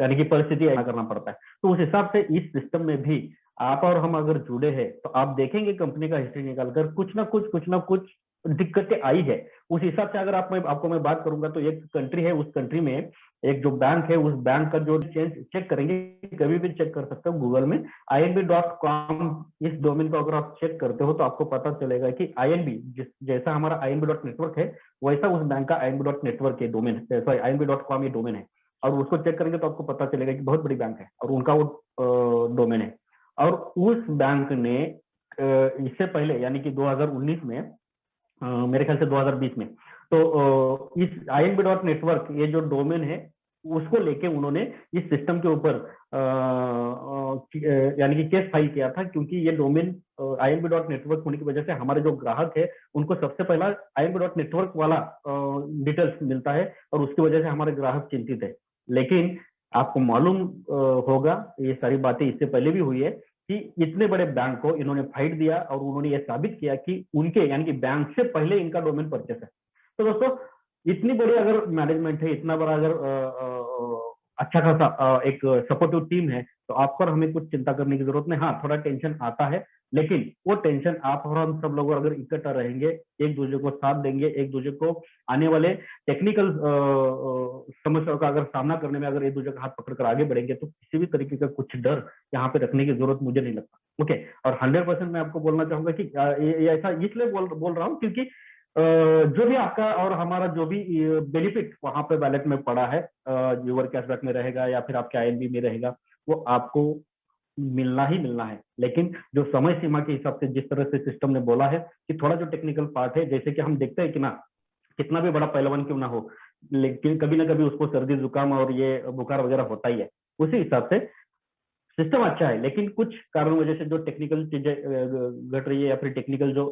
यानी कि परिस्थिति करना पड़ता है। तो उस हिसाब से इस सिस्टम में भी आप और हम अगर जुड़े हैं तो आप देखेंगे कंपनी का हिस्ट्री निकालकर कुछ ना कुछ दिक्कतें आई है। उस हिसाब से अगर आपको मैं बात करूंगा तो एक कंट्री है, उस कंट्री में एक जो बैंक है, उस बैंक का जो चेक करेंगे, कभी भी चेक कर सकते हो गूगल में inb.com, इस डोमेन को अगर आप चेक करते हो तो आपको पता चलेगा कि inb जैसा हमारा inb.network है, वैसा उस बैंक का inb.network के डोमेन है, सॉरी inb.com ये डोमेन है। और उसको चेक करेंगे तो आपको पता चलेगा कि बहुत बड़ी बैंक है और उनका वो डोमेन है। और उस बैंक ने इससे पहले यानी कि 2019 में, मेरे ख्याल से 2020 में, तो इस inb.network ये जो डोमेन है उसको लेके उन्होंने इस सिस्टम के ऊपर यानी कि केस फाइल किया था, क्योंकि ये डोमेन inb.network होने की वजह से हमारे जो ग्राहक है उनको सबसे पहला inb.network वाला डिटेल्स मिलता है और उसकी वजह से हमारे ग्राहक चिंतित है। लेकिन आपको मालूम होगा, ये सारी बातें इससे पहले भी हुई है कि इतने बड़े बैंक को इन्होंने फाइट दिया और उन्होंने ये साबित किया कि उनके यानी कि बैंक से पहले इनका डोमेन परचेस है। तो दोस्तों, इतनी बड़ी अगर मैनेजमेंट है, इतना बड़ा अगर अच्छा खासा एक सपोर्टिव टीम है, तो आपको और हमें कुछ चिंता करने की जरूरत नहीं। हाँ, थोड़ा टेंशन आता है, लेकिन वो टेंशन आप और हम सब लोग अगर इकट्ठा रहेंगे, एक दूसरे को साथ देंगे, एक दूसरे को आने वाले टेक्निकल समस्याओं का अगर सामना करने में अगर एक दूसरे का हाथ पकड़कर आगे बढ़ेंगे, तो किसी भी तरीके का कुछ डर यहाँ पे रखने की जरूरत मुझे नहीं लगता। ओके, और 100% मैं आपको बोलना चाहूंगा कि ये ऐसा इसलिए बोल रहा हूँ क्योंकि जो भी आपका और हमारा जो भी बेनिफिट वहां पे बैलेट में पड़ा है, यूवर कैशबैक में रहेगा या फिर आपके INB में रहेगा, वो आपको मिलना ही मिलना है। लेकिन जो समय सीमा के हिसाब से जिस तरह से सिस्टम ने बोला है कि थोड़ा जो टेक्निकल पार्ट है, जैसे कि हम देखते हैं कि ना, कितना भी बड़ा पहलवान क्यों ना हो, लेकिन कभी ना कभी उसको सर्दी जुकाम और ये बुखार वगैरह होता ही है। उसी हिसाब से सिस्टम अच्छा है, लेकिन कुछ कारणों वजह से जो टेक्निकल चीजें घट रही है या फिर टेक्निकल जो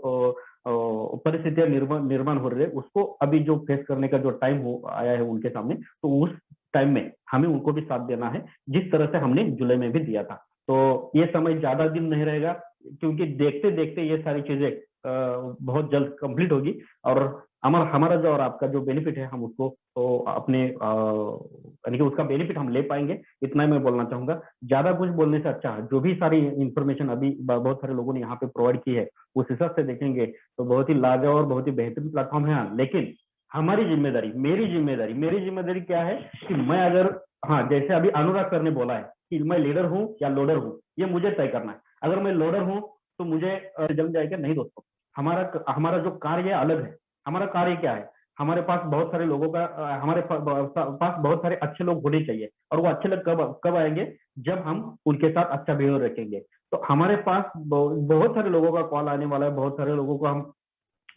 परिस्थितियां निर्माण हो रही है, उसको अभी जो फेस करने का जो टाइम आया है उनके सामने, तो उस टाइम में हमें उनको भी साथ देना है, जिस तरह से हमने जुलाई में भी दिया था। तो ये समय ज्यादा दिन नहीं रहेगा, क्योंकि देखते देखते ये सारी चीजें बहुत जल्द कंप्लीट होगी और हमारा जो और आपका जो बेनिफिट है, हम उसको तो अपने यानी कि उसका बेनिफिट हम ले पाएंगे। इतना ही मैं बोलना चाहूंगा। ज्यादा कुछ बोलने से अच्छा जो भी सारी इंफॉर्मेशन अभी बहुत सारे लोगों ने यहाँ पे प्रोवाइड की है, उस हिसाब से देखेंगे तो बहुत ही लाजवाब और बहुत ही बेहतरीन प्लेटफॉर्म है। लेकिन हमारी जिम्मेदारी, मेरी जिम्मेदारी क्या है कि मैं अगर, हाँ, जैसे अभी अनुराग सर ने बोला है कि मैं लीडर हूँ या लोडर हूँ, ये मुझे तय करना है। अगर मैं लोडर हूँ तो मुझे जम जाएगा, नहीं दोस्तों। हमारा जो कार्य अलग है। हमारा कार्य क्या है? हमारे पास बहुत सारे लोगों का, हमारे पास बहुत सारे अच्छे लोग होने चाहिए, और वो अच्छे लोग कब आएंगे? जब हम उनके साथ अच्छा बिहेव रखेंगे। तो हमारे पास बहुत सारे लोगों का कॉल आने वाला है, बहुत सारे लोगों को हम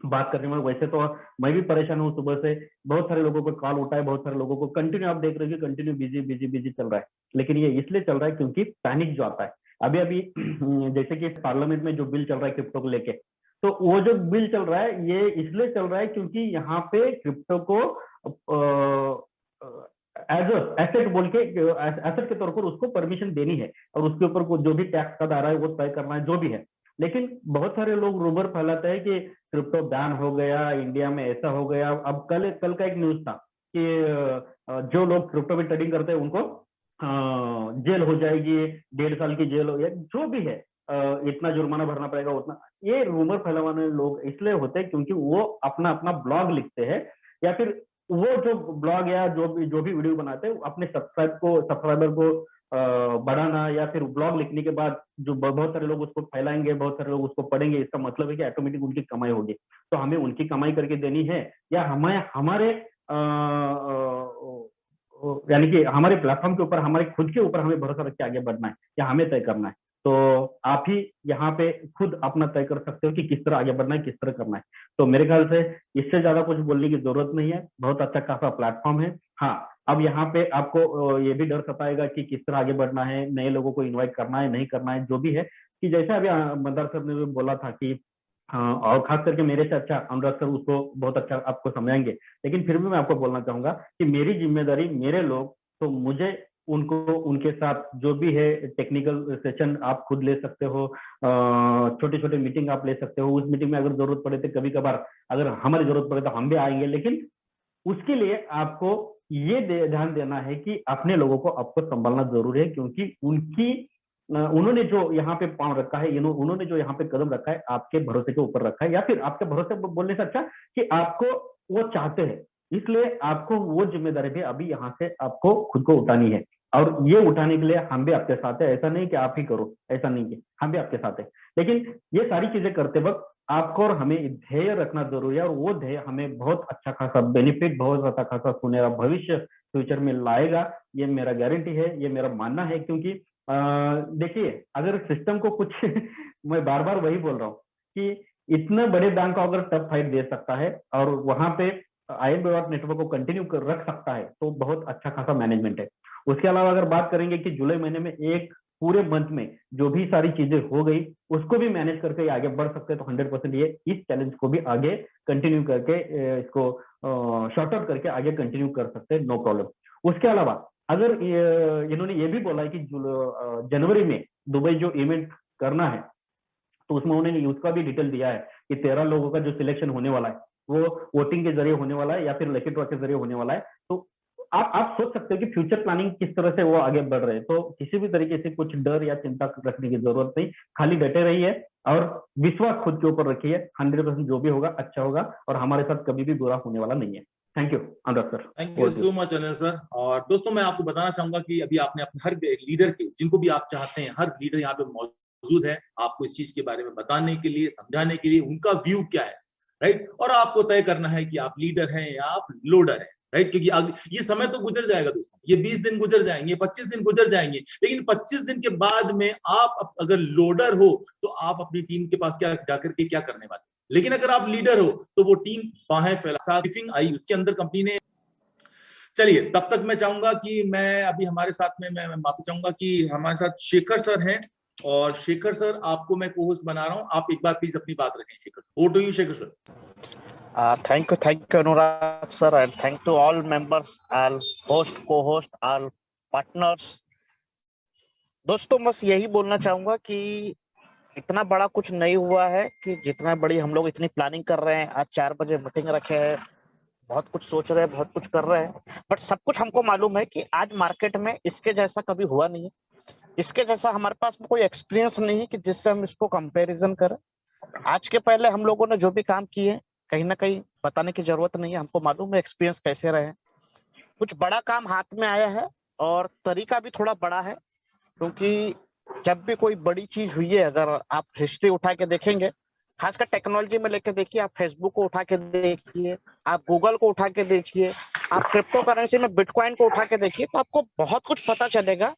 बात करने में, वैसे तो मैं भी परेशान हूँ, सुबह से बहुत सारे लोगों को कॉल उठा है, बहुत सारे लोगों को कंटिन्यू, आप देख रहे हो कंटिन्यू बिजी चल रहा है। लेकिन ये इसलिए चल रहा है क्योंकि पैनिक जो आता है अभी जैसे कि पार्लियामेंट में जो बिल चल रहा है क्रिप्टो को लेके, तो वो जो बिल चल रहा है ये इसलिए चल रहा है क्योंकि यहाँ पे क्रिप्टो को एज एसेट बोल के, एसेट के तौर पर उसको परमिशन देनी है और उसके ऊपर जो भी टैक्स का दायरा है वो तय करना है, जो भी है। लेकिन बहुत सारे लोग रूमर फैलाते हैं कि क्रिप्टो बैन हो गया, इंडिया में ऐसा हो गया। अब कल का एक न्यूज था कि जो लोग क्रिप्टो में ट्रेडिंग करते हैं उनको जेल हो जाएगी, 1.5 साल की जेल हो, या जो भी है, इतना जुर्माना भरना पड़ेगा उतना। ये रूमर फैलाने लोग इसलिए होते हैं क्योंकि वो अपना अपना ब्लॉग लिखते हैं, या फिर वो जो ब्लॉग या जो भी वीडियो बनाते हैं अपने सब्सक्राइबर को बढ़ाना, या फिर ब्लॉग लिखने के बाद जो बहुत सारे लोग उसको फैलाएंगे, बहुत सारे लोग उसको पढ़ेंगे, इसका मतलब है कि ऑटोमेटिक उनकी कमाई होगी। तो हमें उनकी कमाई करके देनी है, या हमें हमारे यानी कि हमारे प्लेटफॉर्म के ऊपर, हमारे खुद के ऊपर हमें भरोसा रख के आगे बढ़ना है, या हमें तय करना है। तो आप ही यहाँ पे खुद अपना तय कर सकते हो कि किस तरह आगे बढ़ना है, किस तरह करना है। तो मेरे ख्याल से इससे ज्यादा कुछ बोलने की जरूरत नहीं है, बहुत अच्छा खासा प्लेटफॉर्म है। हाँ, अब यहाँ पे आपको ये भी डर सताएगा कि किस तरह आगे बढ़ना है, नए लोगों को इन्वाइट करना है, नहीं करना है, जो भी है। कि जैसा अभी मंदार सर ने भी बोला था कि हाँ, और खास करके मेरे से अच्छा अनुराग सर उसको बहुत अच्छा आपको समझाएंगे, लेकिन फिर भी मैं आपको बोलना चाहूंगा कि मेरी जिम्मेदारी, मेरे लोग, तो मुझे उनको, उनके साथ जो भी है टेक्निकल सेशन आप खुद ले सकते हो, छोटे छोटे मीटिंग आप ले सकते हो। उस मीटिंग में अगर जरूरत पड़े तो कभी कभार अगर हमारी जरूरत पड़े तो हम भी आएंगे, लेकिन उसके लिए आपको ये ध्यान देना है कि अपने लोगों को आपको संभालना जरूरी है, क्योंकि उन्होंने जो यहाँ पे पांव रखा है, उन्होंने जो यहाँ पे कदम रखा है, आपके भरोसे के ऊपर रखा है, या फिर आपके भरोसे बोलने से अच्छा कि आपको वो चाहते हैं, इसलिए आपको वो जिम्मेदारी भी अभी यहाँ से आपको खुद को उठानी है। और ये उठाने के लिए हम भी आपके साथ है, ऐसा नहीं कि आप ही करो, ऐसा नहीं है, हम भी आपके साथ है। लेकिन ये सारी चीजें करते वक्त आपको और हमें ध्येय रखना जरूरी है, और वो ध्येय हमें बहुत अच्छा खासा बेनिफिट, बहुत अच्छा खासा सुनहरा भविष्य फ्यूचर में लाएगा, ये मेरा गारंटी है, ये मेरा मानना है। क्योंकि देखिए, अगर सिस्टम को कुछ मैं बार बार वही बोल रहा हूँ कि इतने बड़े बैंक को अगर टफ फाइट दे सकता है और वहां पे IMB नेटवर्क को कंटिन्यू रख सकता है, तो बहुत अच्छा खासा मैनेजमेंट है। उसके अलावा अगर बात करेंगे कि जुलाई महीने में एक पूरे मंथ में जो भी सारी चीजें हो गई, उसको भी मैनेज करके आगे बढ़ सकते हैं, तो 100% ये इस चैलेंज को भी आगे कंटिन्यू करके इसको शॉर्ट आउट करके आगे कंटिन्यू कर सकते हैं, नो प्रॉब्लम। उसके अलावा अगर इन्होंने ये भी बोला है कि जनवरी में दुबई जो इवेंट करना है, तो उसमें उन्होंने उसका भी डिटेल दिया है कि 13 लोगों का जो सिलेक्शन होने वाला है वो वोटिंग के जरिए होने वाला है, या फिर लकी ड्रॉ के जरिए होने वाला है। तो आप सोच सकते हो कि फ्यूचर प्लानिंग किस तरह से वो आगे बढ़ रहे हैं। तो किसी भी तरीके से कुछ डर या चिंता रखने की जरूरत नहीं, खाली डटे रहिए और विश्वास खुद के ऊपर रखिए। 100% जो भी होगा अच्छा होगा, और हमारे साथ कभी भी बुरा होने वाला नहीं है। Thank you Anurag sir. Thank you so much Anil sir. और दोस्तों, मैं आपको बताना चाहूंगा कि अभी आपने अपने हर लीडर के, जिनको भी आप चाहते हैं, हर लीडर यहाँ पे मौजूद है आपको इस चीज के बारे में बताने के लिए, समझाने के लिए, उनका व्यू क्या है, राइट। और आपको तय करना है कि आप लीडर हैं या आप लोडर हैं, राइट। क्योंकि ये समय तो गुजर जाएगा दोस्तों, ये 20 दिन गुजर जाएंगे, 25 दिन गुजर जाएंगे, लेकिन 25 दिन के बाद में आप अगर लोडर हो तो आप अपनी टीम के पास क्या जाकर के क्या करने वाले। लेकिन अगर आप लीडर हो तो वो टीम बाहें फैला, ब्रीफिंग आई, उसके अंदर कंपनी ने, चलिए तब तक मैं चाहूंगा कि मैं अभी हमारे साथ में, मैं माफी चाहूंगा कि हमारे साथ शेखर सर हैं, और शेखर सर आपको मैं को होस्ट बना रहा हूं, आप एक बार प्लीज अपनी बात रखें Shekhar sir. Over to you Shekhar sir. Thank you, Anurag sir, and thank to all members, all host, co-host, all partners. दोस्तों, बस यही बोलना चाहूंगा कि इतना बड़ा कुछ नहीं हुआ है कि जितना बड़ी हम लोग इतनी प्लानिंग कर रहे हैं। आज 4 बजे मीटिंग रखे हैं, बहुत कुछ सोच रहे हैं, बहुत कुछ कर रहे हैं, बट सब कुछ हमको मालूम है कि आज मार्केट में इसके जैसा कभी हुआ नहीं है। इसके जैसा हमारे पास कोई एक्सपीरियंस नहीं है कि जिससे हम इसको कंपैरिजन करें। आज के पहले हम लोगों ने जो भी काम किए, कहीं ना कहीं बताने की जरूरत नहीं है, हमको मालूम है एक्सपीरियंस कैसे रहे। कुछ बड़ा काम हाथ में आया है और तरीका भी थोड़ा बड़ा है, क्योंकि जब भी कोई बड़ी चीज हुई है, अगर आप हिस्ट्री उठा के देखेंगे, खासकर टेक्नोलॉजी में लेके देखिए, आप फेसबुक को उठा के देखिए, आप गूगल को उठा के देखिए, आप क्रिप्टो करेंसी में बिटकॉइन को उठा के देखिए, तो आपको बहुत कुछ पता चलेगा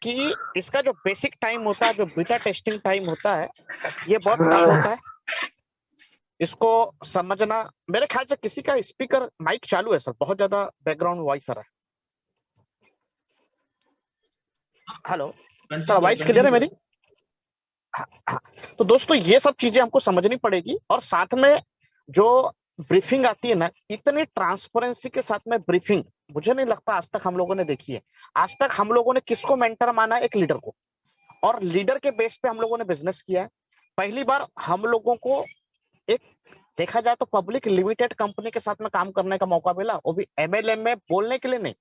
कि इसका जो बेसिक टाइम होता है, जो बीटा टेस्टिंग टाइम होता है, ये बहुत कम होता है। इसको समझना, मेरे ख्याल से किसी का स्पीकर माइक चालू है सर, बहुत ज्यादा बैकग्राउंड वॉइस आ रहा है। हेलो सर, वॉइस क्लियर है मेरी? हाँ। तो दोस्तों, ये सब चीजें हमको समझनी पड़ेगी, और साथ में जो ब्रीफिंग आती है ना, इतनी ट्रांसपेरेंसी के साथ में ब्रीफिंग मुझे नहीं लगता आज तक हम लोगों ने देखी है। आज तक हम लोगों ने किसको मेंटर माना? एक लीडर को, और लीडर के बेस पे हम लोगों ने बिजनेस किया है। पहली बार हम लोगों को एक, देखा जाए तो पब्लिक लिमिटेड कंपनी के साथ में काम करने का मौका मिला, वो भी MLM में बोलने के लिए नहीं,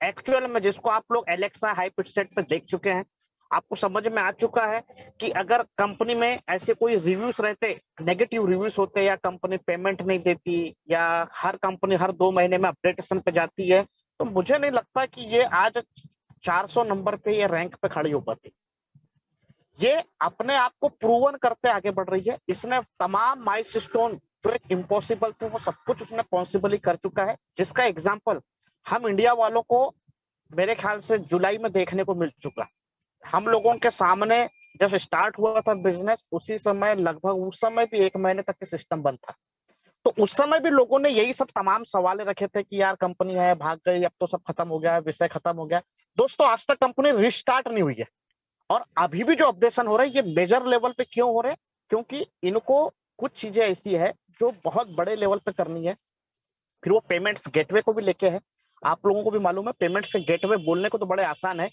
एक्चुअल में, जिसको आप लोग एलेक्सा हाइपरसेट पे देख चुके हैं, आपको समझ में आ चुका है कि अगर कंपनी में ऐसे कोई रिव्यूज रहते, नेगेटिव रिव्यूज होते, या कंपनी पेमेंट नहीं देती, या हर कंपनी हर 2 महीने में अपडेटेशन पे जाती है, तो मुझे नहीं लगता कि ये आज 400 नंबर पे ये रैंक पे खड़ी हो पाती। ये अपने आप को प्रूवन करते आगे बढ़ रही है। इसने तमाम माइलस्टोन जो एक इम्पॉसिबल थे वो सब कुछ उसने पॉसिबल ही कर चुका है, जिसका एग्जाम्पल हम इंडिया वालों को मेरे ख्याल से जुलाई में देखने को मिल चुका। हम लोगों के सामने जब स्टार्ट हुआ था बिजनेस, उसी समय लगभग उस समय भी 1 महीने तक के सिस्टम बंद था। तो उस समय भी लोगों ने यही सब तमाम सवाल रखे थे कि यार कंपनी है, भाग गई, अब तो सब खत्म हो गया, विषय खत्म हो गया। दोस्तों, आज तक कंपनी रिस्टार्ट नहीं हुई है, और अभी भी जो अपडेशन हो रहा है ये मेजर लेवल पे क्यों हो रहे हैं? क्योंकि इनको कुछ चीजें ऐसी है जो बहुत बड़े लेवल पे करनी है। फिर वो पेमेंट्स गेटवे को भी लेके है। आप लोगों को भी मालूम है, पेमेंट्स के गेटवे बोलने को तो बड़े आसान है,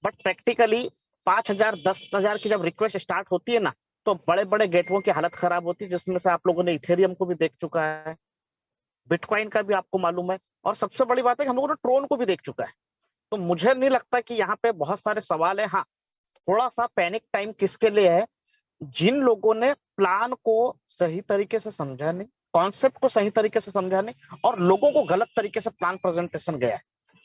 बट प्रैक्टिकली 5,000 10,000 की जब रिक्वेस्ट स्टार्ट होती है ना, तो बड़े बड़े गेटवों की हालत खराब होती है, जिसमें से आप लोगों ने इथेरियम को भी देख चुका है, बिटकॉइन का भी आपको मालूम है, और सबसे बड़ी बात है कि हम लोगों ने ट्रोन को भी देख चुका है। तो मुझे नहीं लगता कि यहाँ पे बहुत सारे सवाल है। हाँ, थोड़ा सा पैनिक टाइम किसके लिए है? जिन लोगों ने प्लान को सही तरीके से समझा नहीं, कॉन्सेप्ट को सही तरीके से समझा नहीं, और लोगों को गलत तरीके से प्लान प्रेजेंटेशन गया है।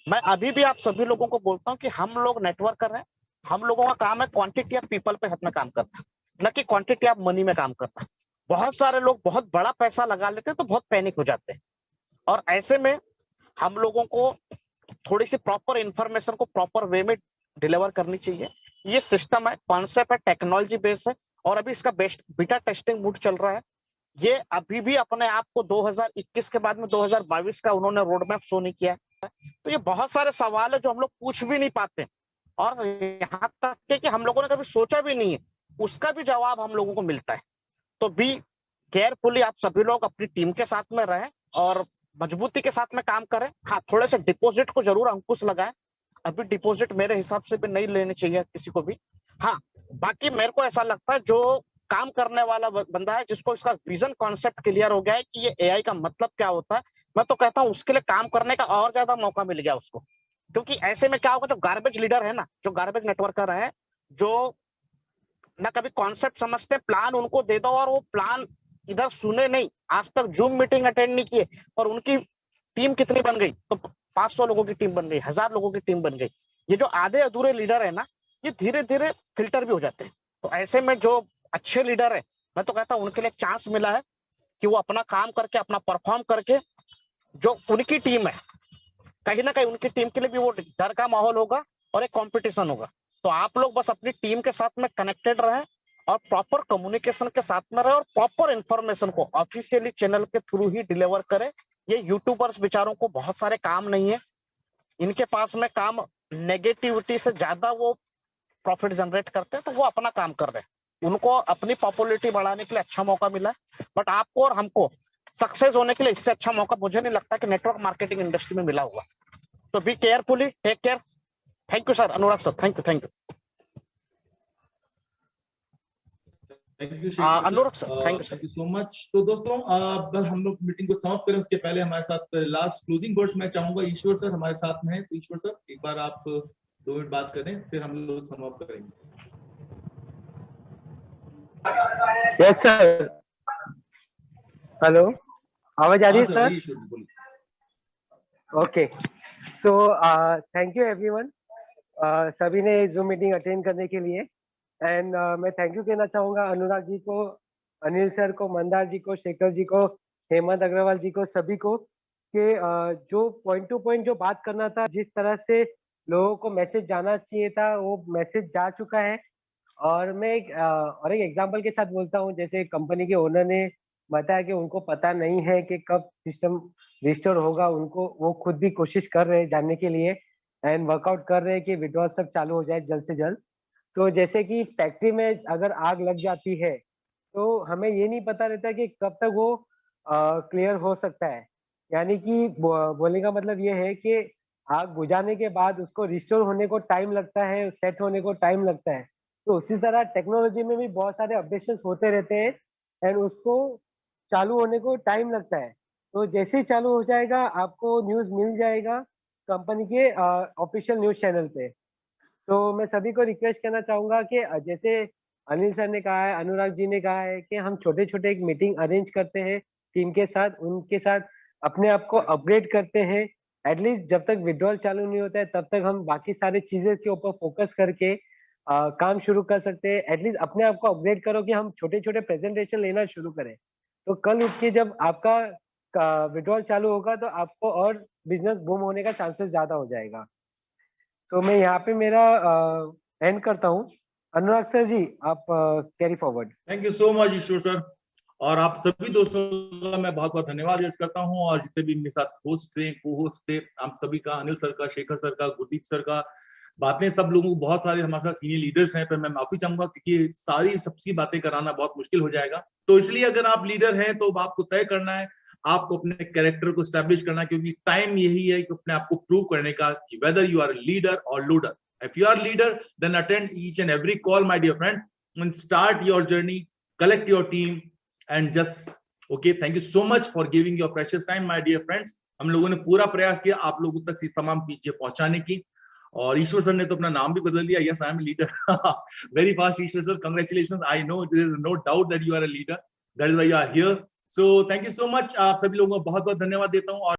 मैं अभी भी आप सभी लोगों को बोलता हूँ कि हम लोग नेटवर्क कर रहे हैं, हम लोगों का काम है क्वांटिटी ऑफ पीपल पे हाथ में काम करना, न कि क्वांटिटी ऑफ मनी में काम करना। बहुत सारे लोग बहुत बड़ा पैसा लगा लेते हैं तो बहुत पैनिक हो जाते हैं, और ऐसे में हम लोगों को थोड़ी सी प्रॉपर इंफॉर्मेशन को प्रॉपर वे में डिलीवर करनी चाहिए। ये सिस्टम है, कॉन्सेप्ट है, टेक्नोलॉजी बेस्ड है, और अभी इसका बेस्ट बीटा टेस्टिंग मूड चल रहा है। ये अभी भी अपने आप को 2021 के बाद में 2022 का उन्होंने रोड मैप शो नहीं किया है। तो ये बहुत सारे सवाल है जो हम लोग पूछ भी नहीं पाते, और यहाँ तक कि हम लोगों ने कभी सोचा भी नहीं है, उसका भी जवाब हम लोगों को मिलता है। तो बी केयरफुली, आप सभी लोग अपनी टीम के साथ में रहें और मजबूती के साथ में काम करें। हाँ, थोड़े से डिपॉजिट को जरूर अंकुश लगाएं। अभी डिपॉजिट मेरे हिसाब से भी नहीं लेनी चाहिए किसी को भी। हाँ, बाकी मेरे को ऐसा लगता है जो काम करने वाला बंदा है, जिसको इसका विजन कॉन्सेप्ट क्लियर हो गया है कि ये एआई का मतलब क्या होता है, मैं तो कहता हूँ उसके लिए काम करने का और ज्यादा मौका मिल गया उसको। क्योंकि ऐसे में क्या होगा, जो गार्बेज लीडर है ना, जो गार्बेज नेटवर्कर है, जो ना कभी कॉन्सेप्ट समझते, प्लान उनको दे दो और वो प्लान इधर सुने नहीं, आज तक जूम मीटिंग अटेंड नहीं किए, और उनकी टीम कितनी बन गई? तो 500 लोगों की टीम बन गई, 1000 लोगों की टीम बन गई। ये जो आधे अधूरे लीडर है ना, ये धीरे धीरे फिल्टर भी हो जाते हैं। तो ऐसे में जो अच्छे लीडर है, मैं तो कहता हूँ उनके लिए चांस मिला है कि वो अपना काम करके, अपना परफॉर्म करके, जो उनकी टीम है, कहीं ना कहीं उनकी टीम के लिए भी वो डर का माहौल होगा और एक कंपटीशन होगा। तो आप लोग बस अपनी टीम के साथ में कनेक्टेड रहें और प्रॉपर कम्युनिकेशन के साथ में रहे, और प्रॉपर इंफॉर्मेशन को ऑफिशियली चैनल के थ्रू ही डिलीवर करें। ये यूट्यूबर्स बेचारों को बहुत सारे काम नहीं है, इनके पास में काम नेगेटिविटी से ज्यादा वो प्रॉफिट जनरेट करते हैं, तो वो अपना काम कर रहे हैं। उनको अपनी पॉपुलैरिटी बढ़ाने के लिए अच्छा मौका मिला है, बट आपको और हमको सक्सेस होने के लिए इससे अच्छा मौका मुझे नहीं लगता कि नेटवर्क मार्केटिंग इंडस्ट्री में मिला हुआ। तो be carefully, take care. Thank you sir, Anurag sir, thank you. Thank you Anurag sir, thank you so much. तो दोस्तों, अब हम लोग मीटिंग को समाप्त करें, उसके पहले हमारे साथ लास्ट क्लोजिंग वर्ड्स मैं चाहूंगा, ईश्वर सर हमारे साथ में है। तो ईश्वर सर, एक बार आप 2 मिनट बात करें, फिर हम लोग समाप्त करेंगे। यस सर, हेलो, आवाज आ रही है सर? ईश्वर जी बोलिए। Okay, so thank you everyone, सभी ने जूम मीटिंग अटेंड करने के लिए। एंड मैं थैंक यू कहना चाहूंगा अनुराग जी को, अनिल सर को, मंदार जी को, शेखर जी को, हेमंत अग्रवाल जी को, सभी को, कि जो पॉइंट टू पॉइंट जो बात करना था, जिस तरह से लोगों को मैसेज जाना चाहिए था, वो मैसेज जा चुका है। और मैं एक एग्जांपल के साथ बोलता हूँ, जैसे कंपनी के ओनर ने बताया कि उनको पता नहीं है कि कब सिस्टम रिस्टोर होगा, उनको वो खुद भी कोशिश कर रहे हैं जानने के लिए, एंड वर्कआउट कर रहे हैं कि विड्रॉल सब चालू हो जाए जल्द से जल्द। तो जैसे कि फैक्ट्री में अगर आग लग जाती है, तो हमें ये नहीं पता रहता कि कब तक वो क्लियर हो सकता है। यानी कि बोलने का मतलब ये है कि आग बुझाने के बाद उसको रिस्टोर होने को टाइम लगता है, सेट होने को टाइम लगता है। तो उसी तरह टेक्नोलॉजी में भी बहुत सारे अपडेशन होते रहते हैं, एंड उसको चालू होने को टाइम लगता है। तो जैसे ही चालू हो जाएगा, आपको न्यूज़ मिल जाएगा कंपनी के ऑफिशियल न्यूज चैनल पे। तो मैं सभी को रिक्वेस्ट करना चाहूंगा कि जैसे अनिल सर ने कहा है, अनुराग जी ने कहा है कि हम छोटे छोटे एक मीटिंग अरेंज करते हैं टीम के साथ, उनके साथ अपने आप को अपग्रेड करते हैं। एटलीस्ट जब तक विड्रॉल चालू नहीं होता है तब तक हम बाकी सारे चीजें के ऊपर फोकस करके काम शुरू कर सकते हैं। एटलीस्ट अपने आप को अपग्रेड करो कि हम छोटे छोटे प्रेजेंटेशन लेना शुरू करें, तो कल उठ के जब आपका विड्रॉल चालू होगा तो आपको और बिजनेस बूम होने का चांसेस ज्यादा हो जाएगा। तो मैं यहाँ पे मेरा एंड करता हूँ। अनुराग सर जी, आप carry forward. Thank you so much Ishwar sir, और आप सभी दोस्तों का मैं बहुत बहुत धन्यवाद अर्ज करता हूँ, और जितने भी मेरे साथ होस्ट थे, को होस्ट थे, आप सभी का, अनिल सर का, शेखर सर का, गुरदीप सर का, बातें सब लोगों, बहुत सारे हमारे साथ सीनियर लीडर्स हैं, पर मैं माफी चाहूंगा क्योंकि सारी सबकी बातें कराना बहुत मुश्किल हो जाएगा। तो इसलिए अगर आप लीडर हैं तो आपको तय करना है, आपको अपने कैरेक्टर को स्टैब्लिश करना है, क्योंकि टाइम यही है कि अपने आप को प्रूव करने का कि वेदर यू आर लीडर और loader. If you are leader, then attend each and every call, my dear friend, and start your journey, collect your team, and just okay. Thank you so much for giving your precious time, my dear friends. हम लोगों ने पूरा प्रयास किया आप लोगों तक इस तमाम चीजें पहुंचाने की, और ईश्वर सर ने तो अपना नाम भी बदल दिया। Yes, I am leader. Very fast Ishwar sir, congratulations. I know there is no doubt that you are a leader, that is why you are here. So thank you so much. आप सभी लोगों को बहुत बहुत धन्यवाद देता हूँ। और